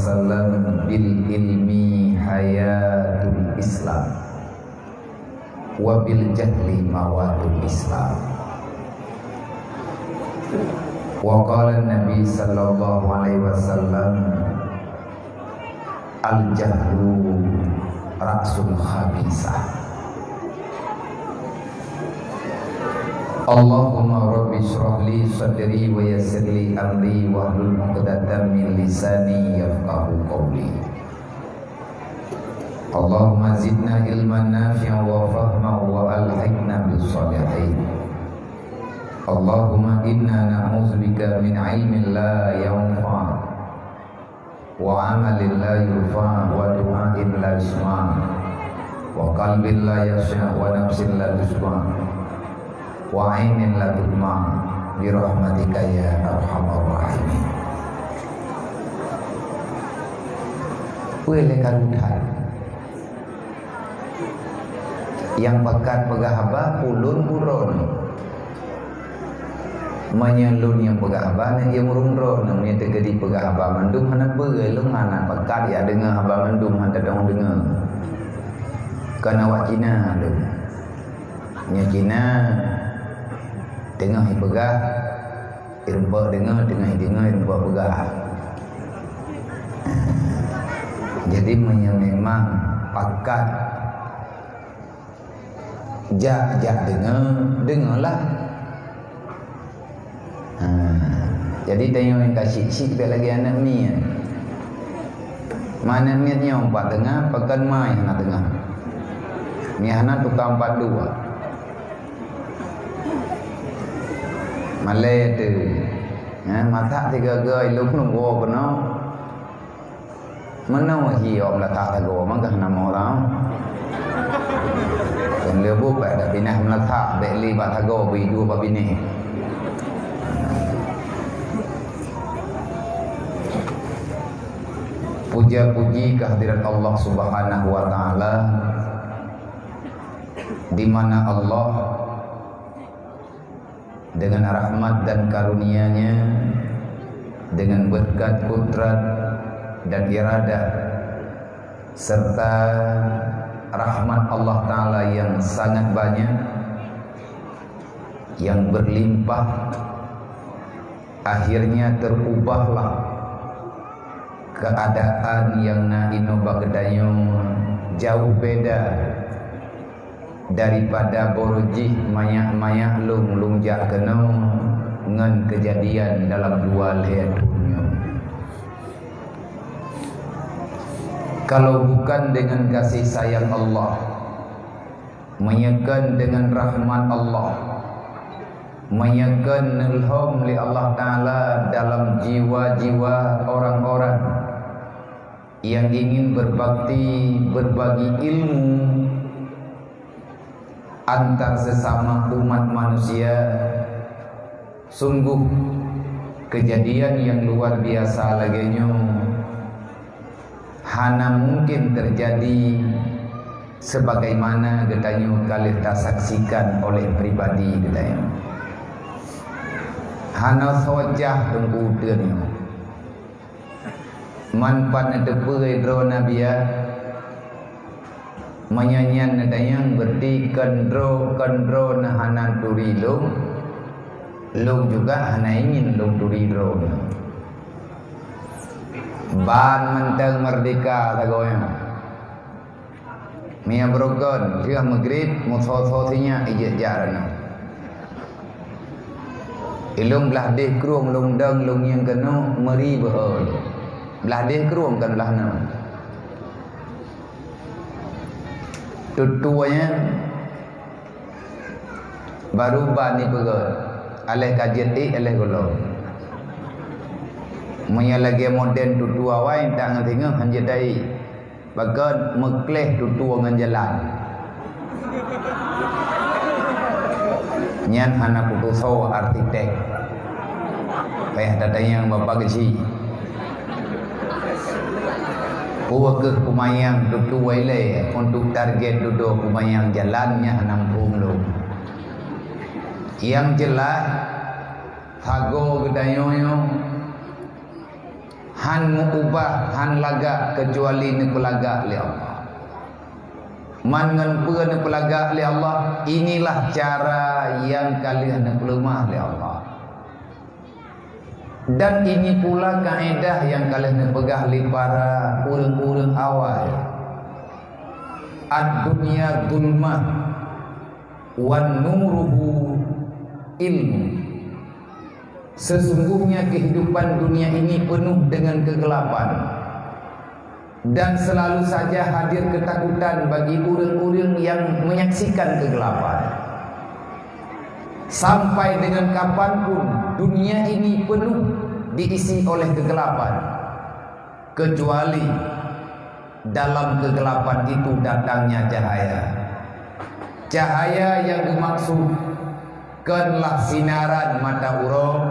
wasallam, bil ilmi hayatul Islam wa bil jahli mawatul Islam. Wa qala Nabi sallallahu alaihi wasallam, al jahlu ra'sul khabisah. Allahumma rabbi shrah li sadri wa yassir li amri wa hlul 'uqdatam min lisani yafqahu qawli. Allahumma zidna ilman nafi'an wa fahman wa alhiqna bis shalihin. Allahumma inna na'udzubika min 'ilmin la yanfa' wa 'amalin la yurfa' wa du'ain la yusma' wa qalbin la yasha' wa nafsin la tusma' wa ainin la tudma bi rahmatika ya arhamar rahimin. Boleh karutan yang pekat pegahaba ulun buron menyelun yang pegahaba nak yang murung-ron namanya terjadi pegahaba mandum hana berelung anak pekat ya dengar haba mandum hana dong dengar kana wakina lu nya Cina tengah pegah irba dengar irba pegah. Jadi memang pakat jak dengarlah. Jadi tengok yang kasih sik lagi anak mi. Mana miatnya empat tengah pakan mai anak tengah. Mi anak tukang 42. Malay tu, mata tiga gay luk nunggu kena, mana wahai orang letak tago, maka nama orang, dan lebu pada binah meletak, beli bat tago, beri dua babini. Puja-puji kehadirat Allah Subhanahu Wa Taala, di mana Allah dengan rahmat dan karunia-Nya, dengan berkat kudrat dan iradah serta rahmat Allah Ta'ala yang sangat banyak, yang berlimpah, akhirnya terubahlah keadaan yang naino bagedayung jauh beda daripada borojih mayak lungjak kenau ngan kejadian dalam dua lihat dunia. Kalau bukan dengan kasih sayang Allah, menyekan dengan rahmat Allah, menyekan ilham li Allah Ta'ala dalam jiwa-jiwa orang-orang yang ingin berbakti, berbagi ilmu antar sesama umat manusia, sungguh kejadian yang luar biasa laginya hana mungkin terjadi sebagaimana getanyo kali tak saksikan oleh pribadi getanyo. Hana sojah tengkutenyo manfaat tepuai drona biar menyanyian nadayang berdi kendro nahanan turi long juga hana ingin long turi drone ban mentang merdeka tagonya mia brogon dia maghrib mutho-thotinya ijek jarana ilung belah deh kruong long dang long yang kena meri behol belah deh kruong kan belah na tutuanya baru bani pegot aleh kajian aleh golong menyalagi modern tutu awai tak ngetengah hanjadai bagat mekleh tutu ngan jalan nyan anak putuso arsitek payah datanya bapak gesi Puwakeh pumayang tutu waile untuk target duduk pumayang jalannya 60. Yang jelas thago gedayoyo han mengubah han laga kecuali ni pelagak li Allah. Man ngan peur ni pelagak li Allah, inilah cara yang kalian nak lemah li Allah. Dan ini pula kaedah yang kalian nak pegah li para urang-urang awal. Ad-dunya zulmah wan nuruhu ilmu. Sesungguhnya kehidupan dunia ini penuh dengan kegelapan, dan selalu saja hadir ketakutan bagi orang-orang yang menyaksikan kegelapan. Sampai dengan kapanpun dunia ini penuh diisi oleh kegelapan, kecuali dalam kegelapan itu datangnya cahaya. Cahaya yang dimaksud kenlah sinaran mata urang,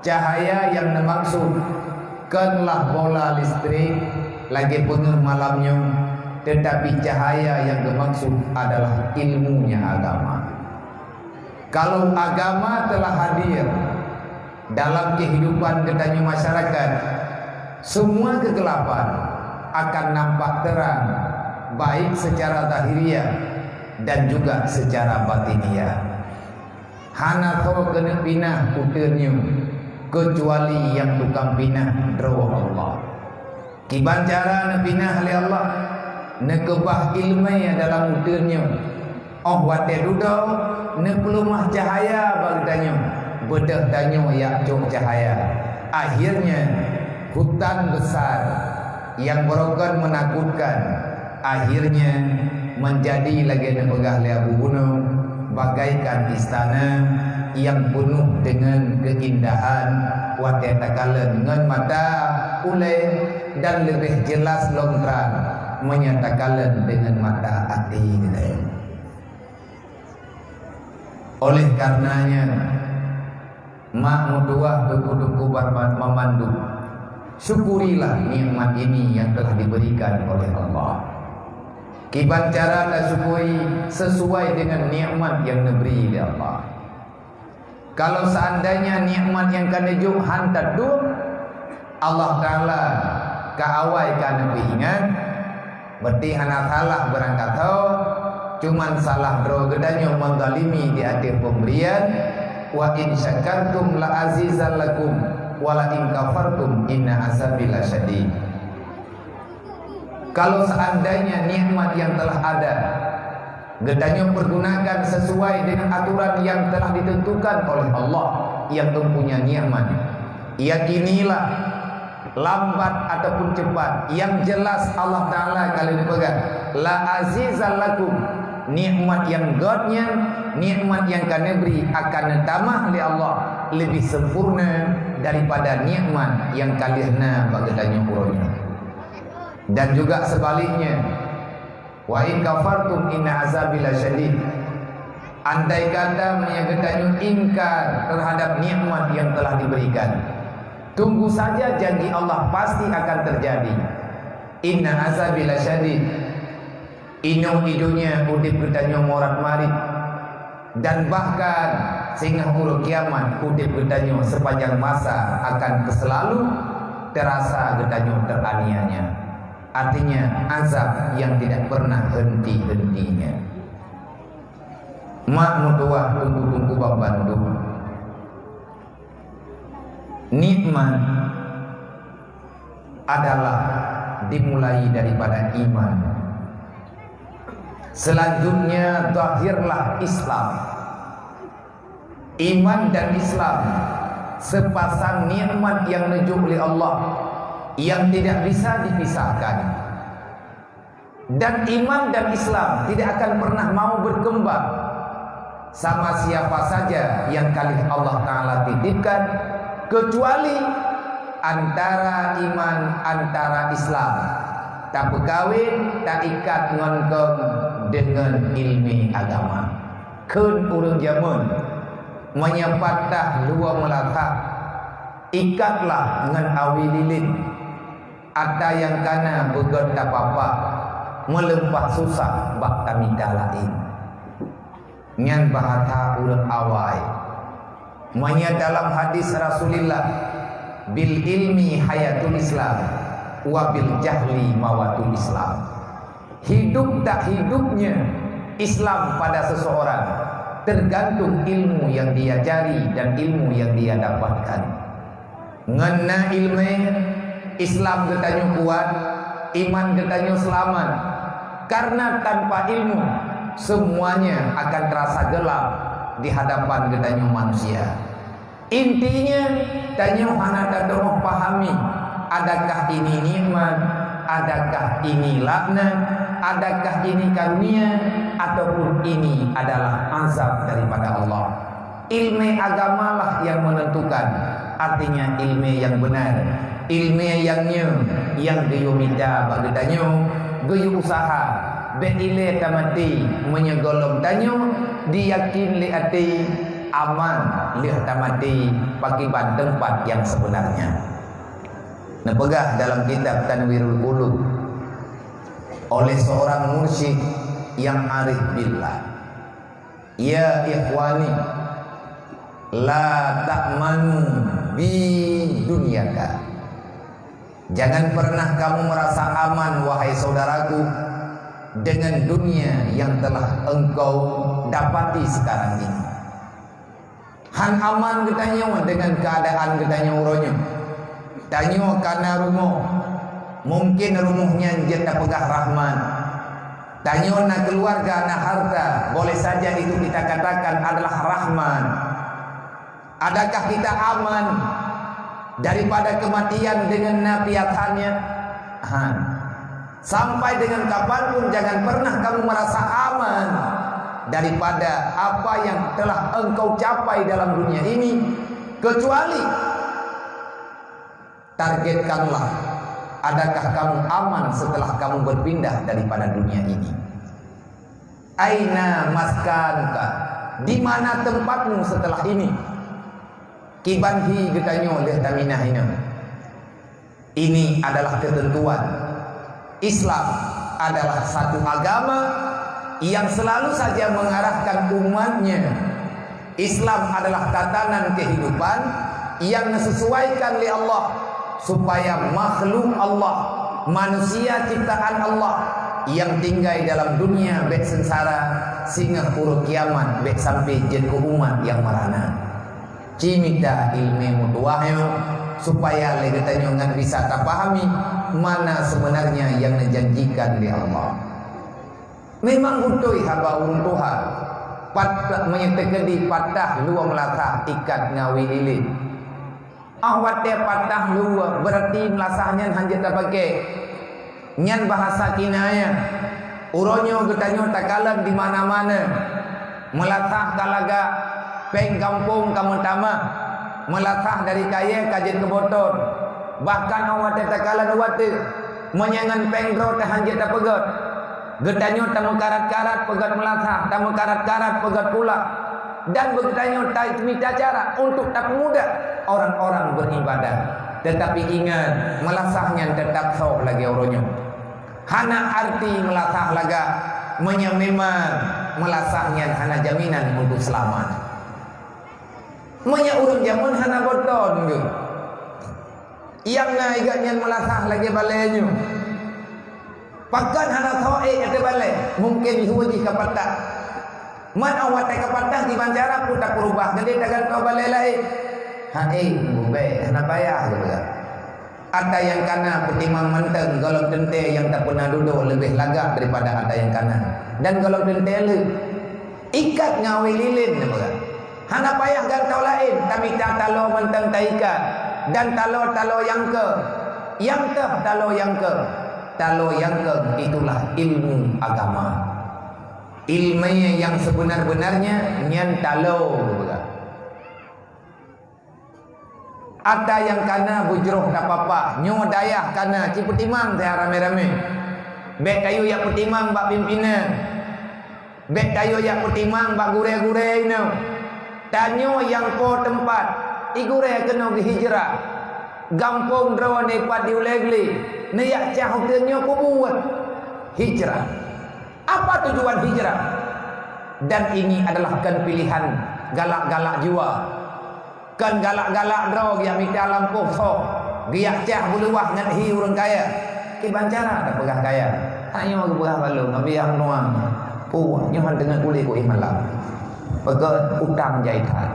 cahaya yang dimaksud kenlah bola listrik lagi penuh malamnya, tetapi cahaya yang dimaksud adalah ilmunya agama. Kalau agama telah hadir dalam kehidupan katanya masyarakat, semua kegelapan akan nampak terang, baik secara zahiriah dan juga secara batiniah. Hana tho kena pinah puternya, kecuali yang tukang pinah drawah Allah. Kiban cara nak pinah oleh Allah, nak kebah ilmu dalam puternya. Oh wate duduk, nak pelumah cahaya bagdanya, bedah tanya yak cok cahaya. Akhirnya hutan besar yang berokan menakutkan, akhirnya menjadi lagi nak pegah li Abu Gunung, bagaikan istana yang penuh dengan keindahan, wate takala dengan mata ulai dan lebih jelas longtran menyatakan dengan mata hati kita. Oleh karenanya mak mutuah tuku-tuku memandu, syukurilah nikmat ini yang telah diberikan oleh Allah. Kiban cara tak syukuri sesuai dengan nikmat yang diberi oleh Allah. Kalau seandainya nikmat yang kena juk hantar du, Allah Ta'ala kaawai kana ingat, berarti hana salah berangkat tau, cuman salah dro gedanya menzalimi di akhir pemberian. Wa in syakartum la azizan lakum wa la in kafartum inna azabi lasyadid. Kalau seandainya nikmat yang telah ada gedanya pergunakan sesuai dengan aturan yang telah ditentukan oleh Allah yang mempunyai nikmat, yakinilah lambat ataupun cepat, yang jelas Allah Ta'ala kalau dipegang la azizan lakum, nikmat yang godnya, nikmat yang kena beri akan tamah oleh Allah lebih sempurna daripada nikmat yang kalian bagedanya urangnya. Dan juga sebaliknya, wa in kafartum inna azabi lasyadid. Andai kata menyatakan ingkar terhadap nikmat yang telah diberikan, tunggu saja janji Allah pasti akan terjadi. Inna azabi lasyadid. Ino hidunya udip ketanya morat marit, dan bahkan sehingga huruf kiamat udip ketanya sepanjang masa akan selalu terasa ketanya teraniaya. Artinya azab yang tidak pernah henti-hentinya. Mak mutuah tunggu-tunggu membantu. Nikmat adalah dimulai daripada iman. Selanjutnya zahirlah Islam. Iman dan Islam sepasang nikmat yang nujuh oleh Allah, yang tidak bisa dipisahkan. Dan iman dan Islam tidak akan pernah mau berkembang sama siapa saja yang kali Allah Ta'ala titipkan, kecuali antara iman, antara Islam tak berkawin, tak ikat ngongkong dengan ilmu agama. Kun urang zaman menyepatah luar melakak, ikatlah dengan awi lilin. Ada yang kana begon tak apa-apa, melempah susah bak tamida lain. Ngan bahasa urang awai. Manya dalam hadis Rasulullah, bil ilmi hayatul Islam wa bil jahli mawatul Islam. Hidup tak hidupnya Islam pada seseorang tergantung ilmu yang dia cari dan ilmu yang dia dapatkan. Ngena ilmu Islam getanya kuat, iman getanya selamat. Karena tanpa ilmu semuanya akan terasa gelap di hadapan getanya manusia. Intinya tanya hana tadong pahami, adakah ini nikmat, adakah ini laknat, adakah ini karunia, ataupun ini adalah azab daripada Allah. Ilmu agamalah yang menentukan, artinya ilmu yang benar, ilmu yang geyo minta bagedanya, geyo usaha, beile tamati menyegolong tanyo, diyakin li ati aman li tamati pakiban tempat yang sebenarnya. Nepegah dalam kitab Tanwirul Qulub oleh seorang mursyid yang arif billah, ya ikhwani, la ta'manu bi dunyaka. Jangan pernah kamu merasa aman wahai saudaraku dengan dunia yang telah engkau dapati sekarang ini. Han aman ketanya dengan keadaan ketanya uronya. Tanyo karena rumah, mungkin rumahnya jeta pegah rahman. Tanyo na keluarga, na harta, boleh saja itu kita katakan adalah rahman. Adakah kita aman daripada kematian dengan nafiatannya? Sampai dengan kapanpun jangan pernah kamu merasa aman daripada apa yang telah engkau capai dalam dunia ini, kecuali targetkanlah, adakah kamu aman setelah kamu berpindah daripada dunia ini? Aina maskanka, di mana tempatmu setelah ini? Kibanhi getanyo leh taminah ini. Ini adalah ketentuan. Islam adalah satu agama yang selalu saja mengarahkan umatnya. Islam adalah tatanan kehidupan yang disesuaikan oleh Allah, supaya makhluk Allah, manusia ciptaan Allah yang tinggal dalam dunia bek sengsara sehingga urut kiamat bek sampai jen ke umat yang marana. Cimita ilmu mutuahyo supaya legetanyo ngan bisa tapahami mana sebenarnya yang dijanjikan oleh Allah. Memang untui haba untuha patah menyetekedi patah luang melatah ikat ngawi lilin. Awat dia patah luar berarti melasahnya hanya tak pakai nyan bahasa kinaya. Uronyo getanyo takalan di mana-mana. Melatah talaga peng kampung kamu tama. Melatah dari kaya kajen ke botol. Bahkan awat dia takalan awat dia menyangan pengro tak hanya tak pegat. Getanyo tamu karat-karat pegat melatah, tamu karat-karat pegat pula. Dan begitu minta cara untuk tak mudah orang-orang beribadah. Tetapi ingat, melasahnya tetap sok lagi orangnya. Hana arti melasah laga memang melasahnya hana jaminan untuk selamat. Urut jamun hana boton gitu. Yang naiknya melasah lagi balenya. Pakan hana soe itu balai. Mungkin huji kapata. Man awat tak patah di bancara pun tak berubah. Jadi takkan kau balik lain. Bube, nak payah gitu kan. Ada yang kana pertimang menteng, golong tente yang tak pernah duduk lebih lagak daripada ada yang kanan. Dan golong tente le ikat ngawi lilin kan. Hana payah gantau lain, tapi tak talo menteng tak ikat. Dan talo yang ke, talo yang ke itulah ilmu agama. Ilmunya yang sebenar-benarnya nyan talo. Ada yang kana bujroh tak apa-apa, nyo dayah kana ciputimang saya rame-rame. Bek kayu yang putimang bak pimpinan. Bek kayu yang putimang bak gure-gure ini. Tanyo yang ko tempat, igure kena hijrah. Gampung draw nepat diulegli. Neyak cah hotelnya ko buat hijrah. Apa tujuan hijrah? Dan ini adalah kan pilihan galak-galak jiwa. kan galak-galak dro yang minta lampu sok giak cah buluah ngan hi urang kaya ki bancara dah pegah kaya ayo ke pegah balung ambil yang nuang puah nyaman dengan kulit ku imalam pegah utang jahitan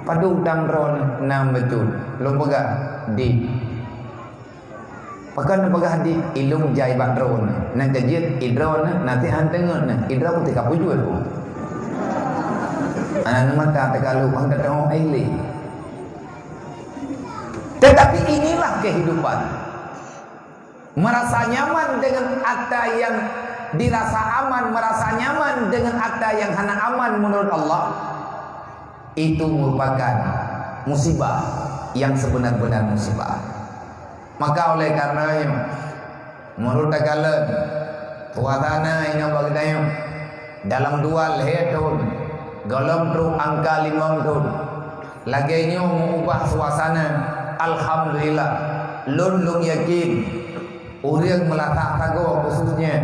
padu utang dron nam betul belum pegah di pakan pegah di ilung jai bak dron nan kejit idron nanti hantengan nah idron ku 30 juta ku anak mata terkalu ang datang aili. Tetapi inilah kehidupan. Merasa nyaman dengan akta yang dirasa aman, merasa nyaman dengan akta yang hana aman menurut Allah, itu merupakan musibah yang sebenar-benar musibah. Maka oleh karenanya menurut kalian suasana ini bagaimana dalam dua lehetun golong truk angka 5 tahun lagi nyo mengubah suasana. Alhamdulillah lun yakin orang melatah sagawa khususnya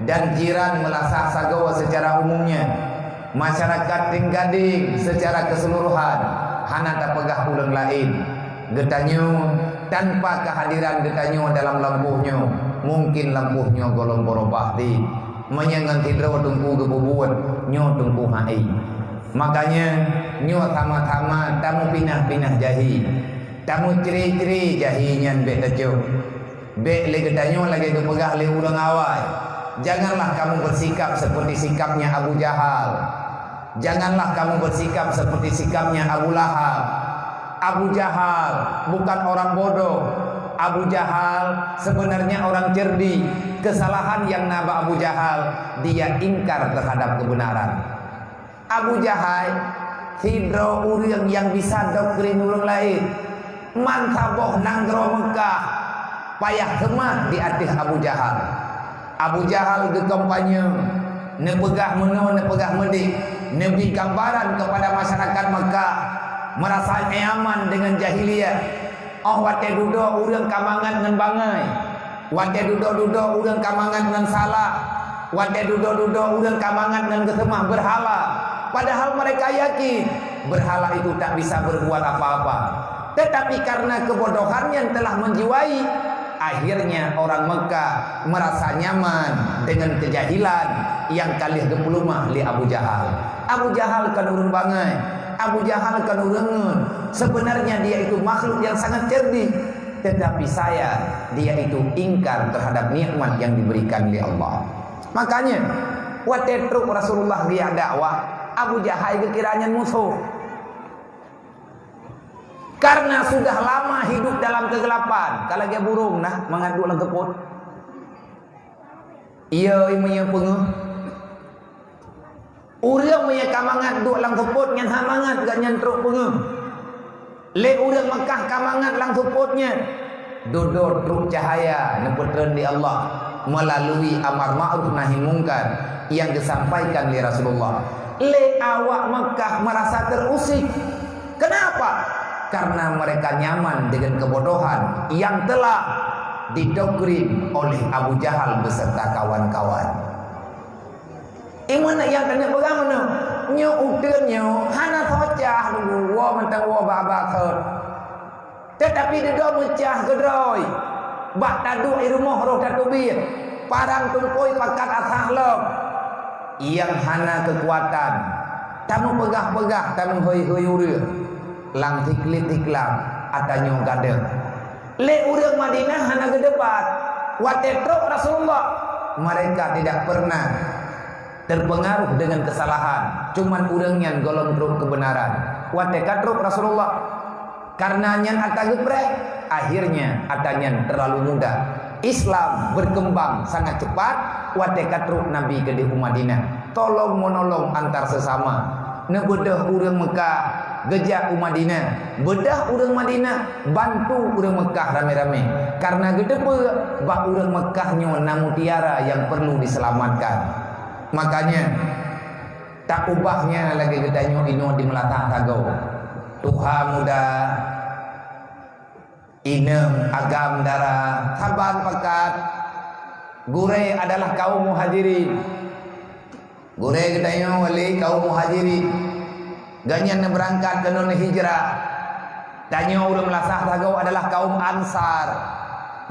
dan jiran melatah sagawa secara umumnya, masyarakat tinggading secara keseluruhan hana tak pegah ulang lain getanyo tanpa kehadiran getanyo dalam lampuhnya mungkin lampuhnya golong borobah di menyangan tidro tungku gebubuan nyo tungku hai makanya nyo sama-sama tamu pinah-pinah jahi tamu ciri-ciri jahinya bek tejo bek le getanyo lagi kepegah le urang awai. Janganlah kamu bersikap seperti sikapnya Abu Jahal, janganlah kamu bersikap seperti sikapnya Abu Lahab. Abu Jahal bukan orang bodoh, Abu Jahal sebenarnya orang cerdik. Kesalahan yang naba Abu Jahal, dia ingkar terhadap kebenaran. Abu Jahal hidro urang yang bisa doktrin urang lain mantaboh nanggro Mekah payah kemah di atas Abu Jahal. Abu Jahal ke kampanye nepegah meno nepegah medik nebi gambaran kepada masyarakat Mekah merasa nyaman dengan jahiliyah. Oh wate dudo urang kamangan ngan bangai, wate dudo urang kamangan ngan salah, wate dudo urang kamangan ngan kesemah berhala. Padahal mereka yakin berhala itu tak bisa berbuat apa-apa. Tetapi karena kebodohan yang telah menjiwai, akhirnya orang Mekah merasa nyaman dengan kejahilan yang kalih gepulumah li Abu Jahal. Abu Jahal kan urang bangai, Abu Jahal kan urangan. Sebenarnya dia itu makhluk yang sangat cerdik, tetapi dia itu ingkar terhadap nikmat yang diberikan oleh Allah. Makanya waktu itu Rasulullah dia dakwah, Abu Jahal kekiranya musuh. Karena sudah lama hidup dalam kegelapan. Kalau dia burung nah mengadu lang keput. Iya imanya penguh. Urang punya kamangat duk lang keput ngan hamangat gak nyentruk penguh. Le urang Mekah kamangat lang keputnya. Dodor truk cahaya neputreun di Allah melalui amar ma'ruf nahi mungkar yang disampaikan oleh Rasulullah. Le awak Mekah merasa terusik. Kenapa? Karena mereka nyaman dengan kebodohan yang telah didoktrin oleh Abu Jahal beserta kawan-kawan. Imana yang tanya bagaimana? Nyo utenyo hana thocah dulu wa mentang wa babakar. Tetapi dia mecah gedroi. Bak tadu irumah roh tatubir. Parang tungkoi pakat asahlok. Yang hana kekuatan. Tamu pegah-pegah, tamu hoi-hoi lang tiklit-tiklam atanyo gade. Le urang Madinah hana gedebat. Watetruk Rasulullah mereka tidak pernah terpengaruh dengan kesalahan. Cuman urangnya golong truk kebenaran. Watekatruk Rasulullah karena nyan ata geprek, akhirnya atanya terlalu muda. Islam berkembang sangat cepat. Watekatruk Nabi ke di Madinah. Tolong menolong antar sesama. Nebedah urang Mekah gejak Madinah, bedah urang Madinah bantu urang Mekah rame-rame. Karena gedepe bak urang Mekahnya na mutiara yang perlu diselamatkan. Makanya tak ubahnya lagi gedanyo ino di melatah tagaw. Tuha muda inem agam darah saban pekat. Gure adalah kaum muhajirin. Gure gedanyo wali kaum muhajirin. Ganyan berangkat ke non hijrah. Tanya urang melasah tagau adalah kaum Ansar.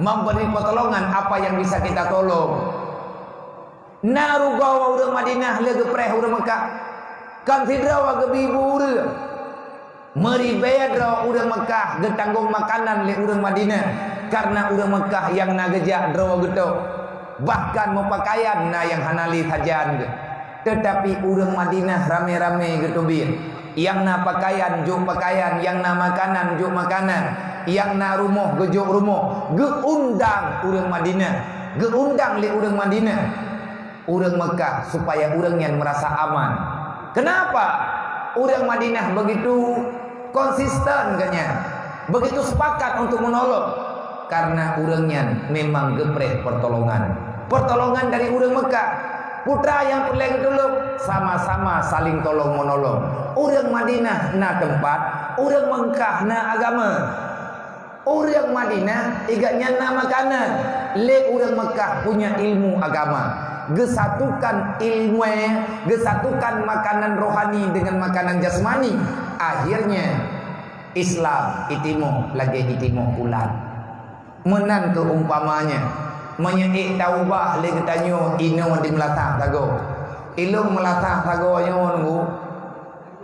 Memberi pertolongan apa yang bisa kita tolong. Narugawa urang Madinah le gepreh urang Mekah. Kan tidrawa ge bibu urang. Meri bedra urang Mekah getanggung makanan le urang Madinah karena urang Mekah yang nagejak drawa geto. Bahkan mau pakaian na yang hanali sajan. Tetapi urang Madinah rame-rame geto bir. Yang na pakaian juk pakaian, yang na makanan juk makanan, yang na rumah gejuk rumah. Geundang urang Madinah, geundang li urang Madinah, urang Mekah supaya urang yang merasa aman. Kenapa? Urang Madinah begitu konsisten kayaknya, begitu sepakat untuk menolong karena urangnya memang gepreh pertolongan dari urang Mekah. Putra yang perleng dulu sama-sama saling tolong menolong. Urang Madinah na tempat, urang Mekah na agama. Urang Madinah iganya na makanan. Le urang Mekah punya ilmu agama. Gesatukan ilmu, gesatukan makanan rohani dengan makanan jasmani. Akhirnya Islam itimo lagi itimo ulat. Menan keumpamanya menyek taubah le getanyo ino di melatah tago ilung melatah tago nyo nunggu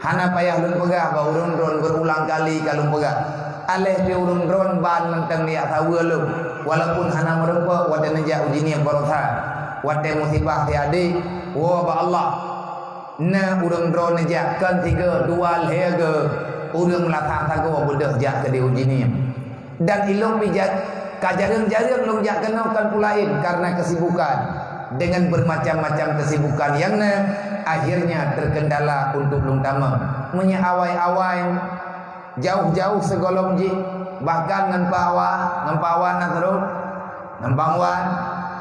hana payah lun pegah ba urun dron berulang kali kalung pegah aleh di urun dron ban mentang dia tahu lu walaupun hana merempa wada najak ujini barotha wada musibah ti adik wa ba Allah na urun dron najak kan 3 2 hege urun melatah tago bedah jak ke di ujini dan ilung pijat kajareng-jareng long jak kenalkan pulain karena kesibukan dengan bermacam-macam kesibukan yang akhirnya terkendala untuk long tama menyaawai-awai jauh-jauh segolong ji bahkan ngempawan terus ngempangwan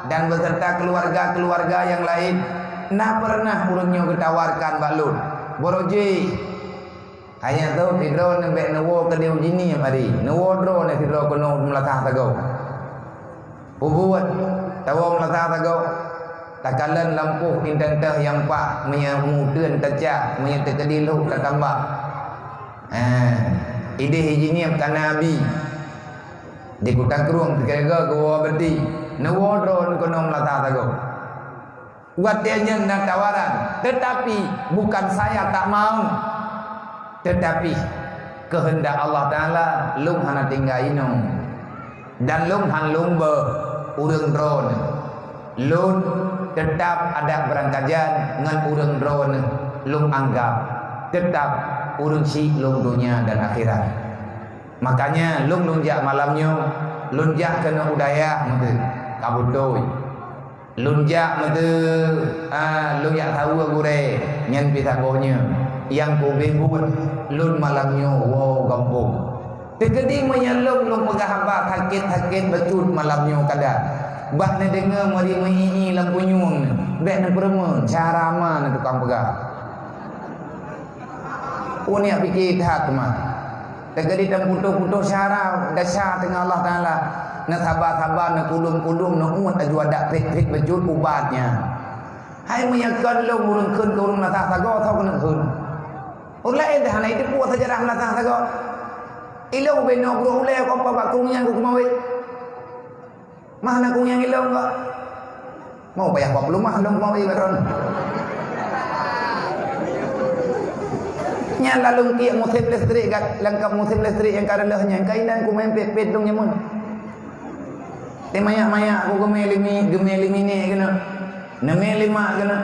dan beserta keluarga-keluarga yang lain nah pernah urangnya ketawarkan balun boroji hanya tu tidro nembek nawo ke dia ujini mari nawo dro ne tidro kono melatah tagau ubuat tawo melatah tagau takalan lampuh intentah yang pak menyamudeun tacak menyetekedilu tambah ide hijini kan nabi di kutakrung kira gua berdi nawo dro kono melatah tagau buat dia nak tawaran tetapi bukan saya tak mau tetapi kehendak Allah Ta'ala lung hana tinggaino dan lung han lung be urang drone lung tetap ada berangkajan ngan urang drone lung anggap tetap urang si lung dunia dan akhirat makanya lung jak malamnya lung jak kena udaya mete kabutoy lung jak mete lung jak tahu gure nyen pitagonya yang ku bebut lun malamnya wow gampung tegedi menyelum lung pegahaba sakit becut malamnya kada bah ne dengar mari mei lampu nyung bek ne perema cara mana tukang pegah unia pikir hak mah tegedi tam putuh-putuh syarah dasar dengan Allah Taala na sabar-sabar na kulum-kulum na umat ajwa dak pek becut ubatnya hai menyakan lung urang keun ke urang latah tago tau kena keun orang lain dah nak itu buat sejarah melatah saja. Ilang beno bro ulai kau apa kungnyang ku kemawai. Mana kungnyang ilang kau? Mau payah kau belum mah long kemawai beron. Nya lalu kiak musim listrik kat lengkap musim listrik yang karelahnya kainan ku main pet dong nyamun. Temaya-maya aku gemelimi ni kena. Nemelima kena.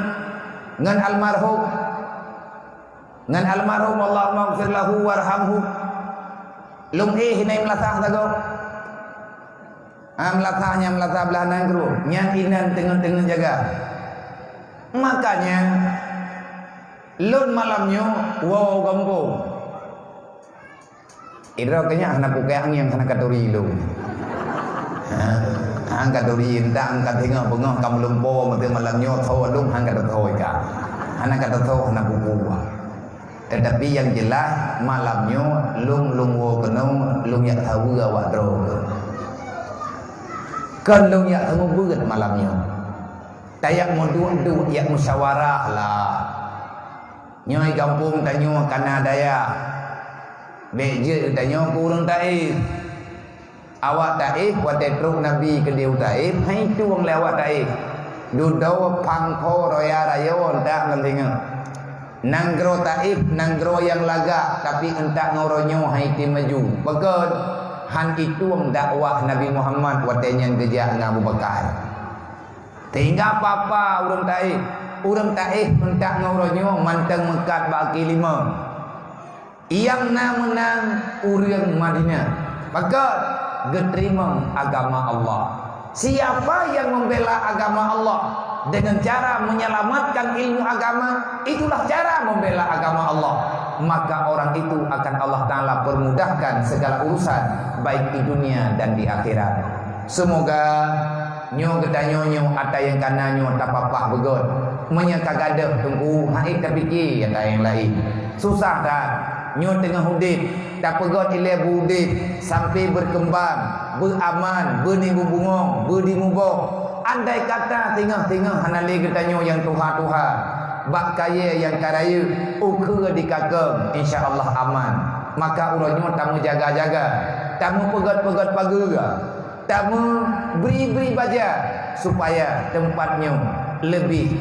Ngan almarhum Allahumma ighfir lahu warhamhu lung hinai melatah tago melatahnya melatah belah nangru nyang inan tengah-tengah jaga makanya lun malamnya wow gampung idro kanya anak pukang yang kena katuri lu angkat duri inta angkat tengah bengah kamu lumpo mati malamnya tho lung angkat tho ka anak kata tho anak buku tetapi yang jelas malamnya lung wo kenong lung yak tahu awak dro kan lung yak tahu berat malamnya tayak mau dua yak musyawarah lah Nyoi kampung tanyo kana daya. Beje tanyo kurang Taif. Awak Taif wate truk Nabi ke dia Taif, hai tuang lewat Taif. Dudau pangko roya rayon tak lentinga. Nanggro Taif, nanggro yang laga tapi entak ngoronyo hai ti maju. Begot han itu dakwah Nabi Muhammad watenya gejak dengan Abu Bakar. Tinggal apa-apa urang Taif. Urang Taif entak ngoronyo manteng mekat baki 5. Yang menang urang Madinah. Begot geterima agama Allah. Siapa yang membela agama Allah dengan cara menyelamatkan ilmu agama, itulah cara membela agama Allah. Maka orang itu akan Allah Ta'ala permudahkan segala urusan baik di dunia dan di akhirat. Semoga nyo getanyo ada yang kananyo tak apa-apa begot. Menyangka gadah tunggu hai terfikir yang lain. Susah tak? Nyo tengah hudib tak pegot ilai hudib sampai berkembang, beraman, bernibu bungong, berdimuboh. Andai kata tengah-tengah hanali getanyo yang tuha-tuha, bak kaya yang karaya, ukur di kakam, insya-Allah aman. Maka uronyo tamu jaga-jaga, tamu pegot-pegot pagar, tamu beri-beri baja supaya tempatnya lebih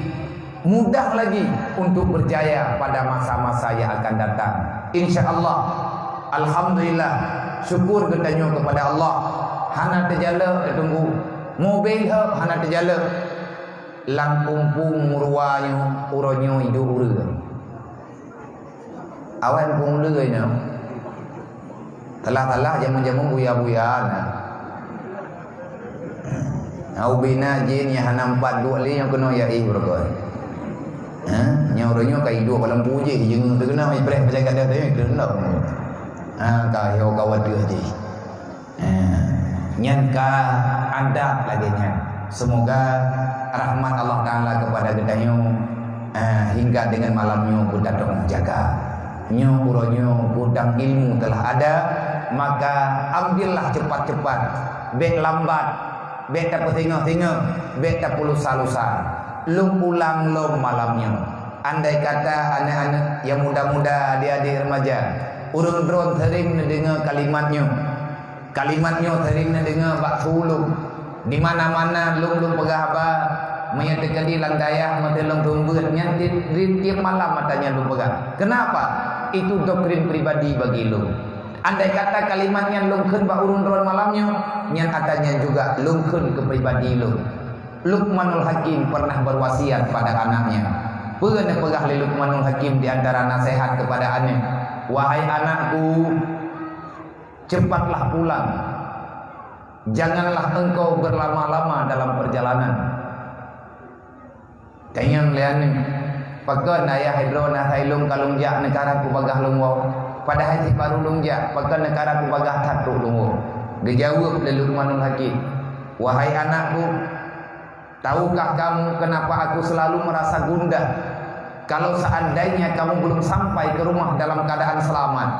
mudah lagi untuk berjaya pada masa-masa yang akan datang. InsyaAllah, alhamdulillah, syukur getanyo kepada Allah. Hana terjala tunggu mobil hana terjala langkumpung murwanyo uronyo hidup ura. Awan pung leunya. Telah-telah jamu-jamu buya-buya na. Au bina jin yang hana 4 2 li yang kena ya berkoi. Nyaurnya kai dua dalam puji jeung teu kena ai breh baca kada teh kena. Ka yo kawat haji. Nyan ka adat lagi nyan. Semoga rahmat Allah Taala kepada gedanyo hingga dengan malamnya budang jaga. Nyo uronyo budang ilmu telah ada, maka ambillah cepat-cepat. Bek lambat, bek tak tengah-tengah, bek tak lusa-lusa. Lum pulang lum malamnya. Andai kata anak-anak yang muda-muda, adik-adik remaja, urung drone sering mendengar kalimatnya sering mendengar bak sulung. Di mana-mana lum pegah menyatakan di langkaya mata lum tumbut nyantit tiap malam matanya lum pegah. Kenapa? Itu doktrin pribadi bagi lum. Andai kata kalimatnya lum keun bak urung drone malamnya, nyan katanya juga lum keun ke pribadi lum. Luqmanul Hakim pernah berwasiat pada anaknya. Pernah pegah Luqmanul Hakim di antara nasihat kepada anak, wahai anakku, cepatlah pulang. Janganlah engkau berlama-lama dalam perjalanan. Tanyang liane, pakai ayah hidrona hailung kalungjak negara ku bagah lungwo. Pada hati baru lungjak, pakai negara ku bagah tatu lungwo. Dijawab oleh Luqmanul Hakim, wahai anakku, tahukah kamu kenapa aku selalu merasa gundah kalau seandainya kamu belum sampai ke rumah dalam keadaan selamat?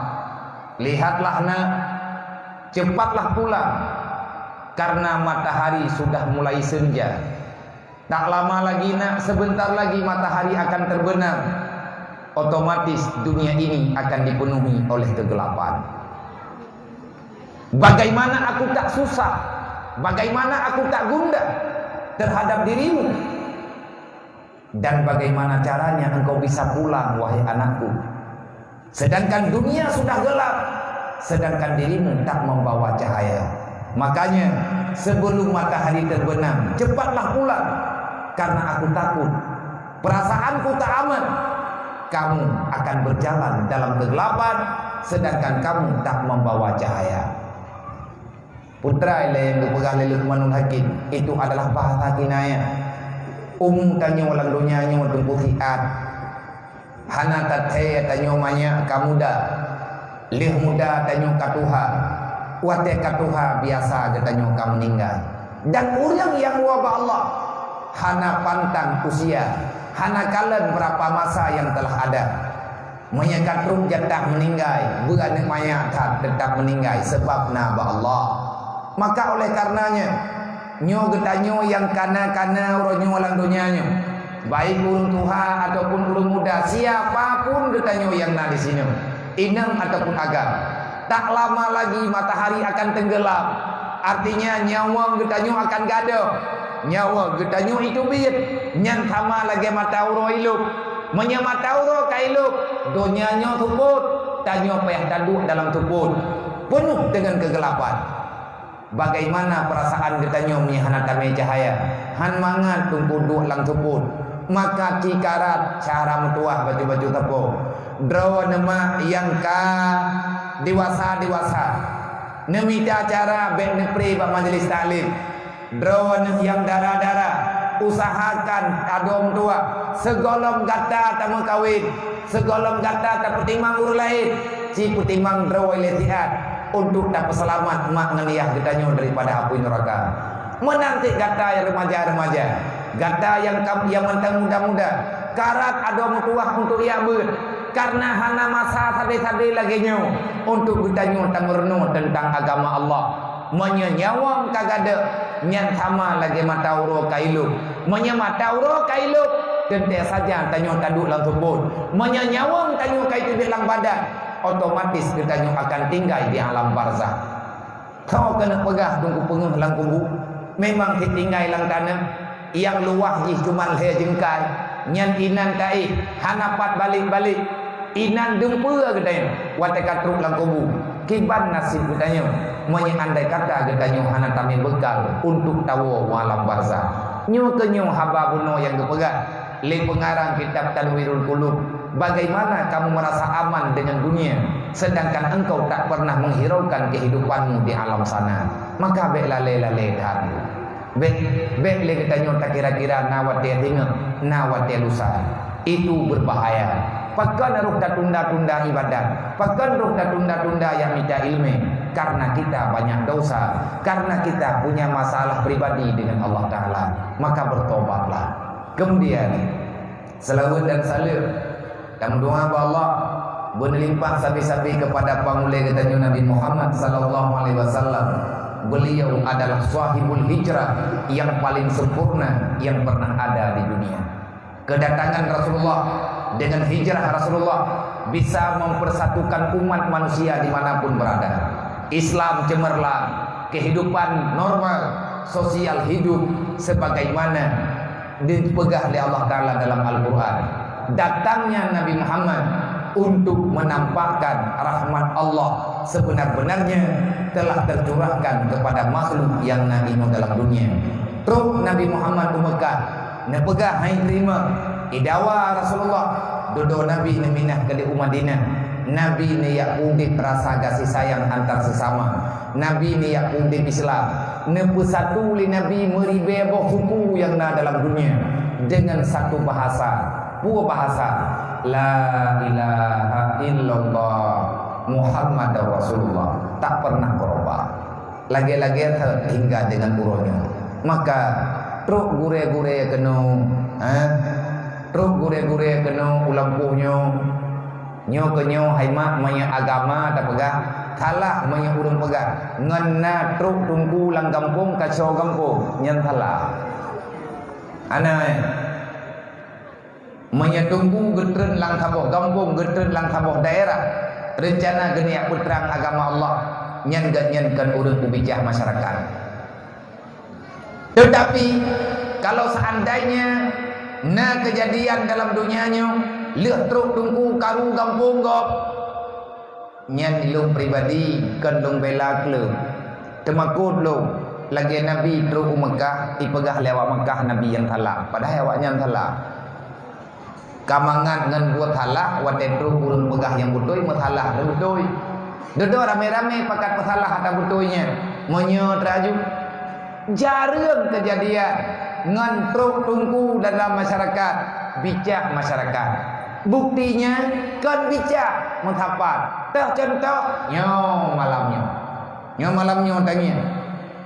Lihatlah nak, cepatlah pulang karena matahari sudah mulai senja. Tak lama lagi nak, sebentar lagi matahari akan terbenam. Otomatis dunia ini akan dipenuhi oleh kegelapan. Bagaimana aku tak susah, bagaimana aku tak gundah terhadap dirimu, dan bagaimana caranya engkau bisa pulang wahai anakku, sedangkan dunia sudah gelap, sedangkan dirimu tak membawa cahaya. Makanya sebelum matahari terbenam, cepatlah pulang, karena aku takut, perasaanku tak aman, kamu akan berjalan dalam kegelapan sedangkan kamu tak membawa cahaya. Putra yang dipegang oleh Luqmanul Hakim itu adalah bahasa kinayah. Tanya ulang dunianya untuk puhiat. Hana tathe tanya manya kamuda. Lih muda tanya katuha. Wate katuha biasa tanya kamu meninggal. Dan orang yang wabah Allah hana pantang usia, hana kalan berapa masa yang telah ada. Menyekat ruh jatah meninggal, bukan mayat tetap meninggal sebab naba Allah. Maka oleh karenanya nyo getanyo yang kana-kana uronyo walang dunianya baik urang tua ataupun urang muda, siapapun getanyo yang na di sini, inang ataupun agam. Tak lama lagi matahari akan tenggelam. Artinya nyawa getanyo akan gaduh. Nyawa getanyo itu biit. Nyan sama lagi matauro iluk. Menya matauro kailuk. Donyanya tuput. Tanyo payah daduk dalam tuput. Penuh dengan kegelapan. Bagaimana perasaan getanyo menyahana tamai cahaya. Han mangat tunggu duk lang tuput. Maka kikarat cara mutuah baju-baju tepuk. Draw nama yang ka dewasa nemita acara bek nepri pak majelis taklim. Draw yang darah-darah usahakan adom tua segolong gata tamu kawin, segolong gata tak pertimang ur lain, si pertimang draw letihat untuk dapat selamat mak ngeliah getanyo daripada api neraka. Menanti gata yang remaja-remaja, gata yang mentang muda-muda, karat adom tua untuk ia ber. Karena hana masa tadi-tadi lagi nyo untuk bertanya tentang tentang agama Allah. Menyanyawang kagada nyan sama lagi matauro kailuk. Menyamatauro kailuk tentu saja tanya taduk lang tubun. Menyanyawang tanya kaitu lang badan. Otomatis bertanya akan tinggal di alam barzah. Kau kena pegah tunggu penguh lang kubu. Memang ditinggal lang tanah yang luah jih cuma le jengkai. Nyan inan kai hanapat balik-balik. Inan dempua katanya wateka truk lang kubu kiban nasib katanya andai kata katanya hana tami bekal untuk tahu malam barzah nyu kenyu haba buno yang gepegat le pengarang kitab Tanwirul Qulub. Bagaimana kamu merasa aman dengan dunia sedangkan engkau tak pernah menghiraukan kehidupanmu di alam sana? Maka bek lale-lale dan bek le katanya tak kira-kira nawat dia tinggal nawat dia lusa. Itu berbahaya. Pakan ruh tunda-tunda ibadat, pakan ruh tunda-tunda yang minta ilmu, karena kita banyak dosa, karena kita punya masalah pribadi dengan Allah Ta'ala, maka bertobatlah. Kemudian selawat dan salir dan doa Allah berlimpah sabi-sabi kepada pangulai katanya Nabi Muhammad sallallahu alaihi wasallam. Beliau adalah sahibul hijrah yang paling sempurna yang pernah ada di dunia. Kedatangan Rasulullah dengan hijrah Rasulullah bisa mempersatukan umat manusia dimanapun berada. Islam cemerlang, kehidupan normal, sosial hidup sebagaimana dipegang oleh Allah Ta'ala dalam Al-Quran. Datangnya Nabi Muhammad untuk menampakkan rahmat Allah sebenar-benarnya telah tercurahkan kepada makhluk yang naimo dalam dunia. Terus Nabi Muhammad ke Mekah, nepegah hai terima idawa Rasulullah dodo Nabi neminah ke di Madinah. Nabi ni yak undip rasa kasih sayang antar sesama. Nabi ni yak undip Islam. Nepu satu li Nabi meribe boh suku yang na dalam dunia dengan satu bahasa, dua bahasa, la ilaha illallah Muhammadur Rasulullah, tak pernah berubah. Lagi-lagi hingga dengan uronya. Maka truk gure-gure kena truk gure-gure kena ulampuhnya nyo kenyo haimak manya agama tak pegah kalah manya urang pegah ngena truk tungku lang kampung kacau kampung nyan salah anai manya tungku getren lang kampung kampung getren lang kampung daerah rencana geniak putrang agama Allah nyan ganyankan urang kubicah masyarakat. Tetapi kalau seandainya na kejadian dalam dunianya leh truk tungku karu kampung gop nyan ilung pribadi kendung bela klub temakut lo lagi Nabi truk Mekah ipegah lewat Mekah Nabi yang salah padahal awaknya salah kamangan ngan buat salah wate truk urun pegah yang betul masalah betul dodo rame-rame pakat masalah ada betulnya monyo traju jarang kejadian ngan truk tungku dalam masyarakat bijak masyarakat. Buktinya kan bijak menghapat. Contoh nyo malamnya tanya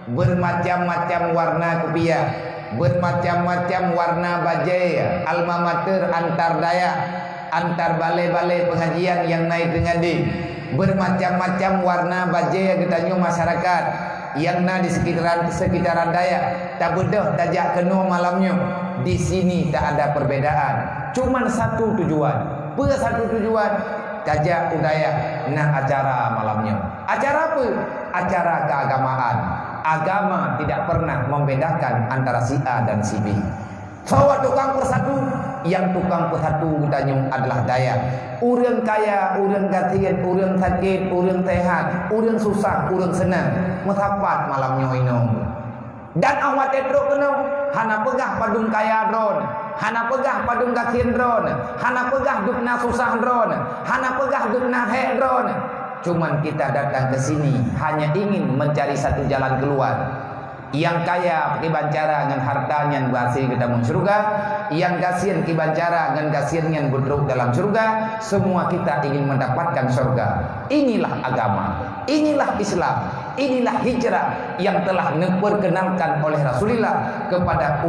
bermacam-macam warna kopiah, bermacam-macam warna bajai, alma mater antar daya, antar balai-balai pengajian yang naik dengan di bermacam-macam warna bajai ketanya masyarakat yang na di sekitaran daya tak bedah tajak kena malamnya di sini tak ada perbedaan, cuman satu tujuan. Satu tujuan, kajak udaya nak acara malamnya. Acara apa? Acara keagamaan. Agama tidak pernah membedakan antara si A dan si B. Bawa tukang persatu, yang tukang persatu tanya adalah daya. Urang kaya, urang gatian, urang sakit, urang sehat, urang susah, urang senang, metapat malamnya inong. Dan awak teruk kena, hana pegah padung kaya dron, hana pegah padung gatian dron, hana pegah dukna susah dron, hana pegah dukna hek dron. Cuman kita datang ke sini hanya ingin mencari satu jalan keluar. Yang kaya kibancara dengan hartanya berhasil ke dalam surga, yang kasihan kibancara dengan kasihannya budruk dalam surga. Semua kita ingin mendapatkan surga. Inilah agama, inilah Islam, inilah hijrah yang telah diperkenalkan oleh Rasulullah kepada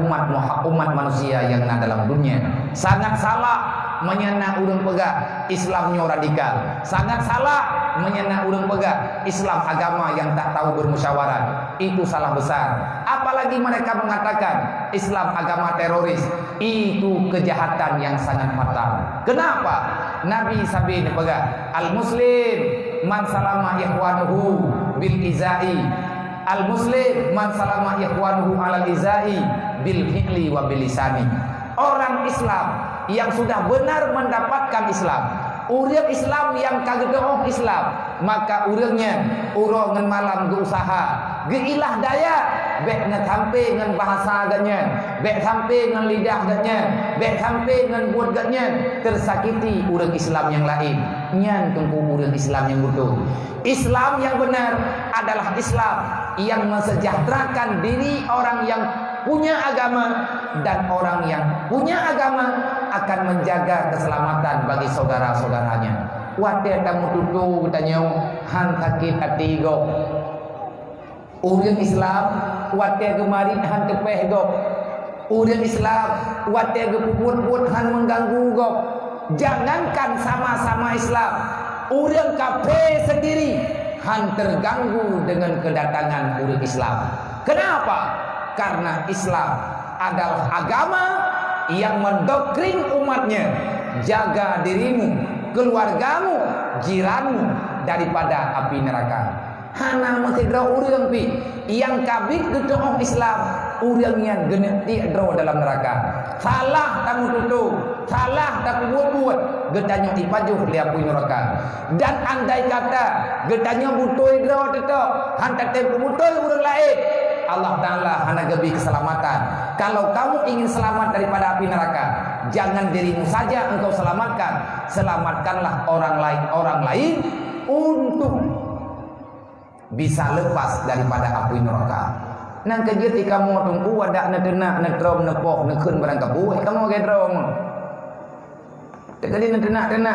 umat manusia yang ada dalam dunia. Sangat salah menyana urang pegah Islamnya radikal. Sangat salah menyana urang pegah Islam agama yang tak tahu bermusyawarah. Itu salah besar. Apalagi mereka mengatakan Islam agama teroris. Itu kejahatan yang sangat fatal. Kenapa? Nabi sabin pegah al-muslim man salama ikhwanuhu bil izai. Al-muslim man salama ikhwanuhu alal izai bil fi'li wa bil lisani. Orang Islam yang sudah benar mendapatkan Islam, urang Islam yang kagedoong Islam, maka urangnya urongan malam berusaha geilah daya bek sampai dengan bahasa gatnya, bek sampai dengan lidah gatnya, bek sampai dengan buat gatnya tersakiti urang Islam yang lain. Nyan tunggu urang Islam yang betul. Islam yang benar adalah Islam yang mensejahterakan diri orang yang punya agama, dan orang yang punya agama akan menjaga keselamatan bagi saudara-saudaranya. Wate tamu tutu tanya han sakit hati go. Urang Islam wate gemarin han tepeh go. Urang Islam wate gepuput-put han mengganggu go. Jangankan sama-sama Islam, urang kafir sendiri han terganggu dengan kedatangan urang Islam. Kenapa? Karena Islam adalah agama yang mendoktrin umatnya. Jaga dirimu, keluargamu, jiranmu daripada api neraka. Hana masih draw urang pi yang kabit gedong Islam, urangnya geneti draw dalam neraka. Salah tamu tutu, salah tak buat getanya ipajuh liapu neraka. Dan andai kata getanya butuh draw tetok, hantar tempo butuh urang lain, Allah Ta'ala hana gebi keselamatan. Kalau kamu ingin selamat daripada api neraka, jangan dirimu saja engkau selamatkan, selamatkanlah orang lain untuk bisa lepas daripada api neraka. Nang kejeti kamu tunggu wadak na denak na drom na poh na kun barang kabu, kamu ke drom. Tadi na denak kan?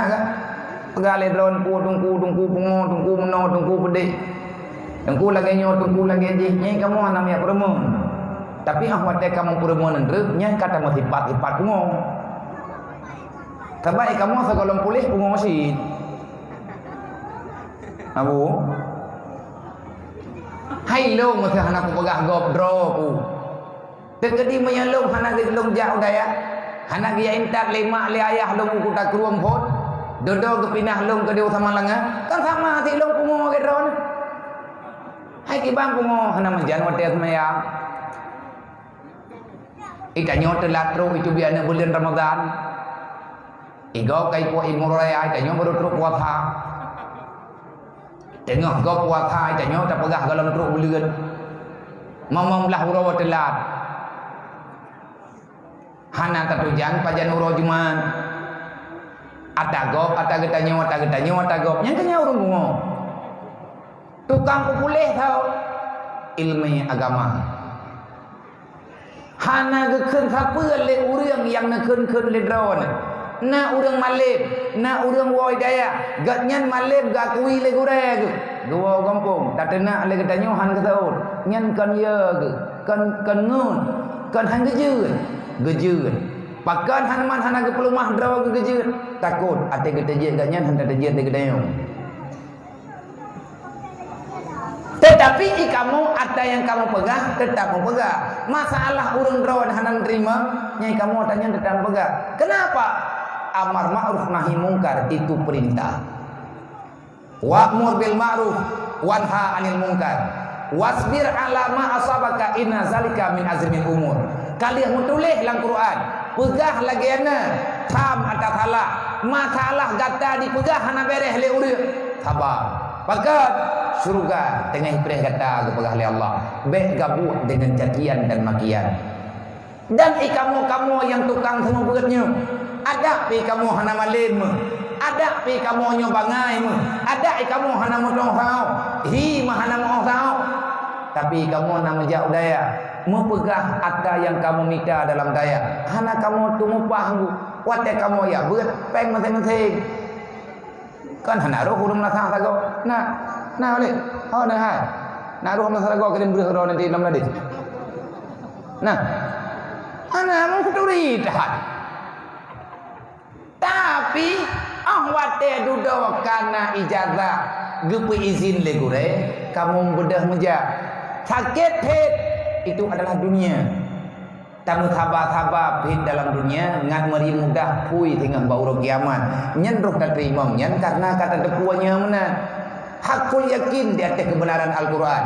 Pegale dron tunggu pungo tunggu meno tunggu pedih. Tunggu lagi nyo, tunggu lagi nyai kamu namanya peremon. Tapi ahwat kamu peremon ndre, nyai kata mesti ipat pungo. Tabai kamu sekolong pulih pungo masih. Abu. Hai lo mesti hana ku pegah gop dro ku. Tegedi menyelong hana gelong jauh daya. Hana dia intak lima li ayah long ku tak ruang pot. Dodo ke pinah long ke dia sama langa. Kan sama ti long pungo ke dron. Hai kibang pungo hana menjan wadah semayang. Ikanyo telatro itu biasa bulan Ramadan. Igo kai po imuraya ikanyo baru truk puasa. Tengok go puasa ikanyo tak pegah dalam truk bulan. Mamam lah uro telat. Hana tatujan pajan uro juman. Atagop atagetanyo. Yang kenya urung pungo. Tukang kupulih tahu ilmu agama. Hana gekun kapel le urang yang nekun le drone. Na urang malib, na urang woi daya. Gatnyan malib gakui le gureg. Dua kampung, tatena le getanyo han ketaur. Nyan kan ye ge, kan ngun, kan han gejeun. Pakan han man hana ge pelumah draw ge gejeun. Takut ate geteje gatnyan han teteje te gedayo. Tetapi kamu ada yang kamu pegang, tetap pegang. Masalah urang drawan hanan terima, nyai kamu tanya tetap pegang. Kenapa? Amar ma'ruf nahi mungkar itu perintah. Wa'mur bil ma'ruf wanha 'anil munkar. Wasbir 'ala ma asabaka inna zalika min azmil umur. Kalian menulis dalam Quran, pegah lagi ana tam atas salah. Masalah gata dipegah hana beres le urang. Sabar. Pakat surga tengah perih kata kepada ahli Allah. Baik gabut dengan cacian dan makian. Dan kamu yang tukang semua beratnya. Ada pi kamu hana malim. Ada pi kamu nyobangai. Ada kamu hana motong sao. Hi mahana mau sao. Tapi kamu nama jauh daya. Mempegah ada yang kamu minta dalam daya. Hana kamu tumupah. Wate kamu ya berat peng masing-masing. Kan hana roh urang nasah tago. Nah oleh. Oh nah hai. Nak roh nasah tago kalian beri roh nanti dalam hadis. Nah. Hana mau kuturi dah. Tapi ahwate dudo kana ijazah gepe izin le gure kamu bedah meja sakit pet itu adalah dunia tamu sabar pet dalam dunia ngan meri mudah pui tengah bauro kiamat nyendruh dan terima nyan karena kata dekuanya mana hakul yakin di atas kebenaran Al-Quran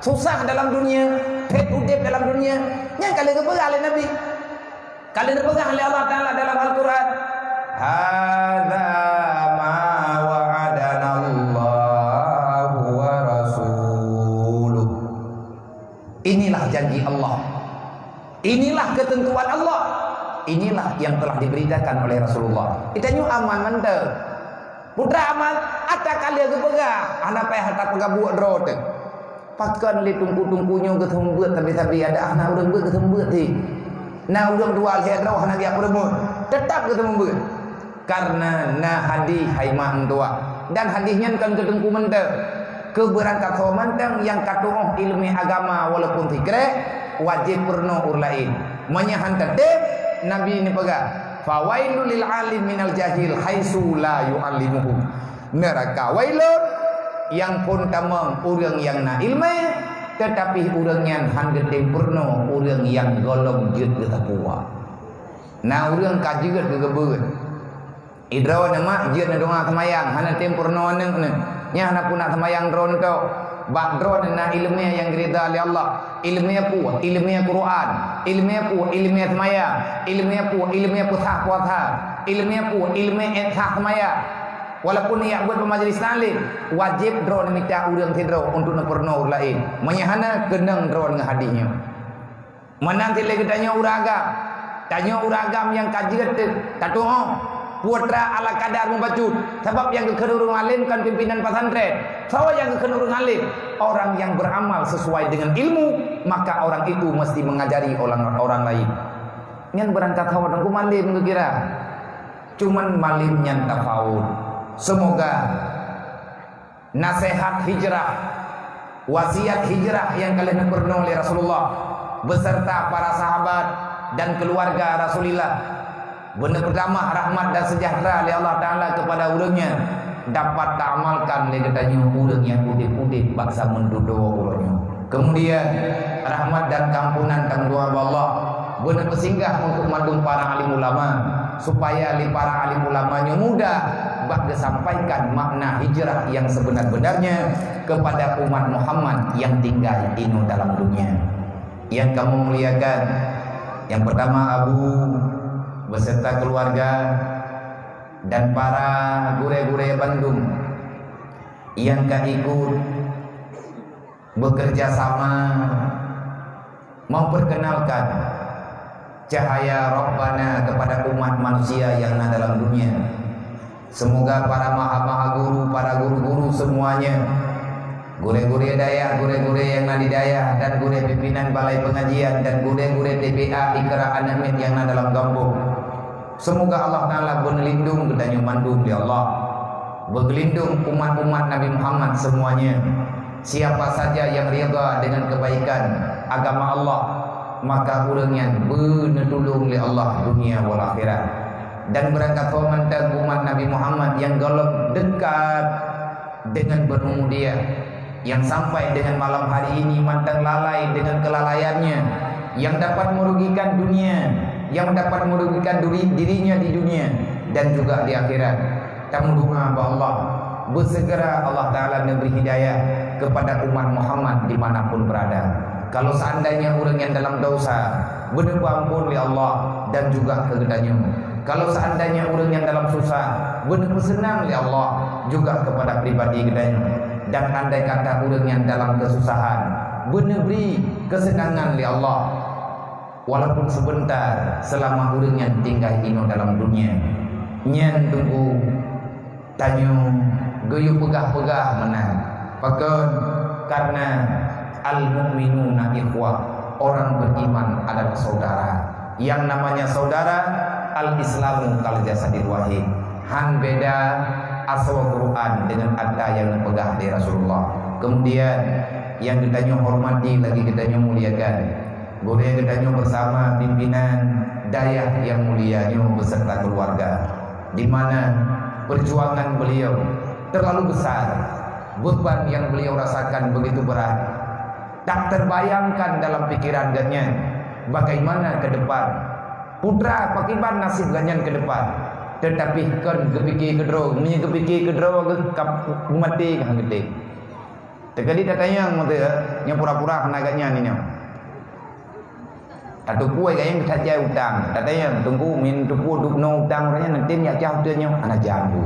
susah dalam dunia pet udip dalam dunia nyan kalian kepegang oleh Nabi kalian kepegang oleh Allah Ta'ala dalam Al-Quran. Hadza ma wa'adana Allahu wa rasuluh. Inilah janji Allah. Inilah ketentuan Allah. Inilah yang telah diberitakan oleh Rasulullah. Itanya aman mantap. Putra aman ata kali ke pegang. Anak payah harta pegang buat drot. Pakan li tungku-tungkunya ke sembut tapi ada anak urang buat ke sembut ti. Nah urang dua lihat drot anak dia beremut. Tetap ke sembut. Karena na hadis hai mak tua dan hadisnya kan ketengku mentah keberangkat mantang yang katuh ilmu agama walaupun fikre wajib purno urlain menyahan tetep Nabi ini pegang fawailul lil alim minal jahil haitsu la yu'allimuhu neraka wailun yang pun tamang urang yang na ilmu tetapi urang yang hangge purno urang yang golong jeut takwa na urang kajeut gegebeut Idrawan nama jian doa semayang hana tempur no neng nya hana puna semayang dron kau bak dron na ilmunya yang gerida oleh Allah ilmunya Quran ilmunya semayang ilmunya sah puasa ilmunya sah semayang walaupun ia buat pemajlis talim wajib dron minta urang tidro untuk nepurno lain menyahana kenang dron ngahadihnya menanti lagi tanya uragam yang kajian tatuh putra ala kadar membacut sebab yang kekenurung alim kan pimpinan pesantren so yang kekenurung alim orang yang beramal sesuai dengan ilmu maka orang itu mesti mengajari orang lain nyan berangkat hawa dengku malim kira cuman malim nyan tafaud semoga nasihat hijrah wasiat hijrah yang kalian pernah oleh Rasulullah beserta para sahabat dan keluarga Rasulullah benar pertama rahmat dan sejahtera oleh Allah Ta'ala kepada urangnya dapat diamalkan oleh katanya urang yang udip-udip baksa menduduh urangnya kemudian rahmat dan kampunan tanggung Allah benar bersinggah untuk madung para alim ulama supaya para alim ulamanya mudah bak disampaikan makna hijrah yang sebenar-benarnya kepada umat Muhammad yang tinggal di dalam dunia yang kamu muliakan yang pertama Abu beserta keluarga dan para gure-gure Bandung yang ikut bekerja sama memperkenalkan cahaya Rabbana kepada umat manusia yang ada dalam dunia. Semoga para maha guru, para guru-guru semuanya, gure-gure daya, gure-gure yang ada di daya, dan gure pimpinan balai pengajian, dan gure-gure TPA Ikra Anamit yang ada dalam kampung. Semoga Allah Ta'ala berlindung kedanyu mandum di Allah, berlindung umat-umat Nabi Muhammad semuanya. Siapa saja yang ridha dengan kebaikan agama Allah, maka urangnya benetulung oleh Allah dunia wal akhirat. Dan berangkat mantap umat Nabi Muhammad yang golong dekat dengan berumur dia yang sampai dengan malam hari ini mantang lalai dengan kelalaiannya, yang dapat merugikan dunia, yang dapat merugikan dirinya di dunia dan juga di akhirat. Tamu doa Allah, bersegera Allah Ta'ala memberi hidayah kepada umat Muhammad dimanapun berada. Kalau seandainya orang yang dalam dosa, benar ampun oleh Allah dan juga kegedannya. Kalau seandainya orang yang dalam susah, benar senang oleh Allah juga kepada pribadi kegedannya. Dan andai kata orang yang dalam kesusahan, benar beri kesenangan oleh Allah, walaupun sebentar, selama orang yang tinggal ino dalam dunia. Nyen tunggu tanyo guyup pegah-pegah menang. Pakon karena al-mu'minuna ikhwah, orang beriman adalah saudara. Yang namanya saudara, al-islamu kal jasadil wahid. Han beda asal Quran dengan ada yang dipegang dari Rasulullah. Kemudian yang kita hormati lagi kita muliakan, boleh kita bersama pimpinan dayah yang mulianya beserta keluarga, di mana perjuangan beliau terlalu besar, beban yang beliau rasakan begitu berat, tak terbayangkan dalam pikiran ganyan bagaimana ke depan putra pakiban nasib ganyan ke depan. Tetapi kan kepikir kedro, punya kepikir kedro ke mati kan gede. Tekali datanya yang pura-pura kena agaknya ni nyam. Tak tupu yang kita jaya utang, datanya tunggu min tupu dukno utang orangnya nanti nyak jauh dia nyam anak jambu.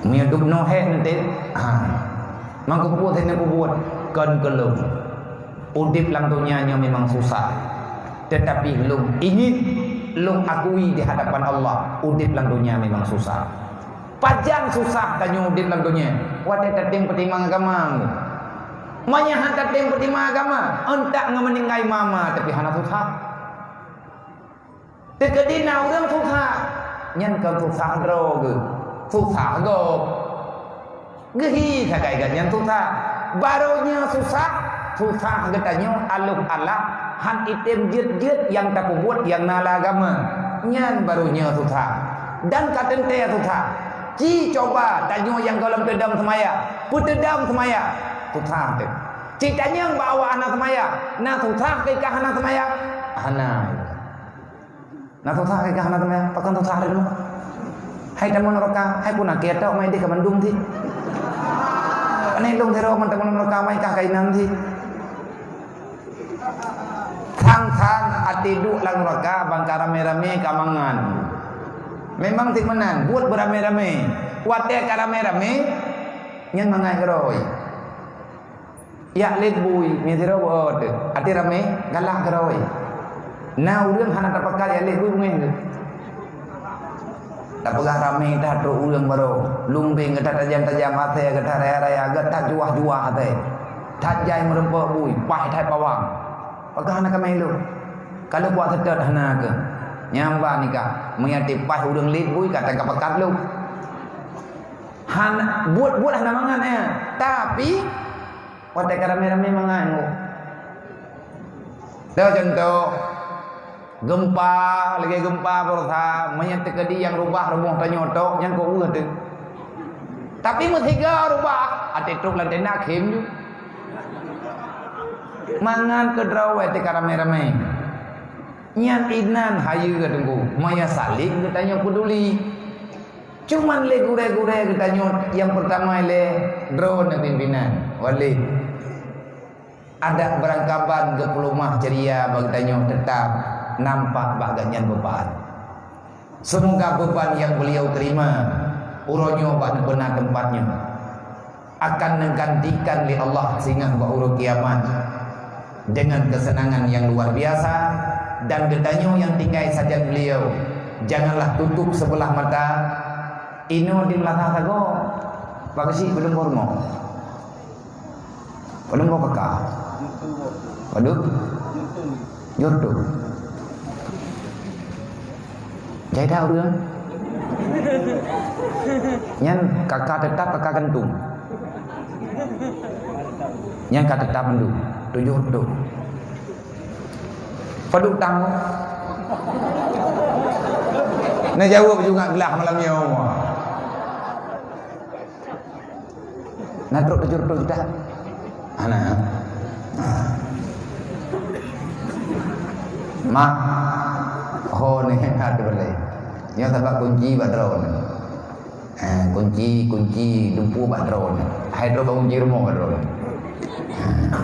Min dukno he nanti, mangku buat ini buat kan kelum. Udip langtunya memang susah, tetapi lum ingin lum akui di hadapan Allah, udip lang dunia memang susah. Pajang susah tanya udip lang dunia. Wadah tating petimang agama. Manyahan tating petimang agama. Entak ngemeninggai mama tapi hana susah. Tekadina orang susah. Nyan kau susah drog. Susah go. Gehi kagai ganyan susah. Barunya susah. Susah katanya aluk Allah. Han item jet yang tak buat yang nala agama nyan barunya susah dan katente susah. Ci coba tanya yang dalam tedam semaya putedam semaya susah tu. Ci tanya bawa anak semaya na susah ke kah anak semaya ana na susah ke kah anak semaya pakan susah dulu. Hai teman roka hai pun nak kita mai di ke Bandung ti aneh dong tero man teman roka mai kah kainan ti tang atidu lang raka bangka rame-rame kamangan. Memang tik menan buat berame-rame. Wate karame-rame nyen mangai keroi. Ya let bui mi tiro bod. Ati rame galak keroi. Na urang hana tapakal ya let bui ngeng. Tapagah rame dah tro urang baro. Lumbing getat tajam-tajam ate getat raya-raya getat juah-juah ate. Tajai merempok bui, pai thai pawang. Pagah nak melu. Kalau buat sedot hana ke. Nyamba nikah mengati pas urang lit bui kata kapakat lu. Han buat hana mangan tapi wate karame-rame mangan. Dah contoh gempa lagi gempa bersa menyat kedi yang rubah rumah tanyotok yang ko urang tu. Tapi metiga rubah ate truk lantai nak khim ju. Mangan ke drawe te karame-rame. Nyan inan hayu ke tunggu. Maya saling katanya peduli. Cuman le gure-gure katanya yang pertama le drone pimpinan. Wali. Ada berangkapan ke pelumah ceria bagtanya tetap nampak baganyan beban. Semoga beban yang beliau terima uronyo bak benar tempatnya akan menggantikan oleh Allah sehingga ke urut kiamat dengan kesenangan yang luar biasa. Dan gedanyo yang tinggal saja beliau, janganlah tutup sebelah mata. Ino di belakang sago bagasi belum hormo belum peka waduh YouTube jadi dah urang nyan kakak tetap kakak kentung nyan kakak tetap mendu tujuh tu paduk tamu nak jawab juga gelah malam ni Nadruk 700 juta. Ana. Mak ho ni ada boleh. Nya tabak kunci badron. Kunci dumpu badron. Hydro kunci rumah badron.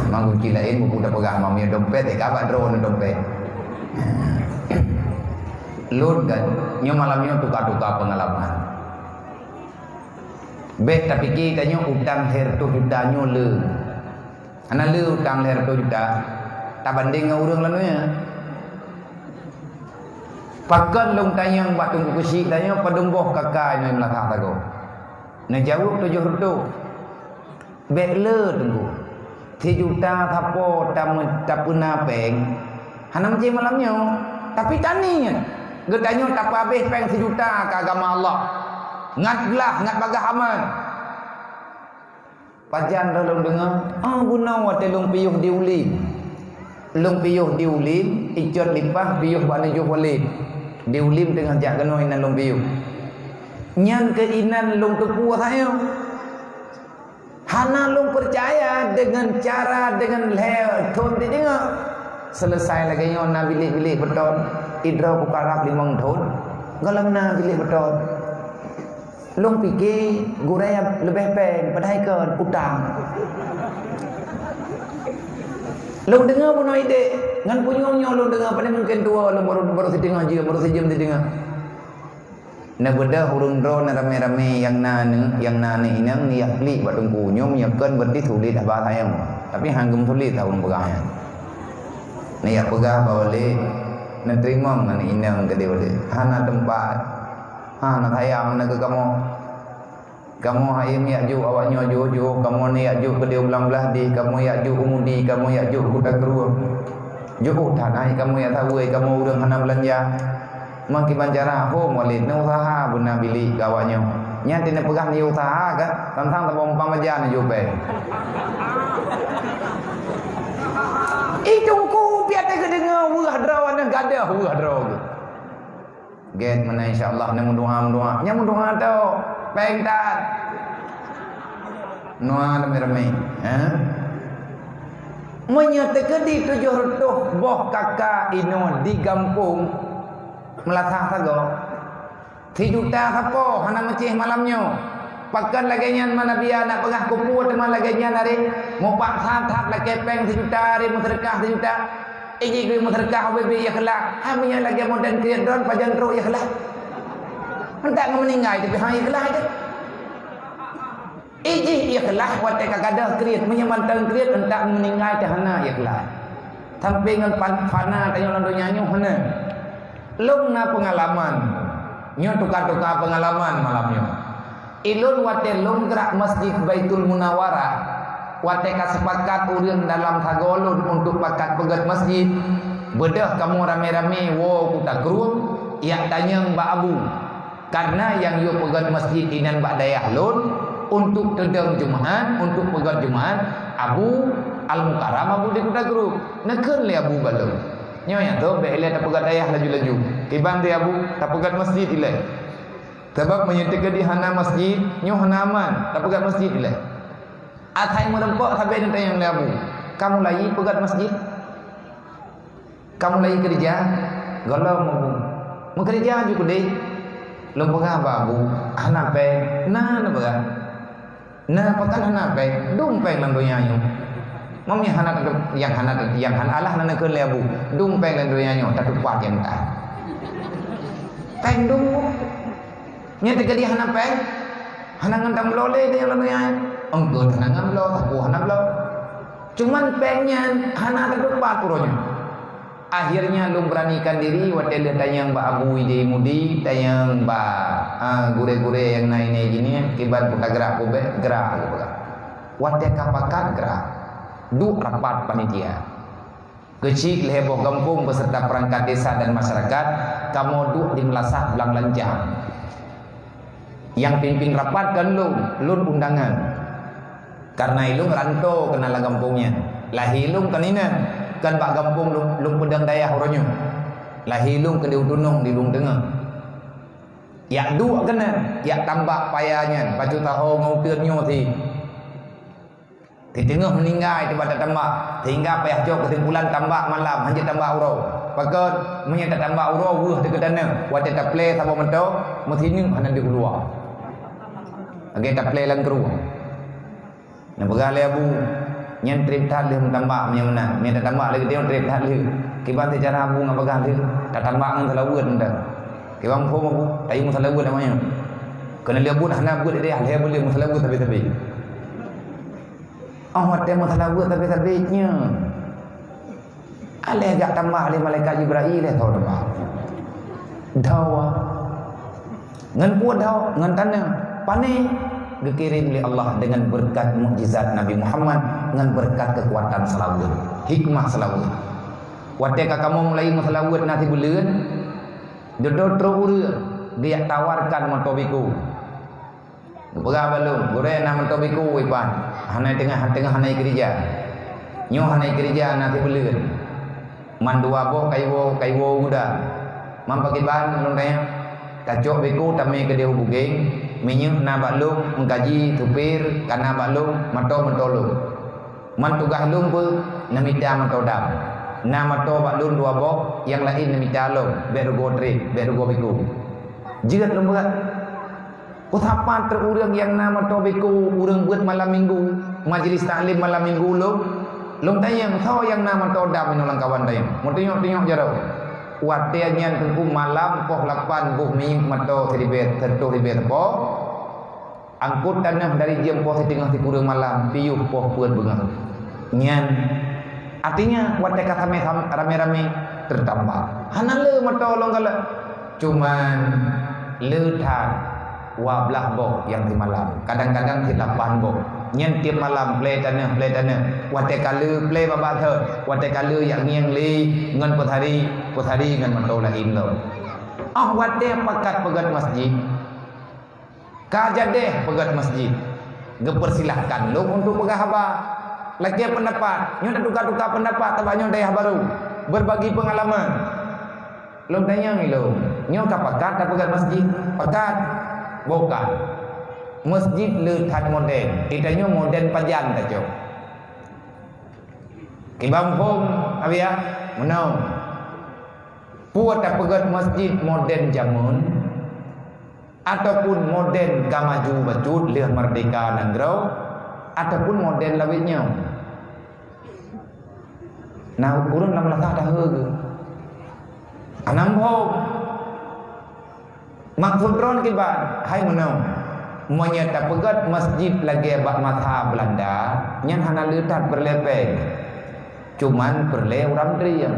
Mang kunci lain buku dah pegang mamnya dompet badron dompet. Lun kan nyo malamnya tukar-tukar pengalaman. Bet tapi kita nyo utang her tu juta nyo le. Ana le utang her tu juta. Tak banding dengan urang lalunya. Pakan long tayang bak tunggu kusi tanya padumboh kakak ni melakah tago. Nak jawab 700. Bet le tunggu. 3 juta thapo tak puna peng. Hana macam malamnya. Tapi taninya. Getanya tak habis peng 1 juta ke agama Allah. Ngat belah, ngat bagah aman. Pajan dalam dengar, guna wate long piyuh diulim. Long piyuh diulim, icot lipah piyuh bak nejuh walid. Diulim dengan jak kena inan long piyuh. Nyan keinan long tepu saya. Hana long percaya dengan cara dengan leher ton dia dengar. Selesai lagi nyo na bilik-bilik beton. Idra bukarap 5 tahun. Kalau na bilik beton. Long fikir guraya lebih peng padahal ke utang. Long dengar pun ide ngan punyonyo long dengar pada mungkin tua long baru setengah je baru sejam dia dengar. Na benda hurung dro na rame-rame yang na inang ni ahli buat tungku nyom yakan berdi sulit dah bahayang. Tapi hanggum sulit tahun pegahnya. Ni ya pegah boleh na terima man inang ke dia boleh. Hana tempat nak hayam nak ke kamu hayam ya ju awaknya ju kamu ni ya ju ke dia ulang belah di kamu ya ju umudi kamu ya ju kuda keruh ju tanah kamu ya tahu kamu urang hana belanja maki bancara ho molid na usaha buna bili awaknya nya tina pegah ni usaha kan tantang tabong pamajan ju pe itungku biar tak dengar wah drawan gadah wah draw get mana insyaallah nang doa nya doa tau pengtat noa rame-rame menyatakan di 700 boh kakak ino di kampung melatah sago 3 juta sapo hana mecih malamnya pakan lagi nyan mana biar nak pegah kupu teman lagi nyan hari mau pak santak lagi peng 1 juta hari mau sedekah 1 juta Iji kui muterkah bebi ikhlas. Haminya lagi modern kreator pajan teruk ikhlas. Hendak meninggal tapi hang ikhlas aja. Iji ikhlas wate kagadah kreat menyamantang kreat hendak meninggal hana ikhlas. Sampai dengan fana tanya orang dunia nyu hana. Lungna pengalaman. Nyu tukar-tukar pengalaman malamnya. Ilun wate lung gerak Masjid Baitul Munawwarah. Wateka sepakat urang dalam tagolun untuk pakat pegat masjid. Bedah kamu rame-rame wo kuta keruang yang tanya Mbak Abu. Karena yang yo pegat masjid inan Mbak Dayah lun untuk tedang Jumaat, untuk pegat Jumaat Abu Al-Mukarram Abu di kuta keruang. Nekeun le Abu balung. Nyo yang tu be ile tak pegat Dayah laju-laju. Tiban dia Abu tak pegat masjid ile. Sebab menyatakan di hana masjid, nyo hana aman, tak pegat masjid ile. Atai merempok sampai nanti yang labu. Kamu lagi pegat masjid? Kamu lagi kerja? Galau mau kerja juga deh. Lo pegang babu, anak pe, na pegang. Na pegang anak pe, dumpeng landonya nyu. Mami anak yang Allah nana ke labu, dumpeng landonya nyu, tak tupat yang tak. Peng dung, nyata kerja anak pe, anak ngentang lole dia landonya. Engkau tenangan lo, aku anak lo. Cuman pengen anak terdepan puronya. Akhirnya lu beranikan diri. Wadah tanya Mbak Abu Ide Mudi, tanya Mbak gure-gure yang naik gini. Kibat buka gerak kubek, gerak. Wadah kapakan gerak. Duk rapat panitia. Kecil heboh kampung beserta perangkat desa dan masyarakat. Kamu duk di Melasah Belang Lancang. Yang pimpin rapat kan lun undangan. Karena ilung rantau kenal kampungnya. Lah hilung kan ini kan pak kampung lung pedang dayah orangnya. Lah hilung ke diudunung di lung tengah. Ya dua kena, ya tambah payahnya. Pacu tahu ngautirnya ti. Di tengah meninggal tiba tak tambah. Sehingga payah jauh kesimpulan tambah malam hanya tambah urau. Pakat menyata tambah urau buah di kedana. Waktu tak play sama mentok mesti ni hanya di keluar. Agak tak play lang keluar. Yang bergalai abu yang trip tak leh tambah yang mana. Yang tak tambah lagi dia trip tak leh. Kibat cara abu ngapa bergalai tak tambah ngan selawat dah. Kibat pun abu tayi musalawat namanya. Kena dia buat hana buat dia leh boleh musalawat tapi. Awak dia masalah buat tapi-tabinya. Alih agak tambah alih malaikat Jibril dah tahu dah. Dawa. Ngan puat dawa, ngan tanah. Pane dikirim oleh Allah dengan berkat mukjizat Nabi Muhammad, dengan berkat kekuatan selawat, hikmah selawat. Waktu kamu mulai masalah buat nanti bulan, dodol terurus dia tawarkan motobiku. Berapa belum? Goreng nama tobiku ipan. Hanai tengah hanai kerja. Nyo hanai kerja nanti belian. Mandua bo kaiwo guda. Mampak iban belum tanya. Kacok biku tamai ke dia bugeng. Minyak na baklum mengkaji tupir kana baklum mato mentolong. Man tugah lum pu namita matodam. Na mato baklum dua bo yang lain namita lum berugo trip berugo biku. Jirat lum berat. Kutapan terurang yang nama tobiku urang buat malam minggu majlis taklim malam minggu lom tanya kau yang nama todam menolong kawan tanya mau tengok jarau watiannya tengku malam poh lapan buh ming mato teribet tertuh ribet po angkut tanah dari jam poh tengah di kurang malam piuh poh buat bengang nyan artinya watai kata rame-rame tertambah hanale mato long kala cuman leuthan wablah bok yang di malam kadang-kadang kita bok nyen tiap malam play tanah watai kala play babak thơ watai kala yang nghiang li ngan puthari ngan mantau lain lo watai pakat pegat masjid kajadeh pegat masjid gepersilahkan lo untuk pegahaba lagi pendapat nyo tukar-tukar pendapat tabaknya daya baru berbagi pengalaman lo tanya ni lo nyo kapakat tak pegat masjid pakat bukan masjid letak moden kitanya moden pajan tak cok kibam hom abia menau puat tak pegat masjid moden jamun ataupun moden gamaju bacut leh merdeka nangrau ataupun moden lawitnya nah kurang lam lakah dah ke anam hom maksud ron kibat hai menau menyata pegat masjid lagi bak mata Belanda nyan hana letat berlepeng cuman perle orang driang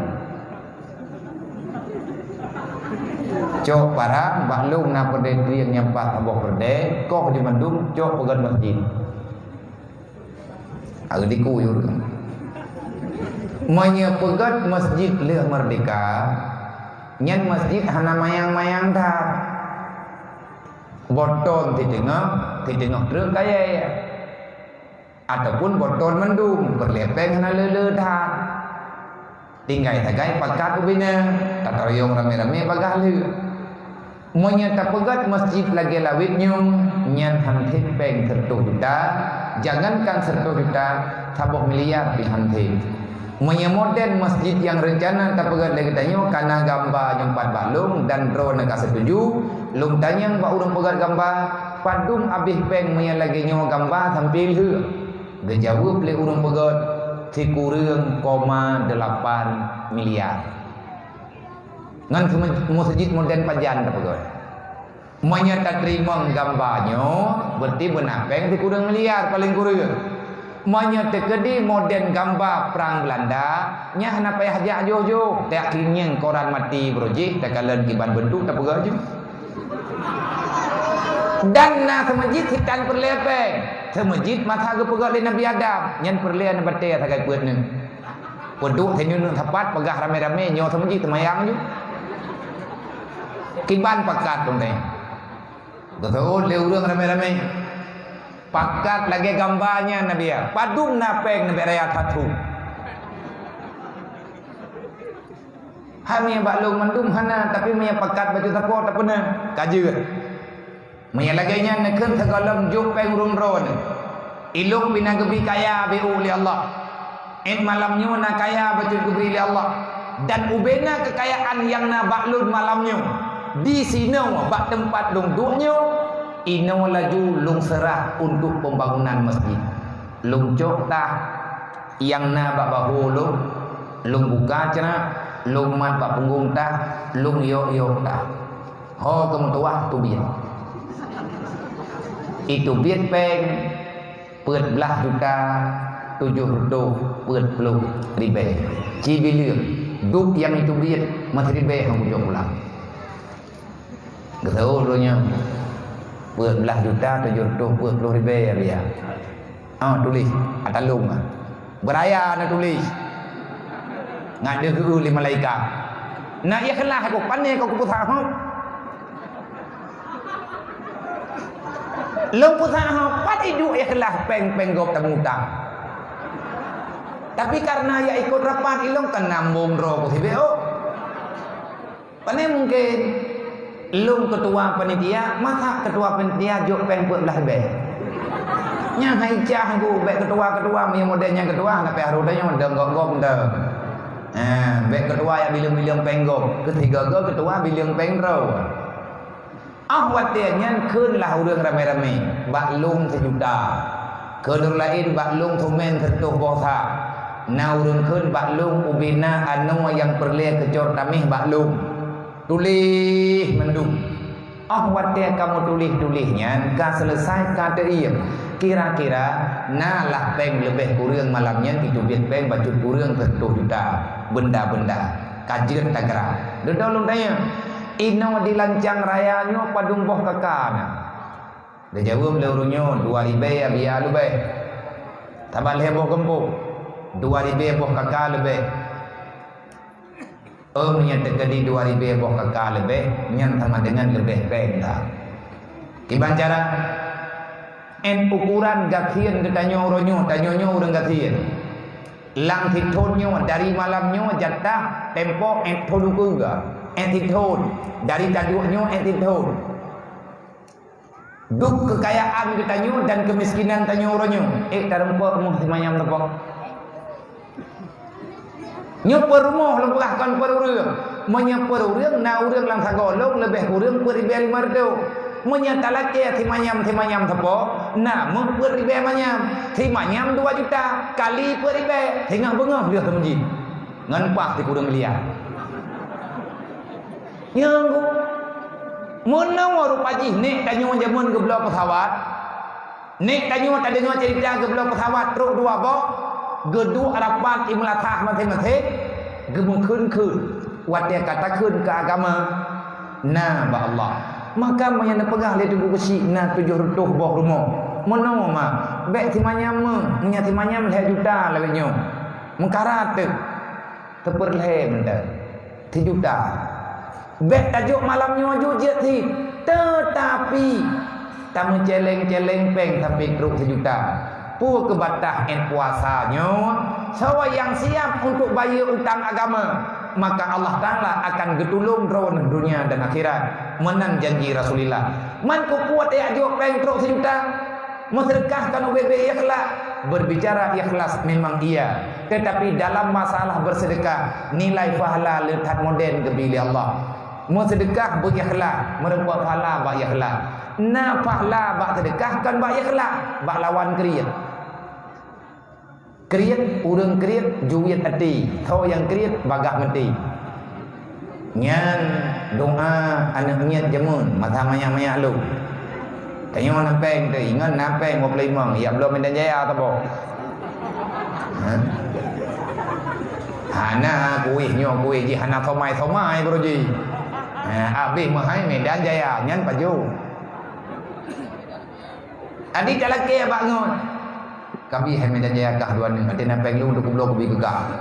cok para baklung na perde driang nyampak abok perde kok di mandum cok pegat masjid agdiku yur menyata pegat masjid leh merdeka nyan masjid hana mayang-mayang dah boton di tengah truk kaya ataupun boton mendung berlepeng hana lele dah tinggai tagai pakat ubina tatoyong rame-rame bagah le menyata pegat masjid lagi lawit nyung nyan hantik peng 100 juta jangankan 100 juta 10 miliar di hantik menyemodern masjid yang rencana tak pegat lagi tanya karena gambar yang 4 balung dan drone nak setuju lum tanya ba urang pegat gambar padum abih peng menyang lagi nyawa gambar tampil he gejawab le urang pegat 3,8 miliar ngan masjid modern pajan tak pegat menyata terima gambarnya berarti benar peng 3 miliar paling kurang menyata kedi modern gambar perang Belanda nya hana payah hajak jojo tak kinyeng koran mati projek tak kalen kiban bentuk tak pegat je dan na semajid hitan perlepeng semajid mata ke pegat le Nabi Adam nyan perlean bate sagai puat ni penduk tenyun tepat pegah rame-rame nyo semajid temayang je kiban pakat tu ni betul le urang rame-rame pakat lagi gambarnya Nabi ya padum napeng Nabi raya satu hanya baklung mendum hana tapi punya pakat baju takwa tak pernah kaji punya laganya nak segalam jumpa urung ron Ilung bina gebi kaya beu li Allah. En malamnya na kaya betul gebi li Allah. Dan ubena kekayaan yang na baklun malamnya. Di sini bak tempat lung duknya ino laju lung serah untuk pembangunan masjid. Lung cok dah yang na bak bahu lung buka cina lung mat bak punggung dah lung yok dah. Ho kemutuah tu biar. Itu biar peng 11 juta 70 ribu cibilir duk yang itu biar masih ribu yang ujung pulang getau dulunya 11 juta 70 ribu ya dia tulis ada lung beraya nak tulis ngak dia ke lima malaikat nak ikhlas aku pandai kau keputusan lung pusaha pat hidup ikhlas peng gop tamutang. Tapi karena ya ikut rapat ilung kan nambung ro ku sibeo. Pane mungkin lung ketua panitia, masa ketua panitia jok peng 14 be. Nya hai cah ku be ketua punya modelnya ketua na pe harudanya ndeng gok ndeng. Be ketua ya bilang peng gop, ketiga go ketua bilang peng ro. Watirnya kunlah urang rame-rame baklung 1 juta kedung lain baklung tumen tertuh bosa na urang kun baklung ubina anu yang perle kecor tamih baklung tulis mendung watir kamu tulisnya ka selesai ka teuing kira-kira nalah peng lebih kurang malamnya itu biar peng baju kurang tertuh juta benda-benda kajian tagara dedolung tanya ino dilancang rayanya padung boh kakana. Dia jawab leurunya 2000 ya biar lebih. Tabal heboh gempuk 2000 boh kakak lebih. Nya terjadi 2000 boh kakak lebih nyan sama dengan lebih benda. Iban cara en ukuran gakian ketanyo ronyo tanyonya urang gakian. Lang titonyo dari malamnya jatah tempo en tolukuga. Entitode dari taduknya entitode duk kekayaan kita dan kemiskinan tanyo ronyo tarempo mu semayam tepok nyeper rumah lempahkan perurang menyeper urang na urang lang sagolong lebih urang peribel mardo menyatalake timanyam tepok na memperibel manyam timanyam 2 juta kali peribel hingga bengah dia temuji ngan pak di kudung liar yang munang waru pajih nek tanyo jamun geblo pesawat nek tanyo tak dengar cerita geblo pesawat truk 2 bok gedu arapat imlatah masing-masing gemung kun wat dia kata kun ke agama na ba Allah maka menyana pegah le tubuh besi na 700 bok rumah mono ma bek timanyam munya timanyam 2 juta lawenyo mengkarat teperle benda 3 juta bek tajuk malamnya jujit si tetapi tamu celeng-celeng peng sampai keruk 1 juta pu kebatah en puasanya sawa yang siap untuk bayar utang agama maka Allah Ta'ala akan getulung ron dunia dan akhirat menang janji Rasulullah man ku kuat ya ajuk peng keruk 1 juta mensedekahkan UBB ikhlas berbicara ikhlas memang iya tetapi dalam masalah bersedekah nilai pahala letak moden kebili Allah mau sedekah berikhlas merempat pahala bak ikhlas na pahala bak sedekah kan bak ikhlas bak lawan kriat urang kriat juwit ati tho yang kriat bagah mati nyan doa anak niat jamun masa maya lu tanyo nampeng tu ingat nampeng 25 ya belum medan jaya ta bo hana kuihnya kuih ji hana somai bro ji habis mahai medan jaya nyan paju adik jalake bangun kami hai medan jaya kah dua ni ati nampeng lu untuk blok bi gegah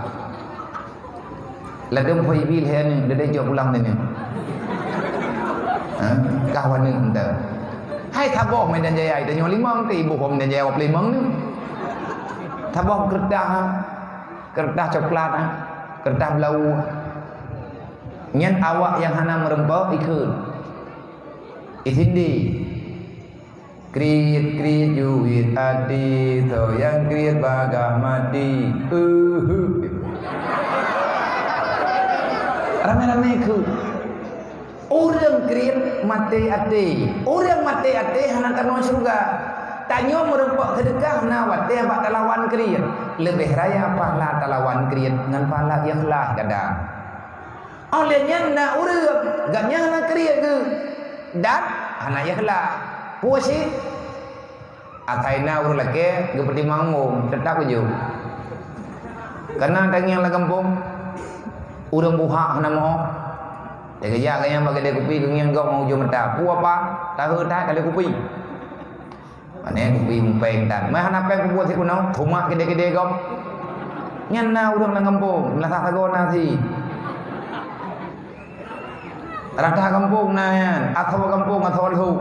ladem hoi bil he ni dede jo pulang ni kah wan ni ente hai thabok medan jaya itu nyo 5 ti ibu kom medan jaya 5 ni thabok kertas coklat kertas belau nyen awak yang hana merempau ikut isindi Kriit juit adi to yang kriit bagah mati. Rame-rame ku. Orang kriit mati adi. Orang mati adi hana tanah surga. Tanya merempak sedekah na wate abak talawan kriit. Lebih raya pahala talawan kriit dengan pahala ikhlas kadang. Olehnya na urang, gaknya hana kriit ke. Dan hana ikhlas. Puasi ataina urang laki seperti mangmum tetap je. Karena tanya lah kampung urang buha hana mau. Dia kerja kaya bagi dia kopi dengan kau mau jom mata. Pu apa? Tahu tak kali kopi. Mana kopi mumpeng dan. Mah hana peng buat si kunau thumak kede-kede kau. Nyana urang lang kampung, lah sagon nasi. Rata kampung na, atau kampung atau lu.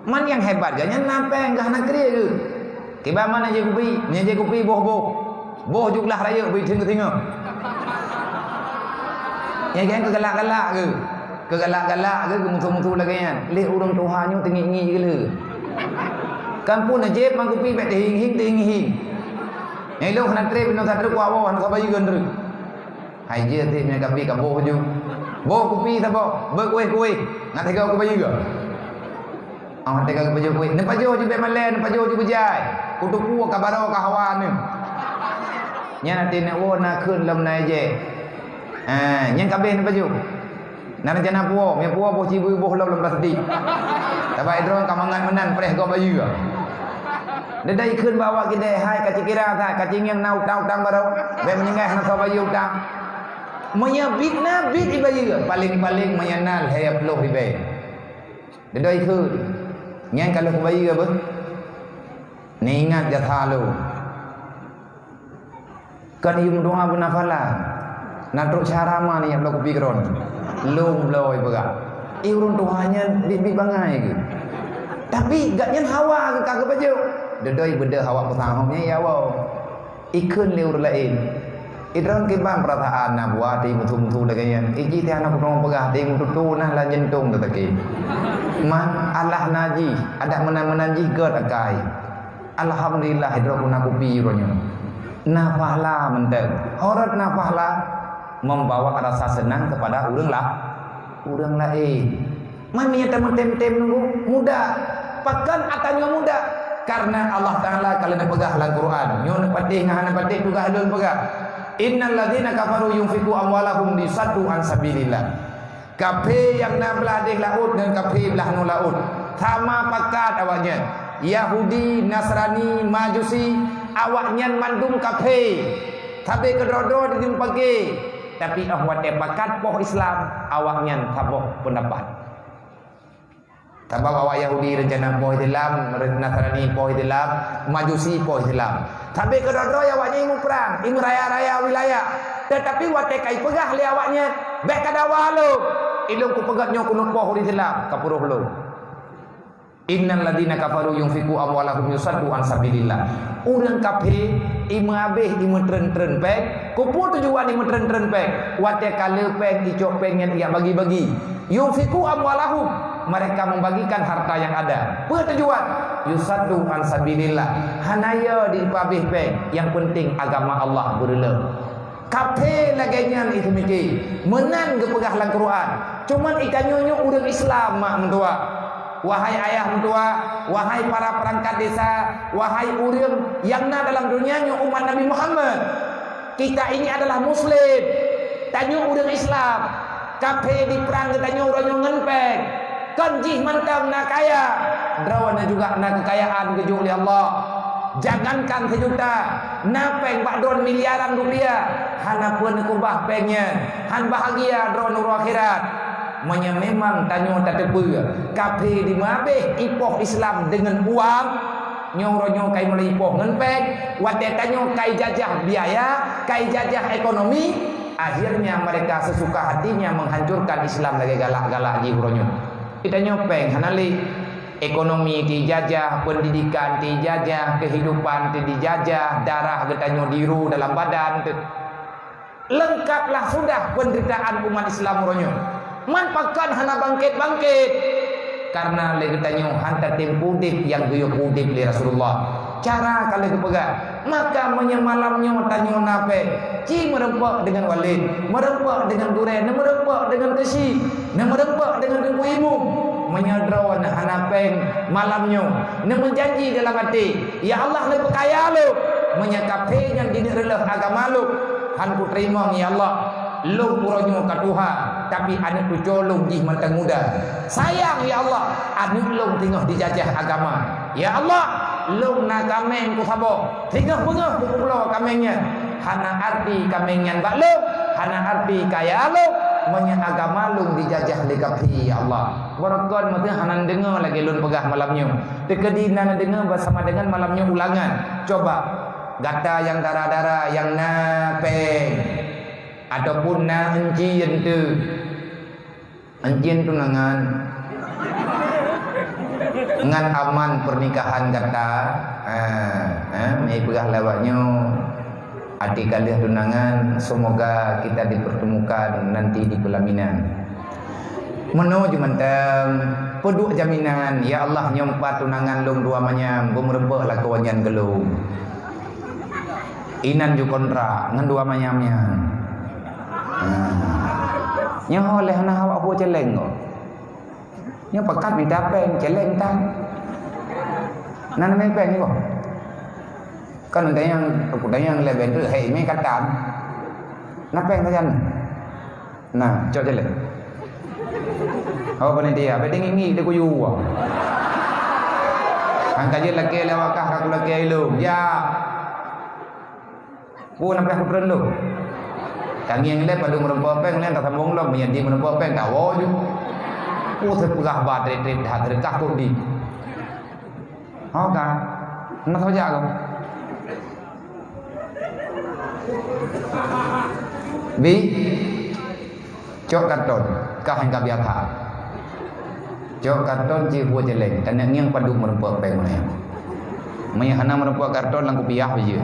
Man yang hebat gaknya napeng gak nak kriya ke. Kiba mana je kopi boh. Boh juglah raya bi tengah-tengah. Yang kan kegalak-galak ke. Kegalak-galak ke mutu-mutu lagi kan. Leh urang Tuhannya tinggi-tinggi ke le. Kampung aje mang kopi bet hing-hing. Yang lu nak trip no sadru kwa bo nak bayi gendru. Hai je ti nya kapi ka boh ju. Boh kopi ta bo, kuih. Nak tegau ke bayi ke? Awak tengah ke baju kuih. Nampak jauh je bemalen, nampak jauh je berjai. Kutu puak kabaro ka hawan ni. Nya nanti nak nak keun lam nai je. Yang kabeh nampak jauh. Nak rencana puak, yang puak boh cibu boh lam plastik. Tabai drone kamangan menan preh kau baju ke. Dia dah keun bawa kita hai kacik kira ta, kacing yang nau tang barau. Be menyengah nak kau baju tang. Menyabit na bit ibaji ke. Paling-paling menyenal hayap loh ibai. Dia dah keun. Yang kalau kubayi ke apa? Ni ingat jatah lu. Kan iu doa benafala. Nak teruk cara mana yang belum kepikiran. Lu beloi begak. Iu doanya bibik bangai ke. Tapi gaknya hawa ke kagak baju. Dedoi beda hawa petangomnya ya wow. Ikun liur lain. Idron kibang perataan nak buat di mutu-mutu lagi. Iji tiada nak pernah pegah di mutu-mutu nah lah jentung tetapi. Man Allah naji ada menaji gerd akai. Alhamdulillah idron nak kopi ronya. Na pahala menteng. Horat na pahala membawa rasa senang kepada urang lain. Man niat tem nunggu muda. Pakan atanya muda. Karena Allah Taala kalau nak pegah dalam Quran, nyo nak patih ngah nak patih juga alun pegah. Innal ladzina kafaru yunfiqu amwalahum bisaddu an sabilillah. Kafe yang nak belah laut dan kafe belah nu laut. Sama pakat awaknya. Yahudi, Nasrani, Majusi, awaknya mandung kafe. Tapi kedodo di pagi. Tapi awak pakat poh Islam, awaknya taboh pendapat. Sebab awak Yahudi rencana poh Islam, Nasrani poh Islam, Majusi poh Islam. Tapi kedua-dua awaknya ilmu perang, ilmu raya-raya wilayah. Tetapi wate kai pegah li awaknya, bek kada walu. Ilmu ku pegatnya kuno poh Islam, kapuruh lu. Innal ladzina kafaru yunfiqu amwalahum yusaddu an sabilillah. Urang kafir imu abeh imu tren-tren pek, kupu tujuan imu tren-tren pek. Wate kale pek icok pengen ia bagi-bagi. Yunfiqu amwalahum, mereka membagikan harta yang ada. Tujuan yusaddu an sabilillah. Hanaya di pabeh pek, yang penting agama Allah berela. Kafir laganya itu mikir. Menan gepegah lang Quran. Cuman ikannya urang Islam mak mentua. Wahai ayah mentua, wahai para perangkat desa, wahai urang yang na dalam dunianya umat Nabi Muhammad. Kita ini adalah muslim. Tanya urang Islam. Kafe di perang tanya urang yang ngenpek. Kanjih mantap nak kaya. Drawana juga nak kekayaan keju oleh Allah. Jangankan sejuta, napeng pak don miliaran rupiah. Hana pun kubah pengnya. Han bahagia drone akhirat. Memang tanya tak tepu kafe di mabeh ipoh Islam dengan uang nyoronyo kai mulai ipoh ngenpek wate tanya kai jajah biaya kai jajah ekonomi akhirnya mereka sesuka hatinya menghancurkan Islam lagi galak-galak jiwronyo kita nyopeng hanali ekonomi dijajah, pendidikan dijajah, kehidupan dijajah, darah getanyo diru dalam badan lengkaplah sudah penderitaan umat Islam ronyo. Man pakan hana bangkit-bangkit. karena lagi tanya hantar tim kudip yang guyuk kudip li Rasulullah. Cara kalau kepegat, maka menyemalamnya tanya nape, ci merempak dengan Walid, merempak dengan Duren, merempak dengan Kesi, merempak dengan ibu-ibu, menyadrawan hanapeng malamnya, menjanji dalam hati, ya Allah lebih kaya lu, menyakapi yang dini relah agama lu, hanku terima ya Allah. Lu puronyo ka Tuhan, tapi anak tu colong jih mantang muda. Sayang ya Allah, anak lu tengah dijajah agama. Ya Allah, lu nak kameng ku sabo. Tengah bengah ku pulau kamengnya. Hana arti kamengnya bak lu, hana arti kaya lu, menya agama lu dijajah dikapi ya Allah. Barakon mata hanan dengar lagi lu pegah malamnya. Tekedinan dengar bersama dengan malamnya ulangan. Coba gata yang darah-darah yang napeng ataupun na encien tu, encien tu ngan aman pernikahan kata, mai pegah lawaknya, adik kalian tunangan, semoga kita dipertemukan nanti di pelaminan. Menuju mantem, peduk jaminan, ya Allah nyompat tunangan lung dua manyam, bumerempah lah kawanyan gelung. Inan ju kontrak, ngan dua manyamnya. Nyo oleh na awak buat celeng kok. Nyo pekat minta peng celeng tan. Nan main peng ni kok. Kan ada yang leben tu hei main katan. Nak peng saja. Nah, cok celeng. Awak pandai dia, bedeng ini dia kuyu. Angkat je laki lewakah aku laki lu. Ya. Ku nampak aku perlu. Kami yang lain pada merempuan peng lain tak sambung lah menjadi merempuan peng tak wajib. Terpegah badai dah terkakut di. Oh kan, nak saja kau. Bi, cok karton, kah yang kau biasa. Cok karton cipu jelek, dan yang padu merempuan peng mana? Menyahana merempuan karton langku biah je.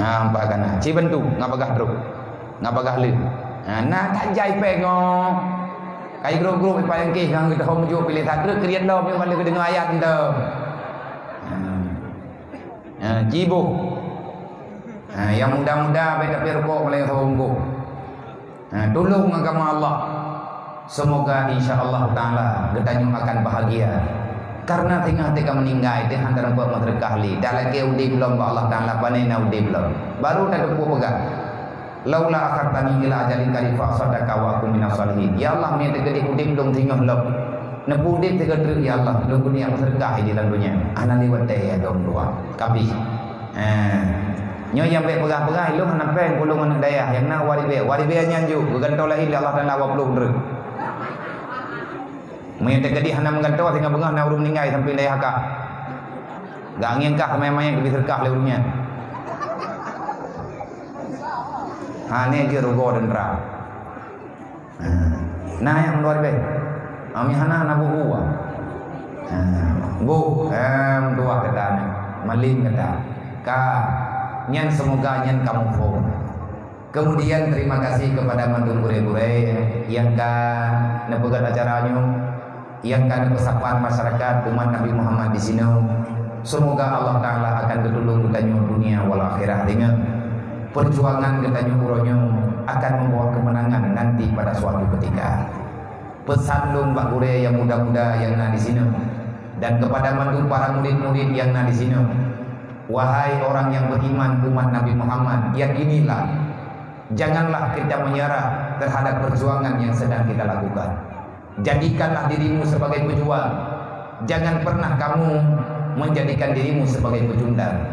Nampak kan? Ci bentuk ngapagah truk. Ngapagah le. Nah tak jai pengo. Kai grup-grup paling ke hang kita hom jo pilih tak truk krian lo memang le dengar ayat ente. Cibu. Yang muda-muda baik tapi rokok mulai ronggo. Tolong agama Allah. Semoga insya-Allah taala kita akan bahagia. Karena tengah teka meninggal itu antara buat madrekah li. Dah lagi udi belum Allah Taala panena udi belum. Baru dah depu pegang. Laula akhartani ila ajalin qarib fa sadaka wa kun minas salihin. Ya Allah me tegedi udi belum tinggal belum. Nepu udi tegedi ya Allah lu dunia sedekah di dalam dunia. Ana liwat ya dong dua. Kabi. Nyo yang baik pegang-pegang lu nak peng pulungan daya yang nak waribe. Waribe nyanju gantol lain Allah Taala wa peluk dreng. Menyata kedi hana menggantawa sehingga bengah nak urung meninggal sampai daya hakak. Gak angin kah main-main ke biserkah lewurnya. Ini dia rugo dan terang. Nah yang luar biasa. Ami hana nak buku. Bu, dua kata ni. Malin kata. Ka, nyan semoga nyan kamu pun. Kemudian terima kasih kepada mandung gure-gure yang kan nepegat acaranya. Yang kan kesapaan masyarakat umat Nabi Muhammad di sini. Semoga Allah Taala akan ketulung ketanya dunia wal akhirah dengan perjuangan ketanya uronyo akan membawa kemenangan nanti pada suatu ketika. Pesan lu Mbak Gure yang muda-muda yang ada di sini dan kepada mandu para murid-murid yang ada di sini. Wahai orang yang beriman umat Nabi Muhammad, yakinilah, janganlah kita menyerah terhadap perjuangan yang sedang kita lakukan. Jadikanlah dirimu sebagai pejuang. Jangan pernah kamu menjadikan dirimu sebagai pecundang.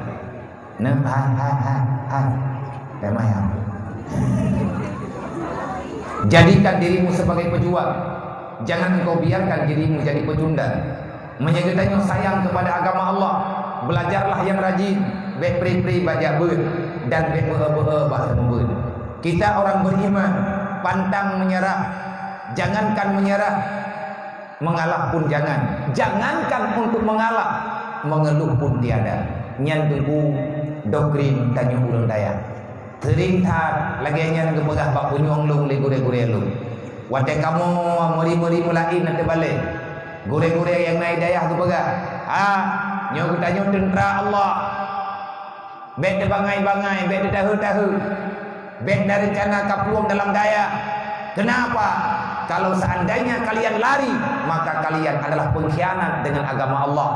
Jadikan dirimu sebagai pejuang. Jangan engkau biarkan dirimu jadi pecundang. Menjadikannya sayang kepada agama Allah. Belajarlah yang rajin. Baik pri-pri baca ber dan baik bahasa ber. Kita orang beriman pantang menyerah. Jangankan menyerah, mengalah pun jangan. Jangankan untuk mengalah, mengeluh pun tiada. Nyan tunggu doktrin tanya urang daya. Tering tat lagi nyan gemegah bak punyong lung le gure-gure lung. Wadah kamu muri-muri mulain nanti balik. Gure-gure yang naik dayah tu pegang. Nyo kita nyo tentera Allah. Bet de bangai-bangai, bet de tahu-tahu. Bet dari rencana kapuang dalam daya. Kenapa? Kalau seandainya kalian lari, maka kalian adalah pengkhianat dengan agama Allah.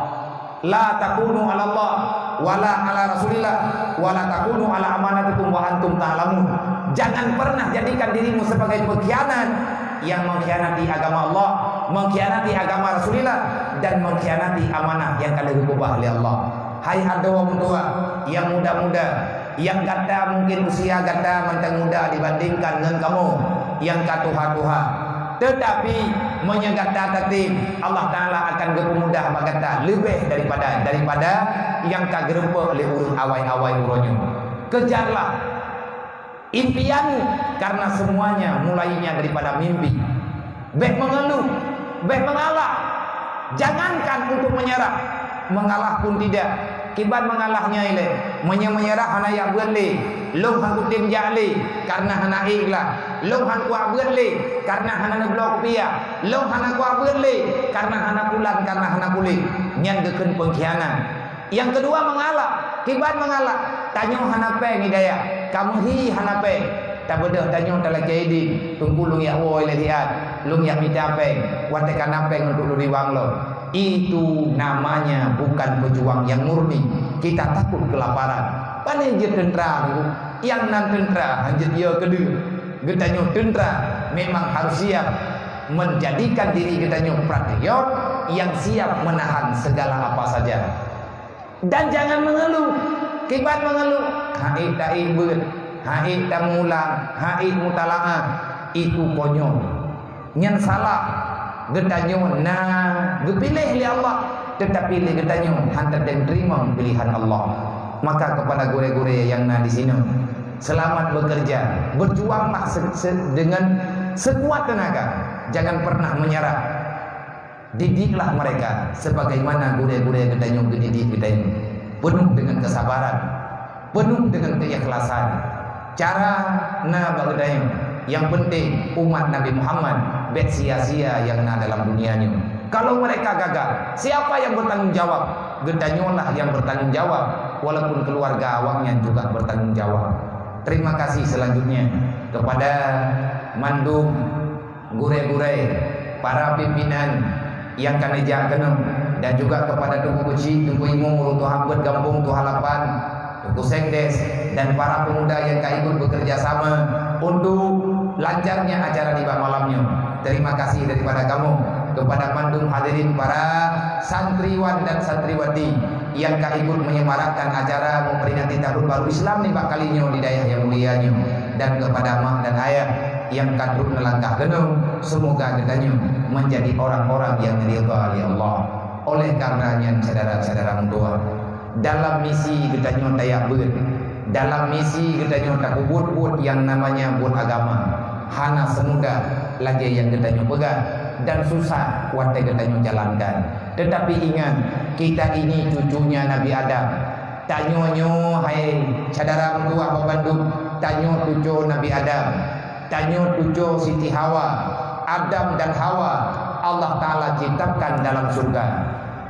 La takunu ala Allah wala ala Rasulillah wala takunu ala amanatikum wa antum ta'lamun. Jangan pernah jadikan dirimu sebagai pengkhianat yang mengkhianati agama Allah, mengkhianati agama Rasulillah, dan mengkhianati amanah yang kalian ubah oleh Allah. Hai ada orang tua yang muda-muda, yang kata mungkin usia kata mentang muda dibandingkan dengan kamu yang katuha-tuha, tetapi menyegata tertib, Allah Ta'ala akan bermudah bagata lebih daripada yang kagerempa oleh urut awai-awai uronyo. Kejarlah impianmu, karena semuanya mulainya daripada mimpi. Bek mengeluh, bek mengalah. Jangankan untuk menyerah, mengalah pun tidak. Kibat mengalahnya ile, menyerah hana yang berle, long hanku tim jali karena hana ikhlas, long hanku berle karena hana blok pia, long hana ku berle karena hana pulang, karena hana kulit, nyan geken pengkhianat. Yang kedua mengalah, kibat mengalah, tanyo hana pe ngidaya, kamu hi hana pe, tak bedah tanyo telah jadi, tunggu lung ya woi lihat, lung ya minta pe, watekan apa untuk lu riwang lo. Itu namanya bukan pejuang yang murni. Kita takut kelaparan. Paling je tentera yang nan tentera hanya dia kedua. Getanyo tentera memang harus siap menjadikan diri getanyo patriot yang siap menahan segala apa saja. Dan jangan mengeluh. Kibat mengeluh. Haid taib ber, haid tamulang, haid mutalaah, itu konyol. Nyan salah. Getanyo gepilih oleh Allah, tetapi getanyo hantar dan terima pilihan Allah. Maka kepada gure-gure yang di sini, selamat bekerja, berjuanglah dengan sekuat tenaga, jangan pernah menyerah. Didiklah mereka sebagaimana gure-gure getanyo dididik getanyo, penuh dengan kesabaran, penuh dengan keikhlasan. Cara getanyo, yang penting umat Nabi Muhammad bet sia-sia yang dalam dunianya. Kalau mereka gagal, siapa yang bertanggung jawab? Getanyolah yang bertanggung jawab, walaupun keluarga awaknya juga bertanggung jawab. Terima kasih selanjutnya kepada mandum, gure-gure, para pimpinan yang kanejak kenum, dan juga kepada Tuku Kuci, Tuku Imu, Tuku Hambut Gampung, Tuku Halapan, Tuku Sekdes, dan para pemuda yang ikut bekerja sama untuk lancarnya acara di malamnya. Terima kasih daripada kamu, kepada mandum hadirin para santriwan dan santriwati yang ikut menyemarakkan acara memperingati tahun baru Islam nih kalinya di daerah yang mulianya, dan kepada mak dan ayah yang kadruk melangkah genung, semoga kedanyu menjadi orang-orang yang diridha oleh Allah. Oleh karenanya saudara-saudara tua, dalam misi kedanyu tayak ber, dalam misi kedanyu tak buat yang namanya buat agama, hana semudah lagi yang kedanyu pegang dan susah waktu kedanyu jalankan. Tetapi ingat, kita ini cucunya Nabi Adam. Tanyo hai saudara tua Bandung, tanyo cucu Nabi Adam, tanyo cucu Siti Hawa. Adam dan Hawa Allah Ta'ala ciptakan dalam surga.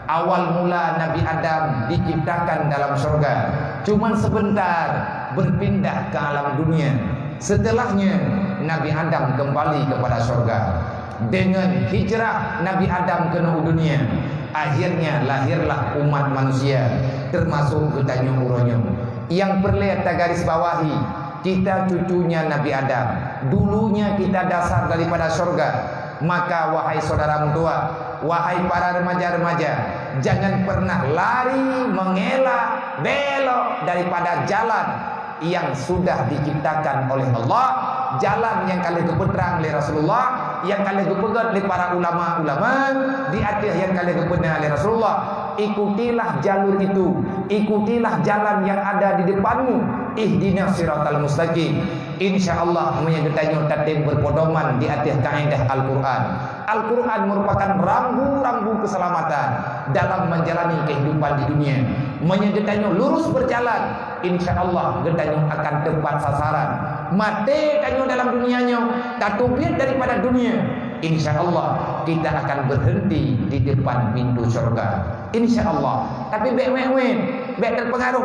Awal mula Nabi Adam diciptakan dalam surga, cuman sebentar berpindah ke alam dunia. Setelahnya Nabi Adam kembali kepada surga. Dengan hijrah Nabi Adam ke dunia, akhirnya lahirlah umat manusia, termasuk getanyo uronyo. Yang perlu kita garis bawahi, kita cucunya Nabi Adam. Dulunya kita dasar daripada surga. Maka wahai saudara tua, wahai para remaja-remaja, jangan pernah lari, mengelak, belok daripada jalan yang sudah diciptakan oleh Allah, jalan yang kalian kepeterang oleh Rasulullah, yang kalian kepegat oleh para ulama-ulama, di atas yang kalian kepeterang oleh Rasulullah. Ikutilah jalur itu, ikutilah jalan yang ada di depanmu. Ihdinas siratal mustaqim. InsyaAllah menyertai tertib berpedoman di atas kaidah Al-Quran. Al-Quran merupakan rambu-rambu keselamatan dalam menjalani kehidupan di dunia. Menyertai lurus berjalan, InsyaAllah getanyo akan tepat sasaran. mati tanyo dalam dunianya, tak tupit daripada dunia, insya Allah kita akan berhenti di depan pintu surga, insya Allah. Tapi bek terpengaruh,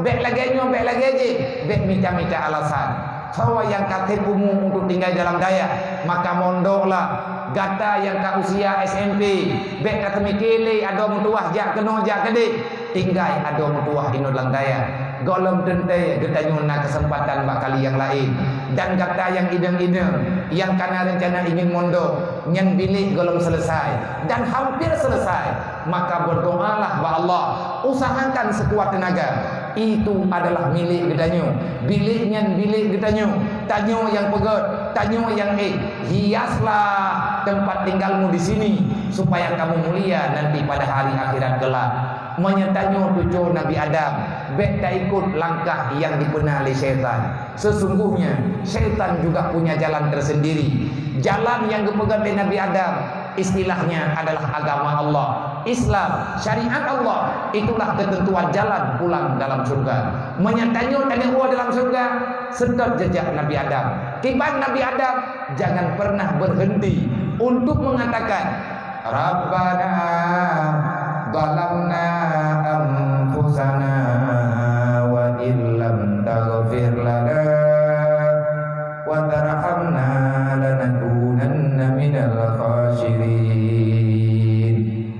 bek lagi aja, bek minta alasan. Bahwa yang kata umum untuk tinggal dalam daya, maka mondoklah. Gata yang ka usia SMP, bek kata mikili ada mutuah jak keno jak kede, tinggal ada mutuah ino dalam daya. Golong tente getanyo na kesempatan bakali yang lain. Dan kata yang ideng-ideng, yang kana rencana ingin mondok, yang bilik golong selesai dan hampir selesai, maka berdoalah ba Allah, usahakan sekuat tenaga. Itu adalah milik getanyo, biliknya bilik getanyo, tanyo yang pegot, tanyo yang hiaslah tempat tinggalmu di sini supaya kamu mulia nanti pada hari akhirat kelak. Menyetanyo tujuh Nabi Adam, bek tak ikut langkah yang dipenah oleh syaitan. Sesungguhnya syaitan juga punya jalan tersendiri. Jalan yang dipegang oleh Nabi Adam istilahnya adalah agama Allah, Islam, syariat Allah. Itulah ketentuan jalan pulang dalam surga. Menyetanyo tanya dalam surga sedot jejak Nabi Adam. Kiban Nabi Adam jangan pernah berhenti untuk mengatakan Rabbana zalamna anfusana wa illam taghfir lana wa tarhamna lanakunanna minal khasirin.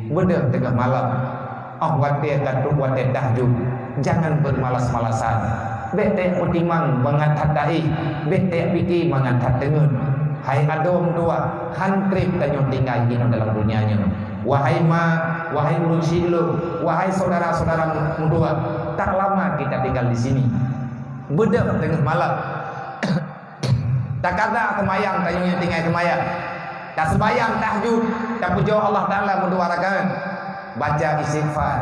Benar tengah malam, wate gaduh wate tahajud, jangan bermalas-malasan. Bete utimang mengatatai, bete piki mengatatengun. Hai adom dua, hantrip tanyo tinggal dalam dunianya. Wahai wahai urusi lu, wahai saudara-saudara dua, tak lama kita tinggal di sini. Bedek tengah malam. Tak kata kemayang tanyanya tinggal kemayang. Tak sembayang tahajud, tak puja Allah Taala berdua rakaat. Baca istighfar.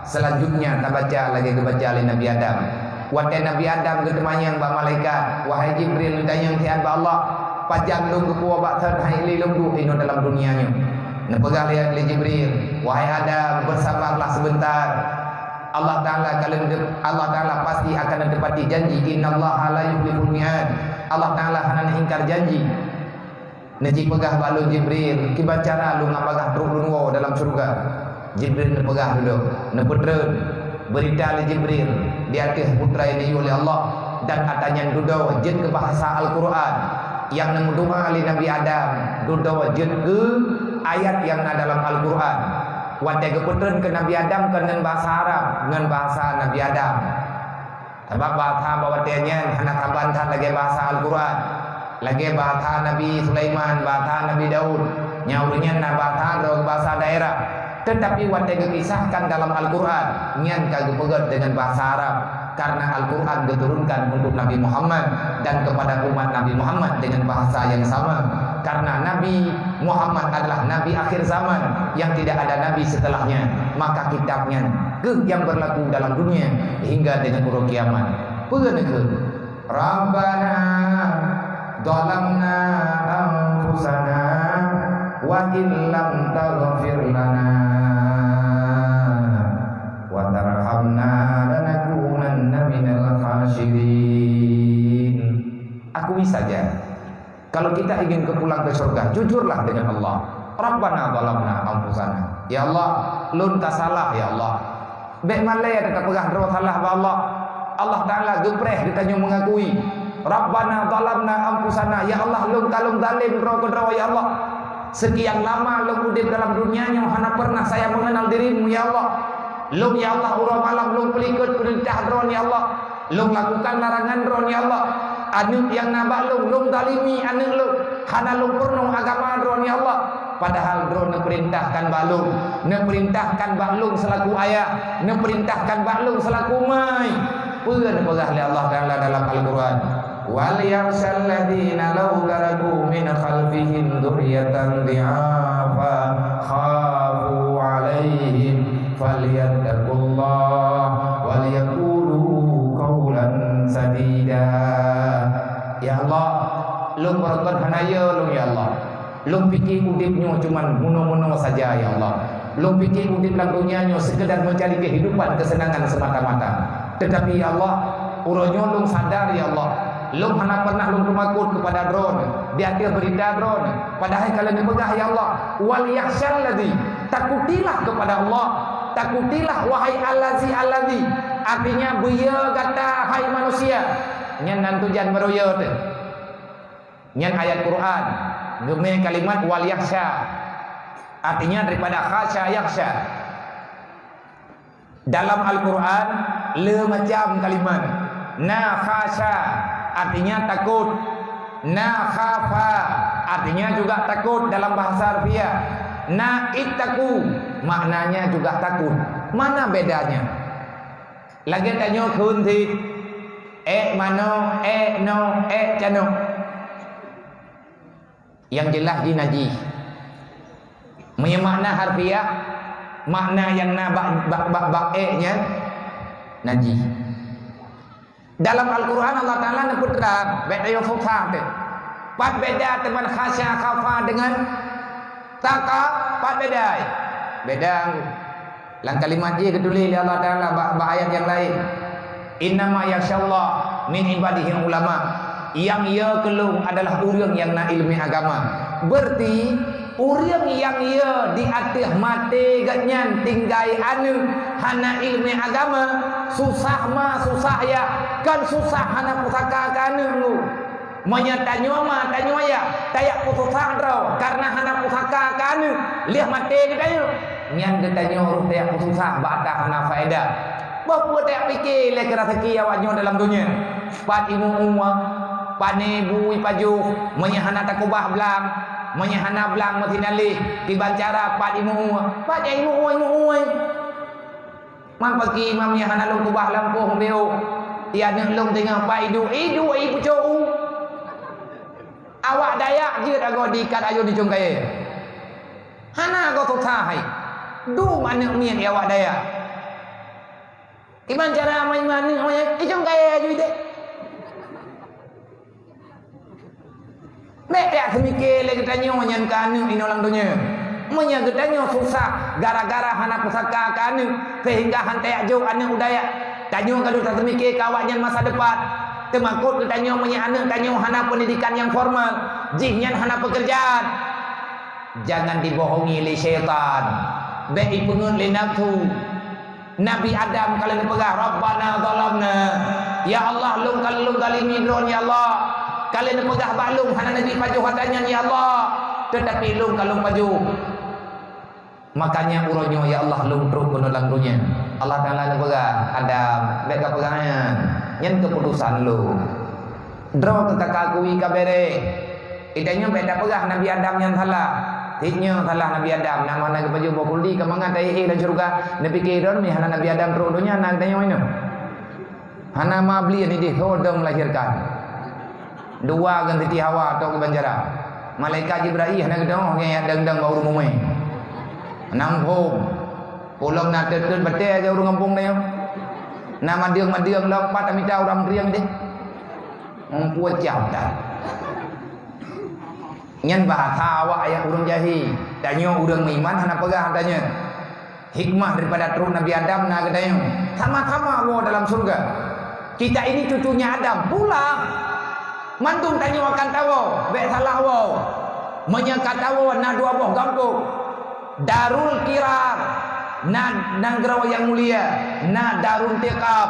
Selanjutnya tak baca lagi kebaca oleh Nabi Adam. Wahai Nabi Adam ketemayang ba malaikat, wahai Jibril tanyang tian ba Allah, pajang lu ke kuwa bak hai li lu ino dalam dunianya. Nepegah lihat oleh Jibril, wahai Adam bersabarlah sebentar. Allah Taala pasti akan menepati janji. Innallaha la yukhliful mi'ad. Allah Taala hana ingkar janji. Naji pegah balu Jibril, kibacara lu ngapagah truk lunwo dalam surga. Jibril nepegah dulu, neputreun berita oleh Jibril di atas putra ini oleh Allah dan katanya duda wajib ke bahasa Al-Quran yang mendoa oleh Nabi Adam, duda wajib ke ayat yang ada dalam Al-Quran. Wadai keputren ke Nabi Adam dengan bahasa Arab, dengan bahasa Nabi Adam. Sebab bahasa bawatnya anak tabantan lagi bahasa Al-Quran, lagi bahasa Nabi Sulaiman, bahasa Nabi Daud, nyawurnya bahasa daerah. Tetapi wadai kisahkan dalam Al-Quran, nyan kagak pegat dengan bahasa Arab. Karena Al-Quran diturunkan untuk Nabi Muhammad dan kepada umat Nabi Muhammad dengan bahasa yang sama. Karena Nabi Muhammad adalah Nabi akhir zaman yang tidak ada Nabi setelahnya, maka kitabnya yang berlaku dalam dunia hingga dengan urut kiamat. Pengeneke Rabbana zalamna anfusana wa illam taghfir lana wa tarhamna lanakunanna minal khasirin. Akui saja, kalau kita ingin pulang ke surga, jujurlah dengan Allah. Rabbana zalamna anfusana. Ya Allah, lun tak salah ya Allah. Bek malai ada pegah ro salah ba Allah. Allah Taala gepreh ditanya mengakui. Rabbana zalamna anfusana. Ya Allah, lun talung zalim ro ya Allah. Sekian lama lun udip dalam dunianya hana pernah saya mengenal dirimu ya Allah. Lung ya Allah urang malam lung pelikut perintah ron ya Allah. Lung lakukan larangan ron ya Allah. Anu yang nabak lung dalimi anu lung hana lung pernah agama ron ya Allah. Padahal ron neperintahkan balung, neperintahkan balung selaku ayah, neperintahkan balung selaku mai. Peun pegah oleh Allah Taala dalam Al-Qur'an. Wal yarsal ladina law taraku min khalfihim dzurriyyatan dhi'afa khafu 'alaihim falyattaqullah wal yaqulu qawlan sadida. Ya Allah, lu berkat hanaya lu ya Allah. Lu fikir udipnya cuman muno-muno saja ya Allah. Lu fikir udip dalam dunianya sekedar mencari kehidupan, kesenangan semata-mata. Tetapi ya Allah, uronyo lu sadar ya Allah, Lu hana pernah lu kemakut kepada drone. Dia berita drone. Padahal kalian dipegah ya Allah. Wal yakhshal ladzi. Takutilah kepada Allah. Takutilah wahai allazi. Artinya buya kata hai manusia. Nyan nan tujan beroyo tu. Nyan ayat Quran. Gemeh kalimat wal yakhsha. Artinya daripada khasya yakhsha. Dalam Al-Quran le macam kalimat. Na khasya artinya takut. Na khafa artinya juga takut dalam bahasa Arabia. Na ittaku maknanya juga takut. Mana bedanya? Lagi tanya kun thì mano no chano. Yang jelas dinaji. Makna harfiah, makna yang na nya naji. Dalam Al-Quran Allah Ta'ala nyebut beda yang fusah tu. Pat beda teman khasya khafa dengan taka, pat beda. Beda. Lang kalimat je keduli Allah Ta'ala ayat yang lain. Innama yakhshallah min ibadihi ulama. Yang ia kelung adalah urang yang na ilmu agama. Berarti urang yang ia di atas mati ganyan tinggai anu hana ilmu agama susah susah ya kan susah hana pusaka kanu lu menyatanyo tanyo ya tayak pusaka draw karena hana pusaka kanu liah mati kita nyan getanyo urut tayak pusaka bata hana faedah bapak tayak fikir le kira rezeki awaknya dalam dunia pat ilmu umma pane bui paju menyahana takubah belang menyahana belang matinali dibancara pat ilmu man pagi imam menyahana long kubah lampung beo ia nak long tengah pa idu pucu awak dayak je dah go dikat ayo dicungkai hana go tuthai du mana mien awak dayak iman cara main mana dicungkai ayo ide mek tak semikir lagi tanya nyan kanu inolang dunia menya gedanyo susah gara-gara hana pusaka kanu sehingga hantai ajo anu udaya tanyo kalau tak semikir kawaknya masa depan temakut gedanyo menya anu tanyo hana pendidikan yang formal jihnya hana pekerjaan jangan dibohongi oleh syaitan bai pengun li nafsu Nabi Adam kalau dipegah Rabbana zalamna ya Allah lung kalau zalimin ya Allah kalian pegah balung hana nabi paju hatanya ya Allah tetapi lung kalung paju makanya uronyo ya Allah lung terus menolong dunia Allah Ta'ala pegah Adam beka pegahnya nyen keputusan lu draw ketakakui kabere idanya beda pegah Nabi Adam yang salah hitnya salah Nabi Adam nama naga paju bokuli kemangan tayi dan surga nabi kiron mi hana Nabi Adam terus dunia nang tanyo ini hana mabli ni di hodong melahirkan dua ganti Hawa atau kebanjara malaikat Jibril nak dong yang dang baru mumai nampung pulang nak terken betul aja urang kampung dia nama dia lompat minta orang riang deh membuat jauh dah nyan bahasa awak yang urang jahi tanya urang iman hana pegah tanya hikmah daripada turun Nabi Adam nak tanya sama-sama mau dalam surga kita ini cucunya Adam pulang mantung tanya akan tahu baik salah wow menyangka tahu na dua boh gampung darul kiram na nanggro yang mulia na darul tiqab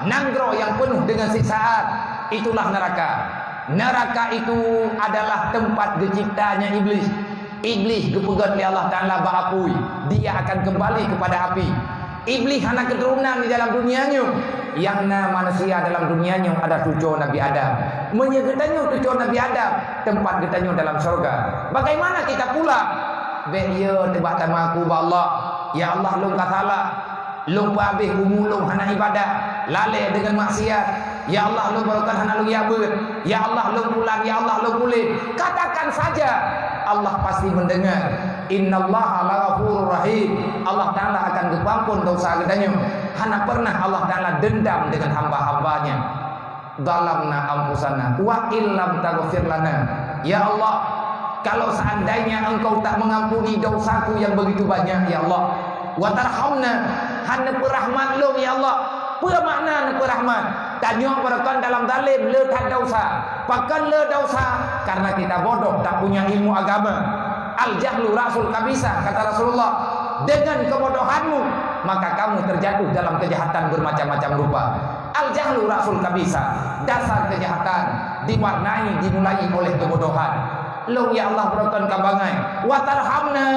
nanggro yang penuh dengan siksaan itulah neraka itu adalah tempat diciptanya iblis kepegat oleh Allah Ta'ala berakui dia akan kembali kepada api iblis hanya keturunan di dalam dunianya yang manusia dalam dunianya ada cucu Nabi Adam menyegetannya cucu Nabi Adam tempat getannya dalam surga bagaimana kita pula beya tebak tamaku ba Allah ya Allah lung salah lung habis umulung hana ibadah lalai dengan maksiat ya Allah lung barukan hana lung yabut ya Allah lung pulang ya Allah lung pulih katakan saja Allah pasti mendengar innallaha laghafurur rahim Allah Ta'ala akan kepampun dosa gedanya hana pernah Allah Ta'ala dendam dengan hamba-hambanya dalamna ampusana wa illam taghfir lana ya Allah kalau seandainya engkau tak mengampuni dosaku yang begitu banyak ya Allah wa tarhamna hana perahmat lu ya Allah apa makna perahmat Tanya berkan dalam zalim le tak dosa. Pakan le dosa karena kita bodoh tak punya ilmu agama. Al jahlu rasul kabisa kata Rasulullah. Dengan kebodohanmu maka kamu terjatuh dalam kejahatan bermacam-macam rupa. Al jahlu rasul kabisa, dasar kejahatan diwarnai dimulai oleh kebodohan. Long ya Allah berkan kambangai wa tarhamna,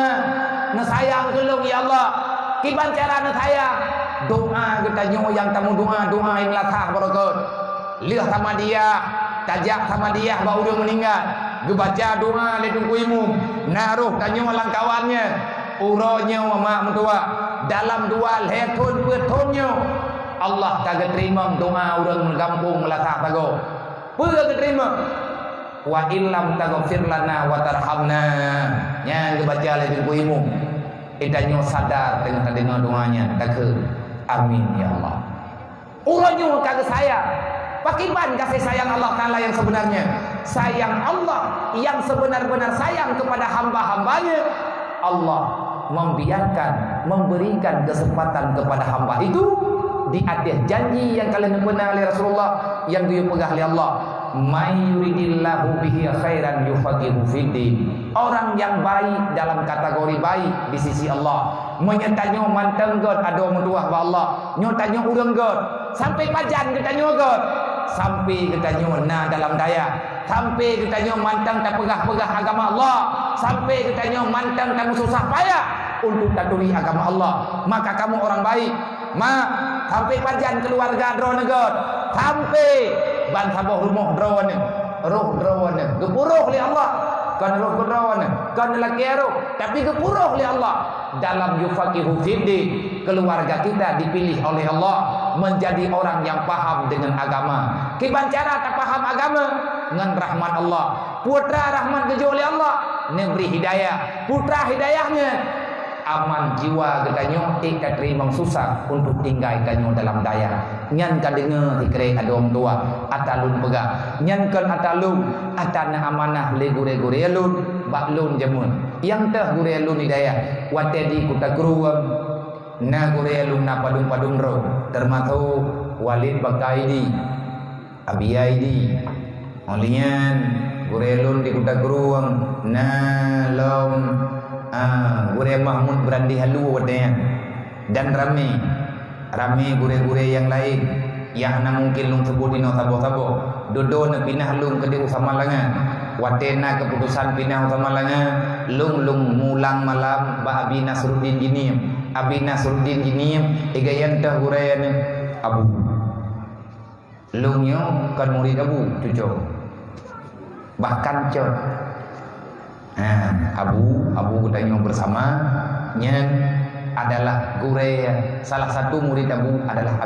na sayang kelong ya Allah. Kiban cara na sayang doa kita nyo yang tamu doa yang latah barakat. Lihat sama dia, tajak sama dia baru dia meninggal. Gebaca doa le tungkuimu, naruh tanyo lang kawannya. Uronya wa mak mentua dalam dua letun betonyo Allah kagak terima doa orang mengampung melatah tago kagak terima wa illam taghfir lana wa tarhamna yang dibaca oleh ibu-ibu idanyo sadar dengan dengar doanya kagak amin ya Allah uronyo kagak saya pakiban kasih sayang Allah Ta'ala yang sebenarnya sayang Allah yang sebenar-benar sayang kepada hamba-hambanya Allah membiarkan, memberikan kesempatan kepada hamba itu di atas janji yang kalian benar oleh Rasulullah yang dipegang oleh Allah. May yuridillahu bihi khairan yufaqihu fiddin. Orang yang baik dalam kategori baik di sisi Allah. Menyetanyo manteng god ada menduah ba Allah. Nyotanyo urang god. Sampai pajan kita nyogod. Sampai kita nyona dalam daya. Sampai kita nyo mantang tak pegah-pegah agama Allah. Sampai kita nyo mantang tak susah payah untuk taturi agama Allah. Maka kamu orang baik. Sampai pajan keluarga drone god. Sampai ban saboh rumah drone. Roh drone. Gepuruh li Allah. Kan roh drone. Kan laki roh. Tapi gepuruh li Allah. Dalam yufaqihu fiddin, keluarga kita dipilih oleh Allah menjadi orang yang paham dengan agama. Kiban cara tak paham agama dengan rahmat Allah. Putra rahmat kejo oleh Allah memberi hidayah. Putra hidayahnya aman jiwa gedanyo ikat terima susah untuk tinggal ganyo dalam daya. Nyan ka dengar dikere ada orang tua atalun pegah. Nyan kan atalun atana amanah le gure-gure alun baklun jamun. Yang teh gure alun hidayah watedi kuta gruwam na gure alun na padung-padung ro termasuk Walid Bakaidi Abiyaidi Olian gure alun di kuta gruwam na lom gure Mahmud Berandi Halu wadanya dan rame gure-gure yang lain yang na mungkin lung sebut dino sabo-sabo dodo na pinah lung ke di usama langa watena keputusan pinah usama langa lung mulang malam ba Abi Nasruddin Jinim igayan tah gure Abu lungnya kan murid Abu cucu bahkan cot Abu Gudanyo bersama nyen adalah gure salah satu murid Abu adalah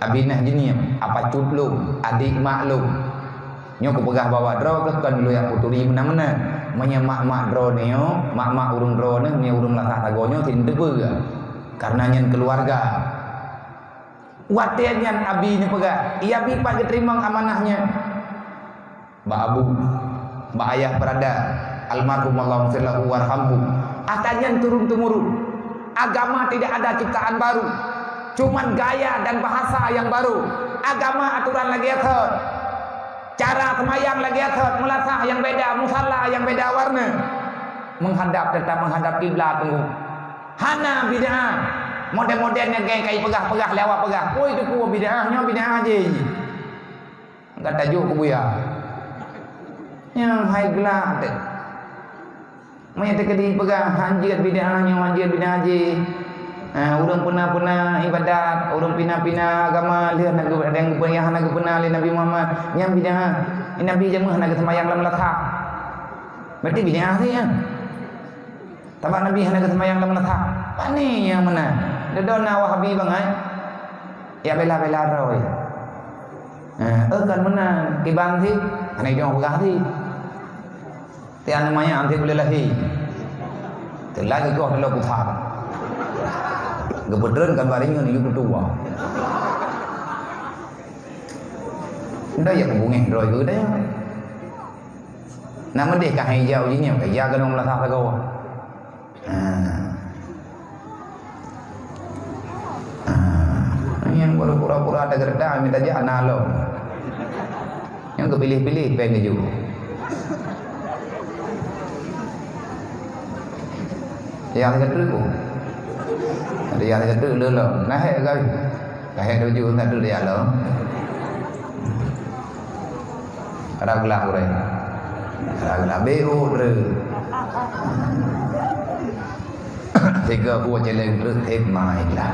Abinah jenis apa cutlu adik maklum nyo kepegah bawa draw ke kan lu ya puturi mana-mana menyemak mak draw nyo mak urung draw ne urung latah tagonyo tinte bega karena nyen keluarga wate nyen abi ni pegah iya bi pak diterima amanahnya Mbak Abu Mbak Ayah Perada almarhum Allah firlahu warhamhu atanya turun-temurun agama tidak ada ciptaan baru cuman gaya dan bahasa yang baru agama aturan lagi atur cara semayang lagi atur melatah yang beda musalla yang beda warna tetap menghadap kiblat tunggu hana bid'ah model-modelnya kayak pegah-pegah lewat pegah itu ku bid'ahnya bid'ah aja enggak tajuk ku buya yang high glad menyatakan di pegang hanjir bid'ahnya hanjir bid'ah haji orang pernah ibadat orang pina agama lihat nak ada yang pernah nak pernah Nabi Muhammad yang bid'ah Nabi jamuh nak semayang dalam latah berarti bid'ah sih ya tabak Nabi nak semayang dalam latah pani yang mana dedona wahabi bangai ya bela-bela roy kan mana kibang sih anak jangan pegah sih tiada namanya anti boleh lagi terlagi kau adalah putar kebetulan kan baringnya ni tua dah ya hubungi roy ke dah nama dia kah hijau je ni kaya kan orang latah kau yang baru pura-pura ada sedang minta je ana lo. Yang kepilih-pilih pengen ju. Yang kata tu. Ada yang kata tu lo. Nah kai. Kai do ju kata dia lo. Ada gelak ore. Ada gelak beu ore. Tiga buah jelek terus main lah.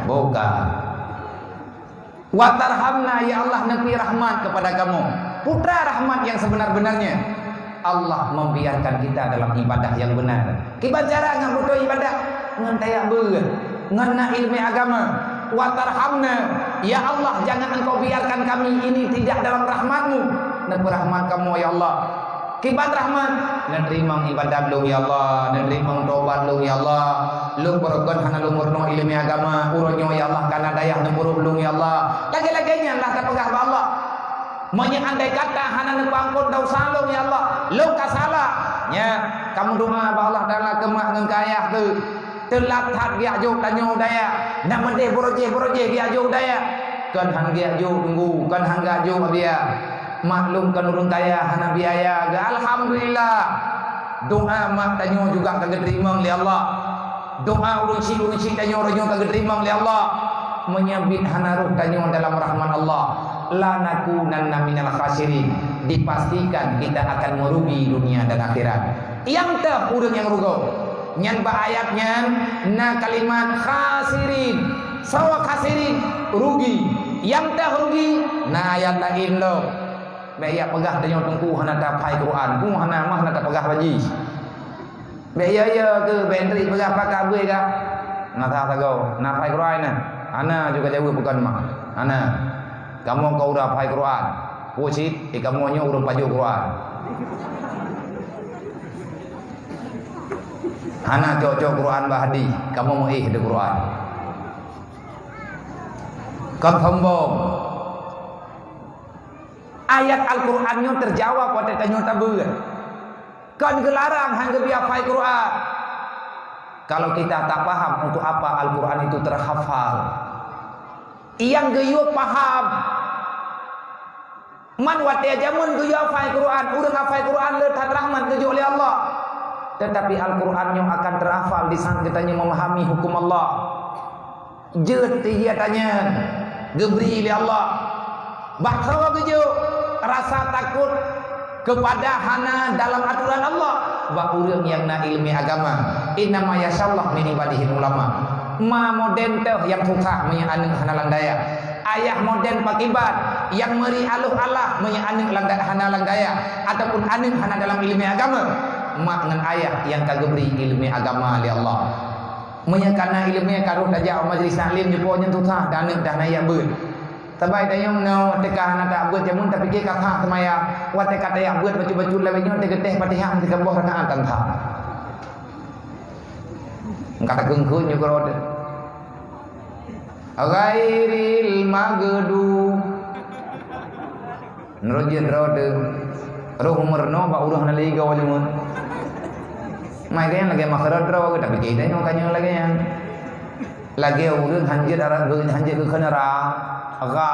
Bukan. Watarhamna ya Allah, negeri rahmat kepada kamu. Putra rahmat yang sebenar-benarnya. Allah membiarkan kita dalam ibadah yang benar. Kita cara ngan betul ibadah ngan tayak ber, ngan ilmu agama. Watarhamna ya Allah, jangan engkau biarkan kami ini tidak dalam rahmatmu. Negeri rahmat kamu ya Allah. Kibat rahmat, nerima ibadah lu ya Allah, nerima tobat lu ya Allah. Lu bergon hana lu murno ilmu agama, uronyo ya Allah kana dayah nemburu lu ya Allah. Lagi-laginya lah terpegah ba Allah. Andai kata hana nepangkut dosa lu ya Allah, lu ka salah. Ya, kamu doa ba Allah taala kemak ngengkayah tu. Telat dia jo tanyo daya. Nak mendeh boroje dia jo daya. Kan hang dia jo tunggu, kan hang ga jo dia. Maklum kan urun kaya hana biaya. Alhamdulillah. Doa mak tanyo juga kagak terima oleh Allah. Doa urun si tanyo ranyo kagak terima oleh Allah. Menyabit hana ruh tanyo dalam rahmat Allah. La nakunanna minal khasirin. Dipastikan kita akan merugi dunia dan akhirat. Yang teh urang yang rugo. Nyan ba ayatnya na kalimat khasirin. Sawa khasirin rugi. Yang teh rugi na ayat lain lo. Beya pegah tanyo tengku hana dapai Quran, ku hana mah hana pegah baji. Beya ya ke bentri pegah pakak gue ka. Na ta go, na pai Quran na. Ana juga jauh bukan mah. Ana. Kamu kau udah pai Quran. Pucit, kamu nyo urang paju Quran. Ana cocok Quran bahadi, kamu mau de Quran. Kau sombong. Ayat Al-Qurannya terjawab pada tanya tabur. Kan gelarang hangga biafai Quran. Kalau kita tak paham untuk apa Al-Quran itu terhafal. Yang geyuk paham. Man watia jamun geyuk hafal Quran, urang hafal Quran letat rahmat geyuk oleh Allah. Tetapi Al-Qurannya akan terhafal di saat kitanya memahami hukum Allah. Jet dia tanya, gebri oleh Allah. Baksawa geyuk rasa takut kepada hana dalam aturan Allah. Ba urang yang na ilmi agama. Innama yasallah min ibadihi ulama. Ma moden teh yang susah menyaning hana landaya. Ayah moden pakibat yang meri aluh Allah menyaning hana landaya ataupun aning hana dalam ilmi agama. Ma ngan ayah yang kagebri ilmi agama li Allah. Menyakana ilmi karuh daja majlis taklim jepo nyen susah daning dah naya beun. Tabai tayong no teka hana tak buat jamun tapi ke kakak semaya wat teka tayang buat baju-baju lawenyo teka teh Fatihah 30 rakaat tanpa. Kata gengkeun nya korod. Ghairil magdu. Nurujin rode. Roh umurno ba uruh na liga wajumun. Mai kan lagi makhrad ro tapi kita nyo kanyo lagi yang. Lagi urang hanjir arah hanjir ke kenara. Aga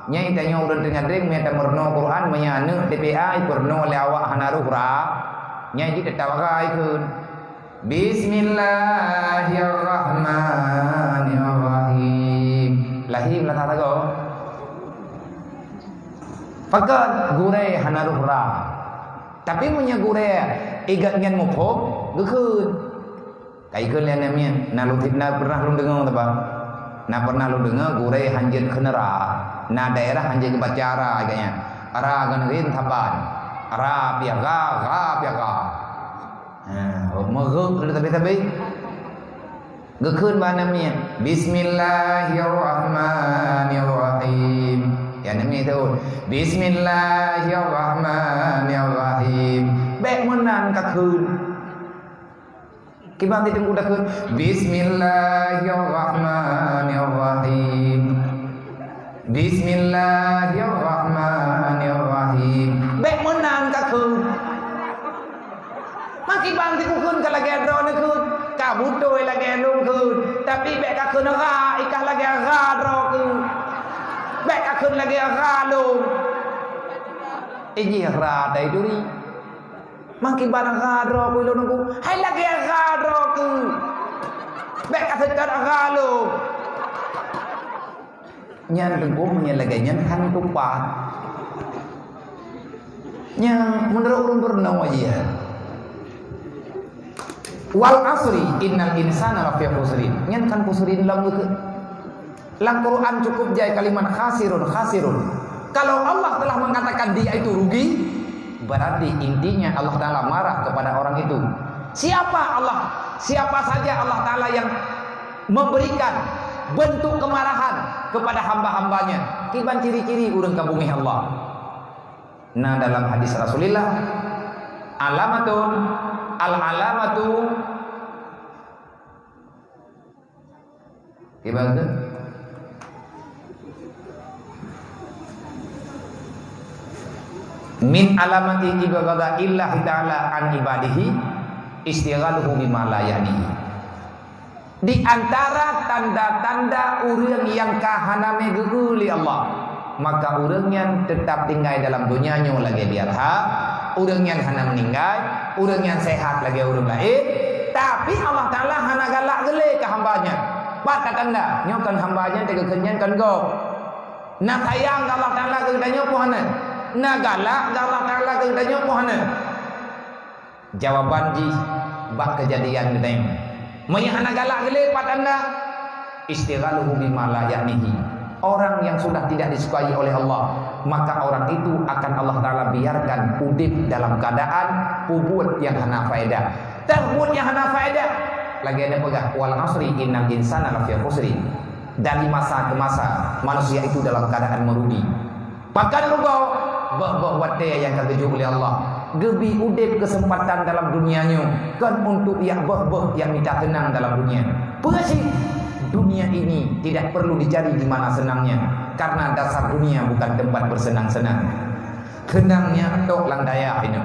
nyai tanyo urang tengah deng meta murno Quran menyane DPA purno lewat hanaruh ra nyai di tetawa ikeun Bismillahirrahmanirrahim lahim la tatago fakat gure hanaruh ra tapi punya gure igat ngan mupok geukeun kaikeun lian na lutitna pernah lu dengung ta Bang. Nah pernah lu dengar gure hanjir kenera, nah daerah hanjir bacara kayaknya. Ara ganerin taban, ara piaga. Meguk tapi gekeun banamnya. Bismillahirrahmanirrahim. Ya namanya itu. Bismillahirrahmanirrahim. Bek menan kakeun. Kibang ditunggu dakun Bismillahirrahmanirrahim. Bismillahirrahmanirrahim. Bek menang kakun. Maki bang dikukun kalagi adro nekun. kabutoi lagi lung kun tapi bek ka kun ra ikah lagi ra ro ku bek ka kun lagi ra lung ini ra dai duri makin barang ra ro ku lung ku hai lagi ra ro ku bek ka kun ra lung nyan tengkum nyan lagi nyan kan tupat yang menurut ulun bernama aja wal asri innal insana lafi khusrin nyan kan khusrin lam lang Quran cukup jai kalimat khasirun kalau Allah telah mengatakan dia itu rugi berarti intinya Allah Ta'ala marah kepada orang itu. Siapa saja Allah Ta'ala yang memberikan bentuk kemarahan kepada hamba-hambanya kiban ciri-ciri urang kabumi Allah. Nah dalam hadis Rasulullah alamatu gimana? Min alamati ibadati illahi ta'ala an ibadihi istighaluhu bima la ya'nihi. Di antara tanda-tanda urang yang kahaname geuli Allah maka urangnya tetap tinggal dalam dunia nyo lagi biar hak urangnya hana meninggal urangnya sehat lagi urang lain tapi Allah Ta'ala hana galak gele ke hambanya pada tanda nyo kan hambanya tega kenyan kan go na sayang Allah Ta'ala ke danyo pohana na galak Allah Ta'ala ke danyo pohana jawaban ji bak kejadian gedeng may hana galak gele pada tanda istighaluhu bima la ya'nihi. Orang yang sudah tidak disukai oleh Allah maka orang itu akan Allah Ta'ala biarkan udip dalam keadaan pubut yang hana faedah terbut yang hana faedah lagi ada pegah wal asri innal insana lafi khusrin dari masa ke masa manusia itu dalam keadaan merugi bahkan rugau buat dia yang ketujuh oleh Allah gebi udip kesempatan dalam dunianya kan untuk yang yang minta tenang dalam dunia pengasih dunia ini tidak perlu dicari di mana senangnya karena dasar dunia bukan tempat bersenang-senang kenangnya tok lang daya ini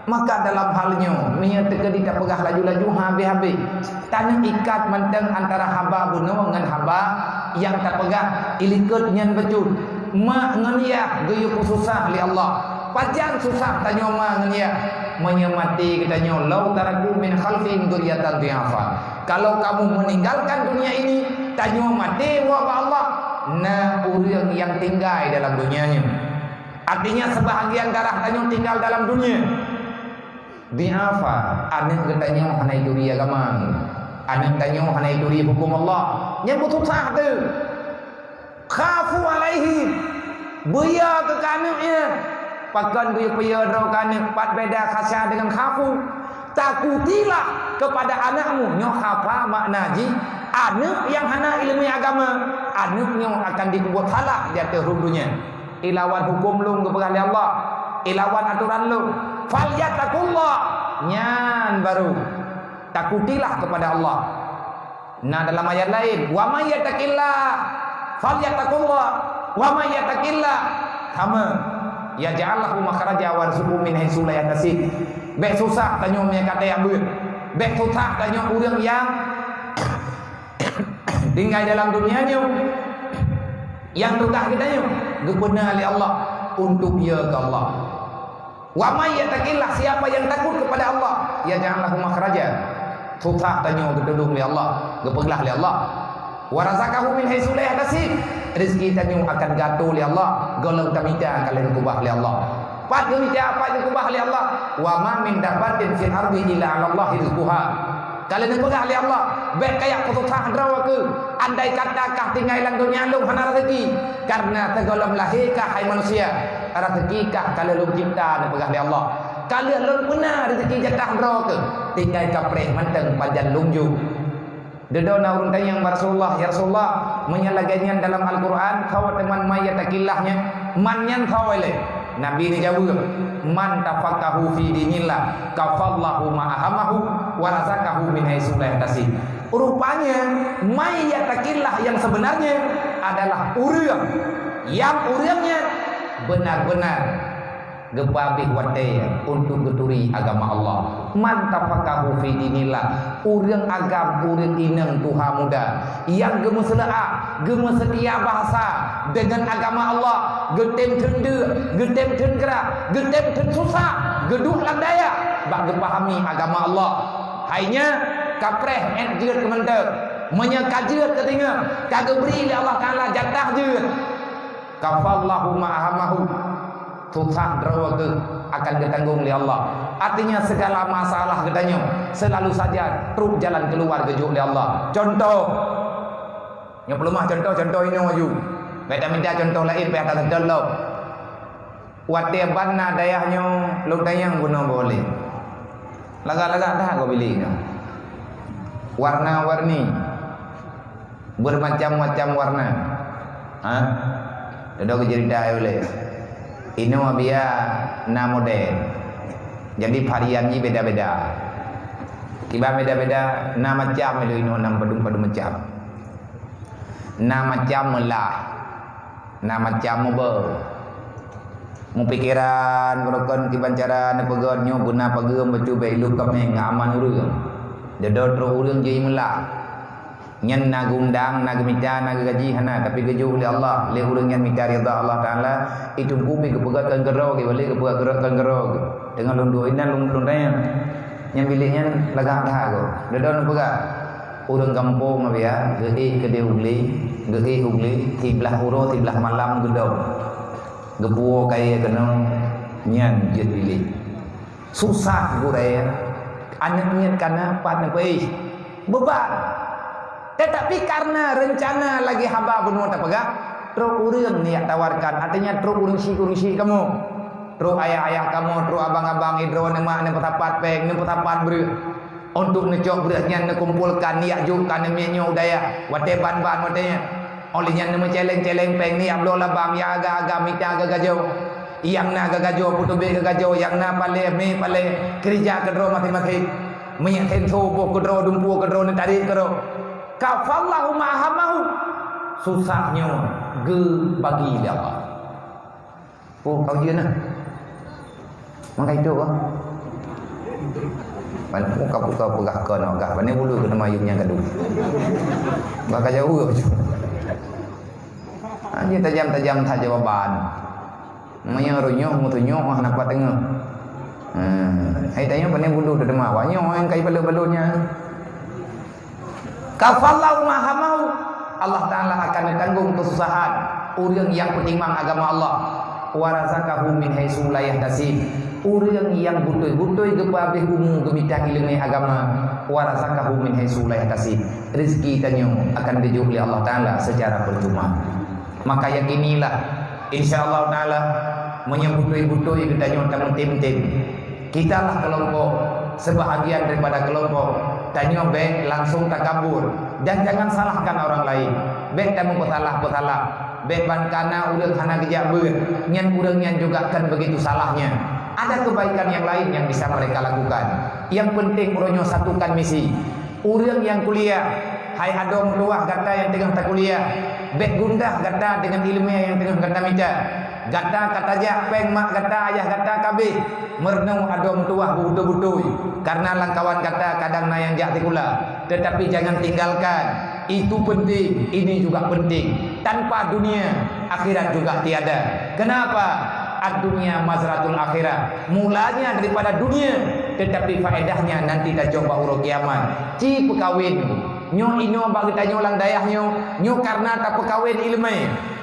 maka dalam halnya minyak tegedi tak pegah laju-laju habis-habis tanah ikat menteng antara hamba bunuh dengan hamba yang tak pegah ilikut nyan becut mak ngenia guyup susah li Allah pajan susah tanya mak ngenia menyemati katanya lau taraku min khalfin dzurriatan dhiafa. Kalau kamu meninggalkan dunia ini tanya mati wa Allah na urang yang tinggal dalam dunianya artinya sebahagian darah tanya tinggal dalam dunia dhiafa anak katanya hanai duri agama anak tanya hanai duri hukum Allah yang betul sah tu khafu alaihi buya ke kanaknya pakan buya ro kanak pat beda khasya dengan khafu takutilah kepada anakmu nyo apa makna ji anak yang hana ilmu agama anaknya akan dibuat salah di atas dunia ilawan hukum lu kepada Allah ilawan aturan lu falyattaqullah nyan baru takutilah kepada Allah. Nah dalam ayat lain wa may yattaqillah falyattaqullah wa may yattaqillah sama ya ja'alahu makhraja warzuqhu min haitsu la yahtasib. Bek susah tanya nya kata yang beut. Bek susah tanya urang yang tinggal dalam dunianya yang tukah kitanya gepena oleh Allah untuk ya ke Allah. Wa may yattaqillah siapa yang takut kepada Allah ya ja'alahu makhraja. Susah tanya gedulung oleh Allah, gepeglah oleh Allah. Wa razaqahu min haitsu la yahtasib. Rezeki tanya akan gatul oleh Allah, golong tamida kalau dikubah oleh Allah. Pat gemija apa dikubah oleh Allah. Wa ma min dabbatin fil ardi illa 'ala Allah rizquha. Kalau dikubah oleh Allah, baik kayak putusah drawa ke. Andai kata kah tinggal dalam dunia lu hana rezeki karena tegolong lahir kah hai manusia. Rezeki kah kalau lu cipta dikubah oleh Allah. Kalau lu benar rezeki jatah drawa ke. Tinggal kapreh manteng panjang lungju. Dedona urun tanya Rasulullah, ya Rasulullah, menyalahkannya dalam Al-Quran, kau teman mayatakillahnya, manyan kau oleh. Nabi ini jawab, man tafaqahu fi dinillah, kafallahu ma'ahamahu, warazakahu min haitsu la yahtasib. Rupanya mayatakillah yang sebenarnya adalah urang yang urangnya benar-benar gepabih wate untuk geturi agama Allah. Man tafaqahu fi dinillah, urang agam urang inang Tuhan muda yang gemuselaah gemusetia bahasa dengan agama Allah, getem tende getem tenggerak getem ten susah geduh landaya bak gepahami agama Allah. Hanya kapreh jeut kementek menyekajeut ketinga kagak beri Allah Taala jatah jeut kafallahu ma'ahamahu susah drawaga akan ditanggung oleh Allah. Artinya segala masalah katanya selalu saja truk jalan keluar kejuk oleh Allah. Contoh yang perlu mah contoh ini maju. Beta minta contoh lain pada atas dalam. Wate banna dayahnya lu tayang guna boleh. Lagak-lagak dah kau pilih. Warna-warni bermacam-macam warna. Ha? Dah cerita oleh. Ini dia na model. Jadi variannya beda-beda. Tiba beda-beda na macam itu ini nam padu-padu macam. Na macam melah. Na macam mobil. Mu pikiran berokon tiban cara na pegonyo guna pagem baju belu kami ngaman urang. Dedot ro urang jadi melah. Nyan na gundang na gemita na gaji hana tapi geju oleh Allah le urang yang minta ridha Allah Taala itu bumi kepegat kanggero ke boleh kepegat gerak kanggero dengan lundu inan lundaya yang biliknya lagak dah ko dedon pegat urang kampung ya geih ke ugli tiblah uro tiblah malam gedong gebuo kaya kena nyan jet bilik susah gurai anak nyan kana pat na pai beban. Tetapi karena rencana lagi haba benua tak pegang, truk urang niat tawarkan. Artinya truk urusi kamu, truk ayah-ayah kamu, truk abang-abang hidro nama nepatapat peng, nepatapat ber. Untuk necok berasnya nekumpulkan niat jukan niatnya udaya, wate ban-ban watenya. Olehnya nama celeng-celeng peng niat blo labang ya agak-agak mita agak gajo. Yang na agak gajo putu be agak gajo, yang na pale me pale kerja kedro mati-mati. Menyakin sobo kedro dumpu kedro ni tarik kedro. Kafallahu ma'ahamahu susahnya ge bagi dia apa. Oh kau dia nah. Maka itu ah. Pan buka pegah ke nak gah. Pane bulu kena mayungnya gaduh. Maka jauh je. Anjir tajam-tajam tha jawaban. Namanya runyuh mutunyuh ah nak buat tengah. Hai tanya pane bulu dah demah. Wanyo yang kai balon-balonnya. Kafallahu ma'ahamahu Allah Ta'ala akan ditanggung kesusahan urang yang pertimbang agama Allah wa razaqahu min haitsu la yahtasib urang yang butuh-butuh kepabeh umum gemita ilmu agama wa razaqahu min haitsu la yahtasib rezeki tanya akan dijauh oleh Allah Ta'ala secara percuma. Maka yakinilah insyaallah Ta'ala menyebutui-butui kita tanya tim-tim kita lah kelompok sebahagian daripada kelompok tanya baik langsung takabur dan jangan salahkan orang lain. Baik kamu bersalah baik bankana urang hana gejak ber nyan urang nyan juga kan begitu salahnya. Ada kebaikan yang lain yang bisa mereka lakukan. Yang penting uronyo satukan misi. Urang yang kuliah hai adong luah gata yang tengah tak kuliah baik gundah gata dengan ilmu yang tengah gata mica gata kata jak peng mak gata ayah gata kabeh merenung adong tuah butuh-butuh karena langkawan kata kadang nayang jak tikula. Tetapi jangan tinggalkan, itu penting, ini juga penting. Tanpa dunia akhirat juga tiada. Kenapa? Ad-dunya mazratul akhirat, mulanya daripada dunia, tetapi faedahnya nanti dah coba urut kiamat. Ci pekawin nyo ino bagi tanyo lang dayah nyo karena tak pekawin ilmu.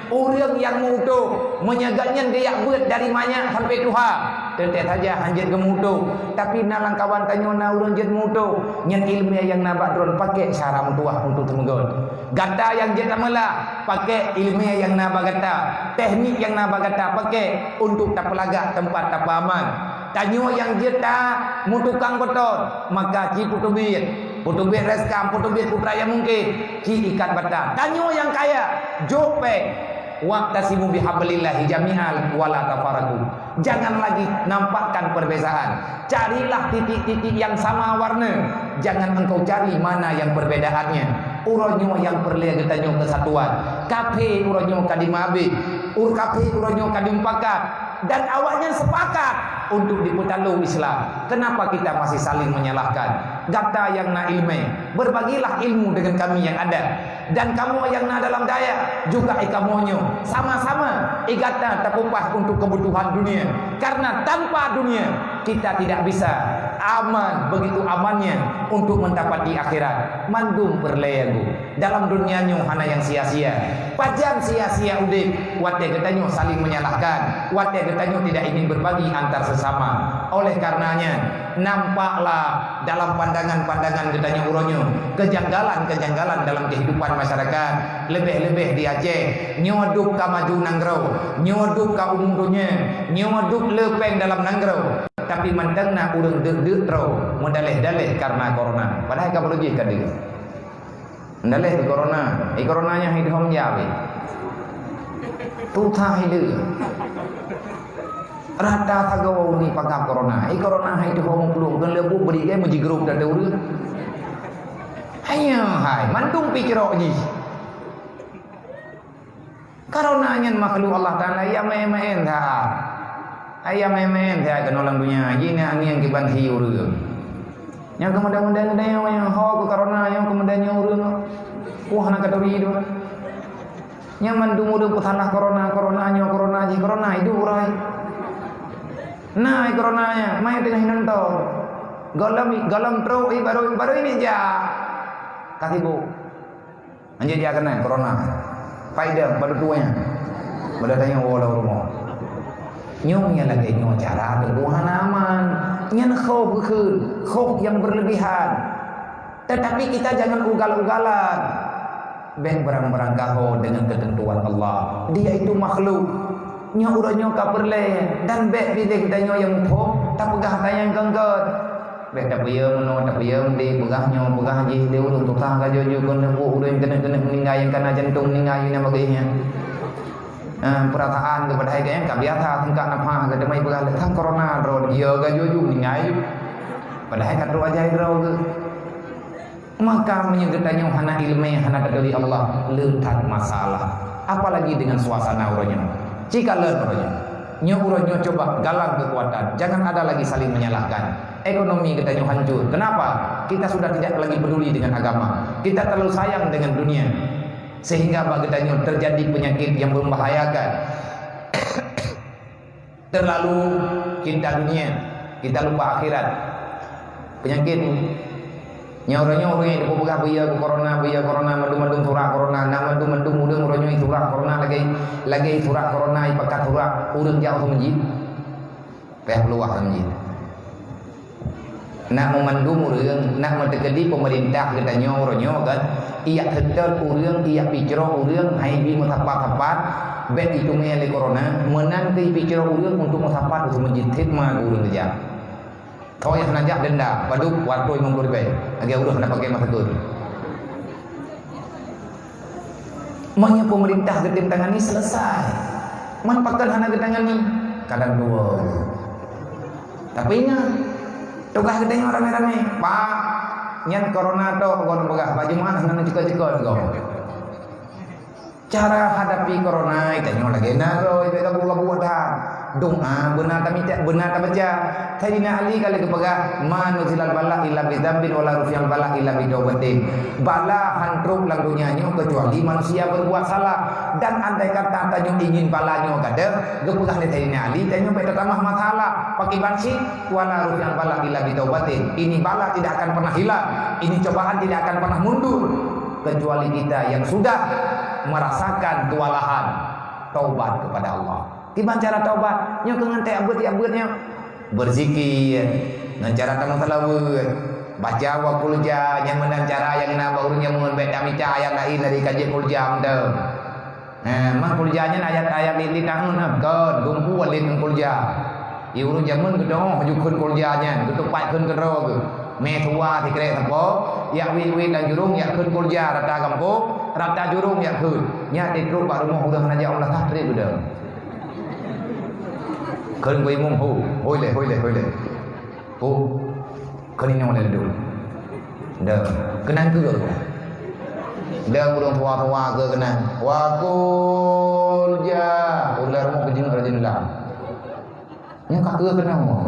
Orang yang mutu menyaganya dia buat dari banyak sampai Tuhan. Tetap saja hanjat gemutu. Tapi nalang kawan tanyo na urang jet mutu. Nyen ilmu yang nabak drone pakai cara mutuah untuk temegon. Gata yang jet amela pakai ilmu yang nabak gata. Teknik yang nabak gata pakai untuk tak pelagak tempat tak aman. Tanyo yang jet ta mutukang kotor maka ci putubit. Putubit reskam, putubit putra yang mungkin ci ikat bata. Tanyo yang kaya jope waqtasimu bihablillahi jami'al wala tafarraqu. Jangan lagi nampakkan perbezaan. Carilah titik-titik yang sama warna. Jangan engkau cari mana yang perbedaannya. Uronyo yang perlu getanyo kesatuan. Kape uronyo kadimabe. Kape uronyo kadimpakat. dan awaknya sepakat untuk dipertalu Islam. Kenapa kita masih saling menyalahkan? Gata yang nak ilmu, berbagilah ilmu dengan kami yang ada, dan kamu yang nak dalam daya juga ikamonyo sama-sama igata terkumpah untuk kebutuhan dunia. Karena tanpa dunia kita tidak bisa aman, begitu amannya untuk mendapati akhirat. Mandum berleagu dalam dunianyo hana yang sia-sia. Pajang sia-sia udip, wate getanyo saling menyalahkan, wate getanyo tidak ingin berbagi antar sesama. Oleh karenanya nampaklah dalam pandangan-pandangan getanyo uronyo kejanggalan-kejanggalan dalam kehidupan masyarakat. Lebih-lebih di Aceh nyoduk ka maju nangrau, nyoduk ka umum dunia, nyoduk lepeng dalam nangrau, tapi mendengna urang deg-deg tro mendaleh-daleh karena corona. Padahal ka pergi ka dia mendaleh di corona, coronanya hidhom jawi tu tha hidu rata thagaw ni pagam corona, corona hidhom belum kan lebu beri ke muji grup dah dulu hanya hai mandung pikiro ji corona nyen makhluk Allah Taala ya main-main tha ayam main-main tha kanolang dunia ji na ang yang kiban hiu reung yang kemudian-kemudian ada yang ho ke corona yang kemudian yang urang wah nak kadori itu nyaman dumudung petanah coronanya corona itu urai nah coronanya mai tengah hinantau galam tro baru ini ja katibu anje dia kena corona faida pada tuanya pada tanya wala rumah nyongnya lagi nyong cara berdoa aman nyan khauf yang berlebihan. Tetapi kita jangan ugal-ugalan ben berang-berang gaho dengan ketentuan Allah. Dia itu makhluk nya uranyo ka perle dan be pilih danyo yang pho tak pegah tayang kengket be tak peyem no tak peyem di pegahnyo pegah ji de urung tukang ka jojo kon lembu urang kena meninggal yang kana jantung meninggal yang bagainya perataan kepada yang kabiasa tengkak napah ke demai pegah tang corona ro dia ga jojo meninggal padahal kan ro ajai ro ke maka menyegetanya hana ilmu hana dari Allah letak masalah apalagi dengan suasana urangnya jika urangnya nyo urangnya coba galang kekuatan jangan ada lagi saling menyalahkan ekonomi kita nyo hancur kenapa kita sudah tidak lagi peduli dengan agama kita terlalu sayang dengan dunia sehingga bagiannya terjadi penyakit yang membahayakan terlalu cinta dunia kita lupa akhirat penyakit nyauranya orang yang dipegah biya corona madu surah corona nama madu udang orangnya surah corona lagi surah corona ipakat surah udang jauh masjid peh luah masjid nak memandung urang nak mentegedi pemerintah katanya orangnya kan ia hedar urang ia pikiro urang hai bi mutapat bet itu mele corona menanti pikiro urang untuk mutapat untuk masjid khidmah urang saja kau yang najak denda paduk waktu yang berbeda agak udah nak pakai masa tur maknya pemerintah gedem tangan ini selesai manfaatkan hana gedangan ini kadang dua tapi ingat tugas gedenya rame-rame pak nyan corona to kon pegah baju mana nang ciko-ciko go cara hadapi corona itanya lagi naro itu labu-labu dah doa benar baca Sayyidina Ali kali kepegah manuzilal bala illa bidzambin wala rufial bala illa bitaubatin bala hantruk lang dunianya kecuali manusia berbuat salah dan andai kata tanya ingin balanya kada kepegah ni Sayyidina Ali tanya beta tamah masalah pakai bansi wala rufial bala illa bitaubatin ini bala tidak akan pernah hilang ini cobaan tidak akan pernah mundur kecuali kita yang sudah merasakan kewalahan taubat kepada Allah. Gimana cara taubat? Nyo kengen teh abut-abutnya berzikir, dengan cara tamu salawat, baca wa kulja yang menang cara yang nama urungnya mun beta mica ayat lain dari kaji kulja mendem. Mah kuljanya ayat-ayat di tahun abad gumpu walin kulja. Iu urung jamun gedong jukun kuljanya, getupat kun kedro ke. Me tua ti krek sapo, ya wi dan jurung ya kun kulja rata kampung, rata jurung ya kun. Nya di grup rumah udah naja Allah tahri udah. Keren gue umum hoi le kering yang mana dulu dah kenang ke dah urang tua ke kenang wakul ja ular mau kejin rajin lah Nya kakeu kena mo.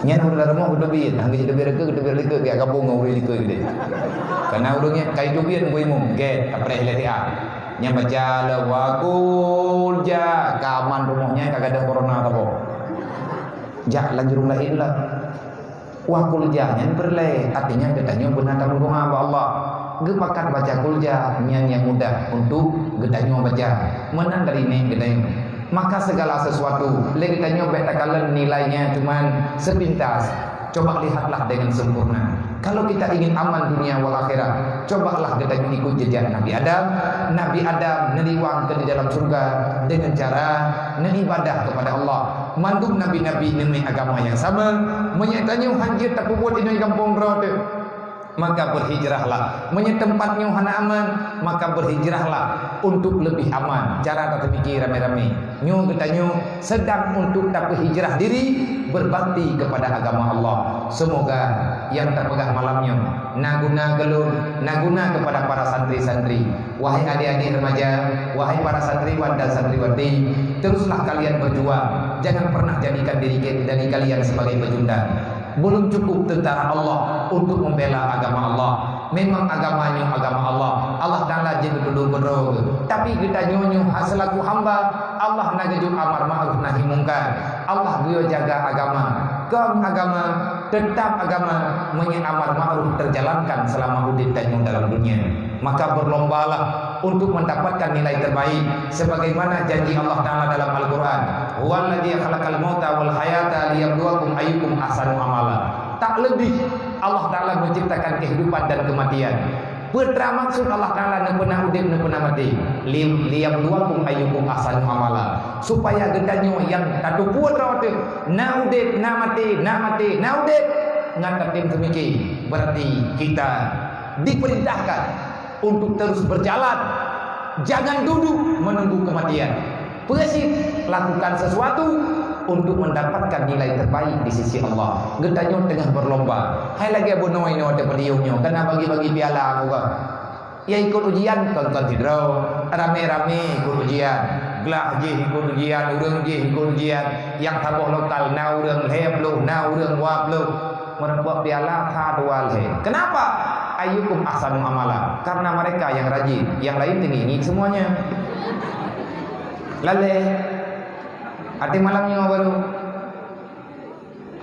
Nya udah rumah udah biin, hangge udah bereke udah bereke kayak kampung ngau bereke gede. Karena udahnya kai dubian gue mum, get apre LTA. Nya baca lawakul ja kaman rumahnya kagak ada corona apa. Ja lagi rumah illa. Wakul ja nya berle, artinya gedanya benar tamu doa ba Allah. Gepakan baca kulja yang mudah untuk gedanya baca. Menang dari ini gedanya. Maka segala sesuatu lagi tanya betakalan nilainya cuman sepintas. Coba lihatlah dengan sempurna. Kalau kita ingin aman dunia wal akhirat, cobalah kita ikut jejak Nabi Adam. Nabi Adam neliwang ke di dalam surga dengan cara beribadah kepada Allah. Manduk nabi-nabi demi agama yang sama, menyatanya hanjir tak buat ini kampung rode. Maka berhijrahlah menyetempatnya hana aman, maka berhijrahlah untuk lebih aman. Cara tak terpikir rame-rame nyu kita nyu sedang untuk tak hijrah diri berbakti kepada agama Allah. Semoga yang terpegah malamnya naguna gelun naguna kepada para santri-santri. Wahai adik-adik remaja, wahai para santriwan dan santriwati, teruslah kalian berjuang. Jangan pernah jadikan diri kalian sebagai pecundang. Belum cukup tentara Allah untuk membela agama Allah. Memang agamanya agama Allah. Allah Ta'ala jadi dulu berdoa. Tapi kita nyonyo selaku hamba Allah nagaju amar ma'ruf nahi mungkar. Allah dia jaga agama. Agama tetap agama menyamar ma'ruf terjalankan selama hidup dan dalam dunia. Maka berlombalah untuk mendapatkan nilai terbaik sebagaimana janji Allah Ta'ala dalam Al-Quran. Huwallazi khalaqal mauta wal hayata liyabluwakum ayyukum ahsanu amala. Tak lebih Allah Ta'ala menciptakan kehidupan dan kematian. Putra maksud Allah Ta'ala na pernah udip na pernah mati. Liyabluwakum ayyukum ahsanu amala. Supaya gedanyo yang tatu putra tu na udip na mati na udip ngatatin demikian. Berarti kita diperintahkan untuk terus berjalan, jangan duduk menunggu kematian. Persib lakukan sesuatu untuk mendapatkan nilai terbaik di sisi Allah. Getanyo tengah berlomba. Hai lagi abu noi no ada periungnya. Kena bagi-bagi piala aku kan. Ya ikut ujian kon hidro, rame-rame ikut ujian. Gelah je ikut ujian, urang je ikut ujian. Yang tabuh lokal na urang heb lu, na urang wap lu. Merebut piala hadual he. Kenapa? Ayyukum ahsanu amala. Karena mereka yang rajin, yang lain tinggi semuanya. Lale arti malamnya baru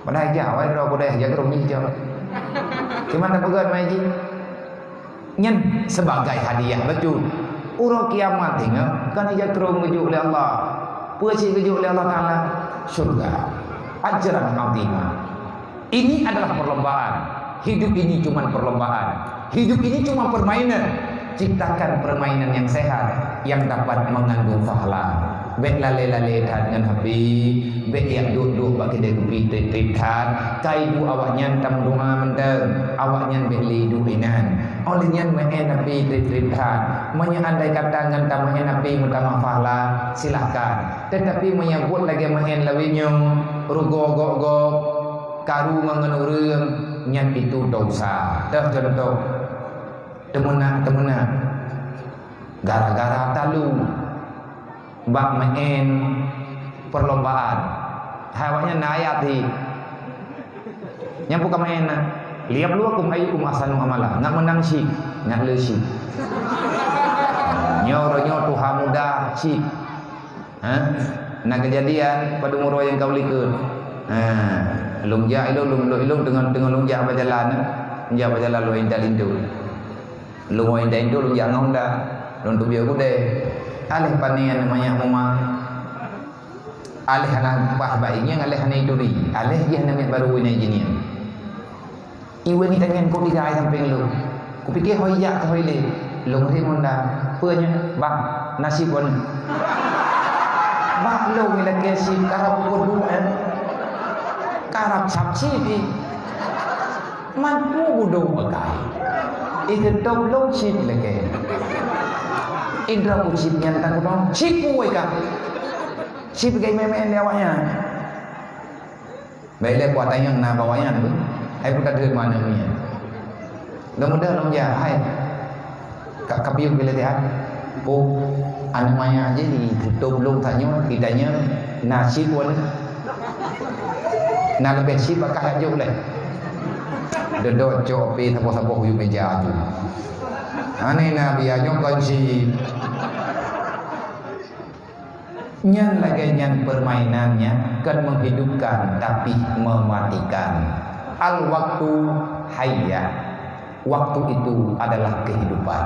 pada aja awal ro kodeh jaga rumi jauh. Gimana pegat maji? Nyen sebagai hadiah betul. Uro kiamat tinggal kan aja terung menuju oleh Allah. Puji menuju oleh Allah Taala surga. Ajran azimah. Ini adalah perlombaan. Hidup ini cuma perlombaan. Hidup ini cuma permainan. Ciptakan permainan yang sehat yang dapat mengandung pahala. Bet lale-lale dengan habi, bet yang duduk bagi degupi trithan, kaibu awaknya tam doa mendeng, awaknya beli duinan. Olehnya mehen habi trithan, menyandai kata dengan tam mehen habi mutama pahala, silakan. Tetapi menyebut lagi mehen lawinyong, rugo-go-go, karu mengenurung, nyan itu dosa. Dah contoh, temenan, gara-gara talu. Bak main perlombaan hawanya nayati yang bukan main lihat lu akum ayyukum ahsanu amala nggak menang sih nggak lesi nyoro Tuhan muda sih nah kejadian pada umur yang kau likut lungja ilung dengan lungja apa jalan lu indah lindu lu mau indah itu lungja ngonda untuk biar kude alih panian namanya mama alih anak bah baiknya alih anak duri alih dia namanya baru ini jenian iwe ni tangan kau tiga samping lu ku pikir hoyak hoile lu ngeri munda punya bang nasi pun bang lu ni lagi si karab berduaan karab sabsi di mampu budong bagai itu top low chip lagi Indra chip yang tak kau chip puai kah chip gay meme lewatnya baiklah buat yang nak bawanya tu hai pun kata mana ni mudah-mudahan long ya hai kak kapiu bila dia anak maya aja ditutup belum tanya kitanya nasi pun nak lebih sih bakal aja boleh dodot copi sapo-sapo huyu meja tu aneh nabi anyo kunci nyan lagi nyan permainannya kan menghidupkan tapi mematikan. Al waktu hayya, waktu itu adalah kehidupan.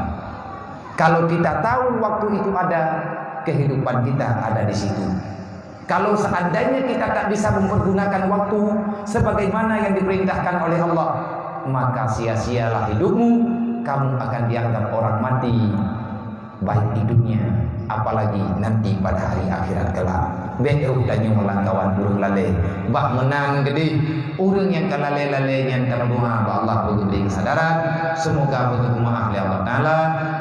Kalau kita tahu waktu itu ada, kehidupan kita ada di situ. Kalau seandainya kita tak bisa mempergunakan waktu sebagaimana yang diperintahkan oleh Allah, maka sia-sialah hidupmu. Kamu akan dianggap orang mati, baik di dunia apalagi nanti pada hari akhirat kelak. Beruh tanya ulang kawan burung lalai bah menang gede urang yang kalalai-lalai yang terbuah ba Allah beri kesadaran semoga betul maaf oleh Allah Taala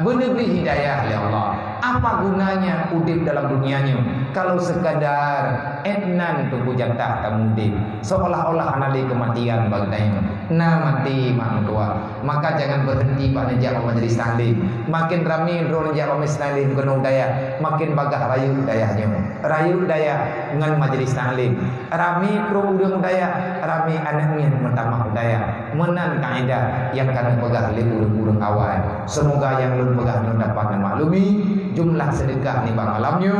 beri hidayah oleh Allah. Apa gunanya udip dalam dunianya kalau sekadar etnan tu jatah tamudip seolah-olah anali kematian bagainya nah mati mak tua. Maka jangan berhenti pada jalan majelis taklim. Makin ramai drone jalan majelis taklim gunung daya makin bagah rayu dayanya rayu daya dengan majelis taklim rami pro udang daya rami anaknya mentamah daya menan kaedah yang kami pegang oleh urang-urang awal. Semoga yang belum pegang dapat memaklumi jumlah sedekah ni bang malamnya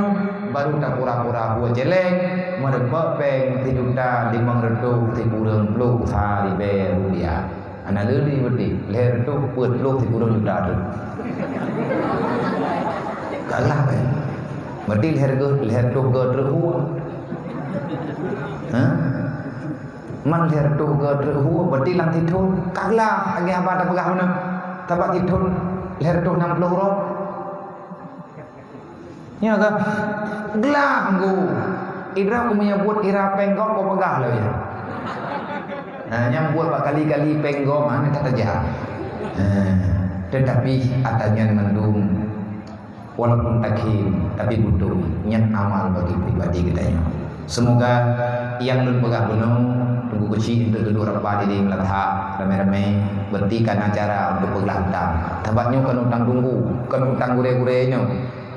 baru tak pura-pura buat jelek merebak peng tiduta limang reduk tiburang peluk hari beru dia anak leli berarti leher tu buat peluk tiburang juta tu kalah kan berarti leher tu ke terhu man leher tu ke terhu berarti lang titun kalah lagi apa ada pegang mana tapak titun leher tu 60 roh ya kan gelah nggu ira aku menyebut ira penggok kau pegah lah ya nah yang buat kali-kali penggok mana tak terjah tetapi atanya mendung walaupun takhim tapi butuh yang amal bagi pribadi kita. Semoga yang nun pegah gunung tunggu kecil untuk duduk rapat di melatah ramai-ramai bertikan acara untuk pegah utang tabatnya kan utang tunggu kan utang gure-gurenya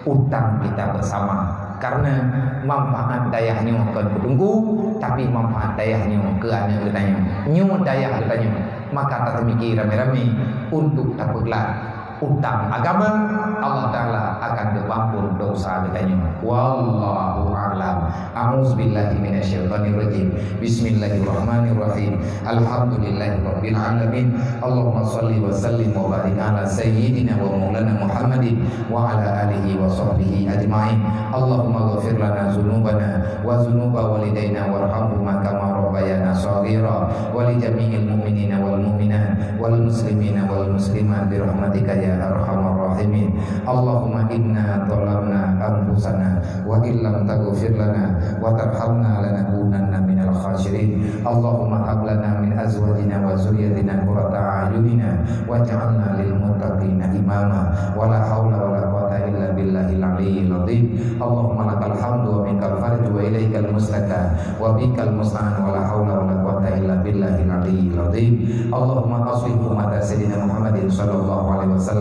utang kita bersama karena manfaat dayahnya kan tunggu tapi manfaat dayahnya ke anak katanya nyu dayah katanya maka tak mikir rame-rame untuk tak peglah utang agama Allah Ta'ala akan diampun dosa katanya. Wallahu a'lam. A'udzubillahi minasyaitonirrajim. Bismillahirrahmanirrahim. Alhamdulillahirabbil alamin. Allahumma shalli wa sallim wa barik ala sayyidina wa maulana Muhammadin wa ala alihi wa sahbihi ajma'in. Allahumma ghfir lana dzunubana wa dzunuba walidaina warhamhuma kama rabbayana shaghira wa li jami'il mu'minina wal mu'minat wal muslimina wal muslimat bi rahmatika ya arhamar rahimin. Allahumma inna zalamna anfusana wa illam taghfir lana wa tarhamna lanakunanna minal khasirin. Allahumma hab lana min azwajina wa dzurriyyatina qurrata a'yunina waj'alna lil muttaqina imama wa la haula wa la quwwata illa billahil aliyyil azim. Allahumma lakal hamdu wa minkal farju wa ilaikal mustaka wa bikal musta'an wa la haula wa la quwwata illa billahil aliyyil azim. Allahumma aslih ummata sayyidina Muhammadin sallallahu alaihi wasallam.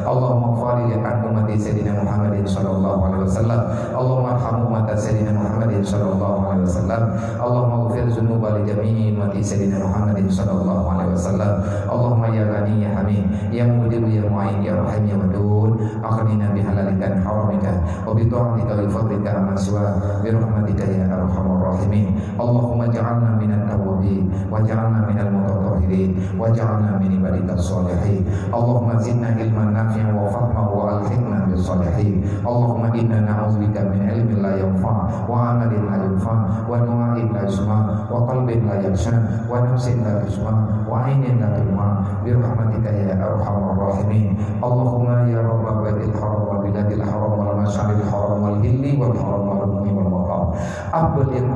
Allahumma farij an ummati sayyidina Muhammadin sallallahu alaihi wasallam. Allahumma arham ummata sayyidina Muhammadin sallallahu alaihi wasallam. Allahumma ighfir dzunuba li jami'i ummati sayyidina Muhammadin sallallahu alaihi wasallam. Allahumma ya ghani ya hamid ya mujib ya mu'in ya rahim ya wadud akhnina bi halalika an haramika wa bi ta'atika wa fadlika amma siwa bi rahmatika ya arhamar rahimin. Allahumma ja'alna minat tawwabin wa ja'alna minal mutatahhirin wa ja'alna min ibadikas sholihin. Allahumma zidna ilman nafi'an wa fahman wa alhiqna bis sholihin. Allahumma inna na'udzubika min ilmin la yanfa' wa amalin la yanfa' wa du'ain la yusma' wa qalbin la yakhsha wa nafsin la tusma' wa 'ainin la tudma' bi rahmatika ya arhamar rahimin. Allahumma ya rabbal baitil haram wal biladil haram wal masyaril haram wal hilli wal haram wal rukni wal maqam abligh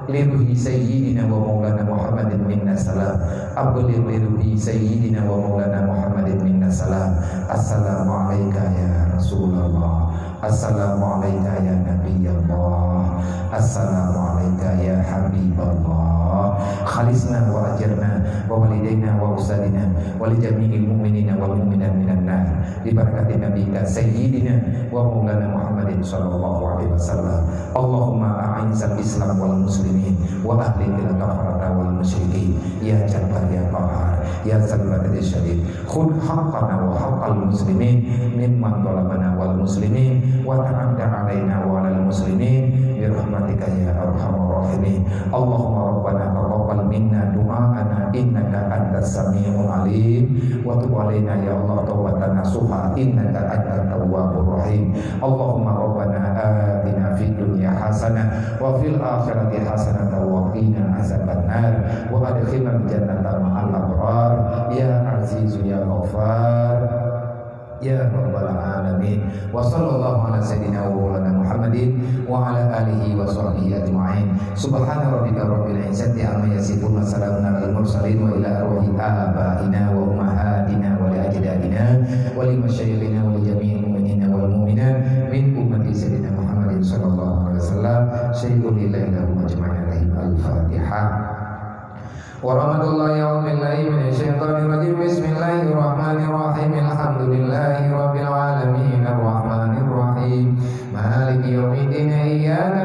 liruhi sayyidina wa maulana Muhammadin minna salam. Abligh liruhi sayyidina wa maulana Muhammadin minna salam. Assalamu alayka ya Rasulullah. Assalamu alayka ya Nabiyullah. Assalamu alayka ya Habiballah. khalisna wa ajarna wa walidaina wa ustadina wa li jami'il mu'minina wal mu'minat minan nar bi barakati nabiyina sayyidina wa maulana Muhammadin sallallahu alaihi wasallam. Allahumma a'izzal islam wal muslimin wa ahlikil kafarata wal musyrikin ya jabbar ya qahhar ya zal badri syadid khudh haqqana wa haqqal muslimin mimman zalamana wal muslimin wa ta'adda alaina wa alal muslimin bi rahmatika ya arhamar rahimin. Allahumma rabbana taqabbal minna du'aana innaka antas samiul alim wa tub alaina ya Allah tawbatan nasuha innaka antat tawwabur rahim. Allahumma rabbana atina fid dunya hasanah wa fil akhirati hasanah wa qina azabannar wa adkhilna jannata ma'al abrar ya azizu ya ghaffar ya rabbal alamin. Wa sallallahu ala sayyidina wa maulana Muhammadin wa ala alihi wa sahbihi ajma'in. Subhana rabbika rabbil izzati amma yasifun wa salamun alal mursalin wa ila arwahi abaina wa ummahatina wa li ajdadina wa li masyayikhina wa li jami'il mu'minina wal mu'minat min ummati sayyidina Muhammadin sallallahu alaihi wasallam. Syai'un lillahi lahum ajma'in. Al-Fatihah. Warahmatullahi wabarakatuh. Minasyaitonirrajim. Bismillahirrahmanirrahim. Alhamdulillahi rabbil alamin. Arrahmanirrahim. Maliki yaumiddin. Iyyaka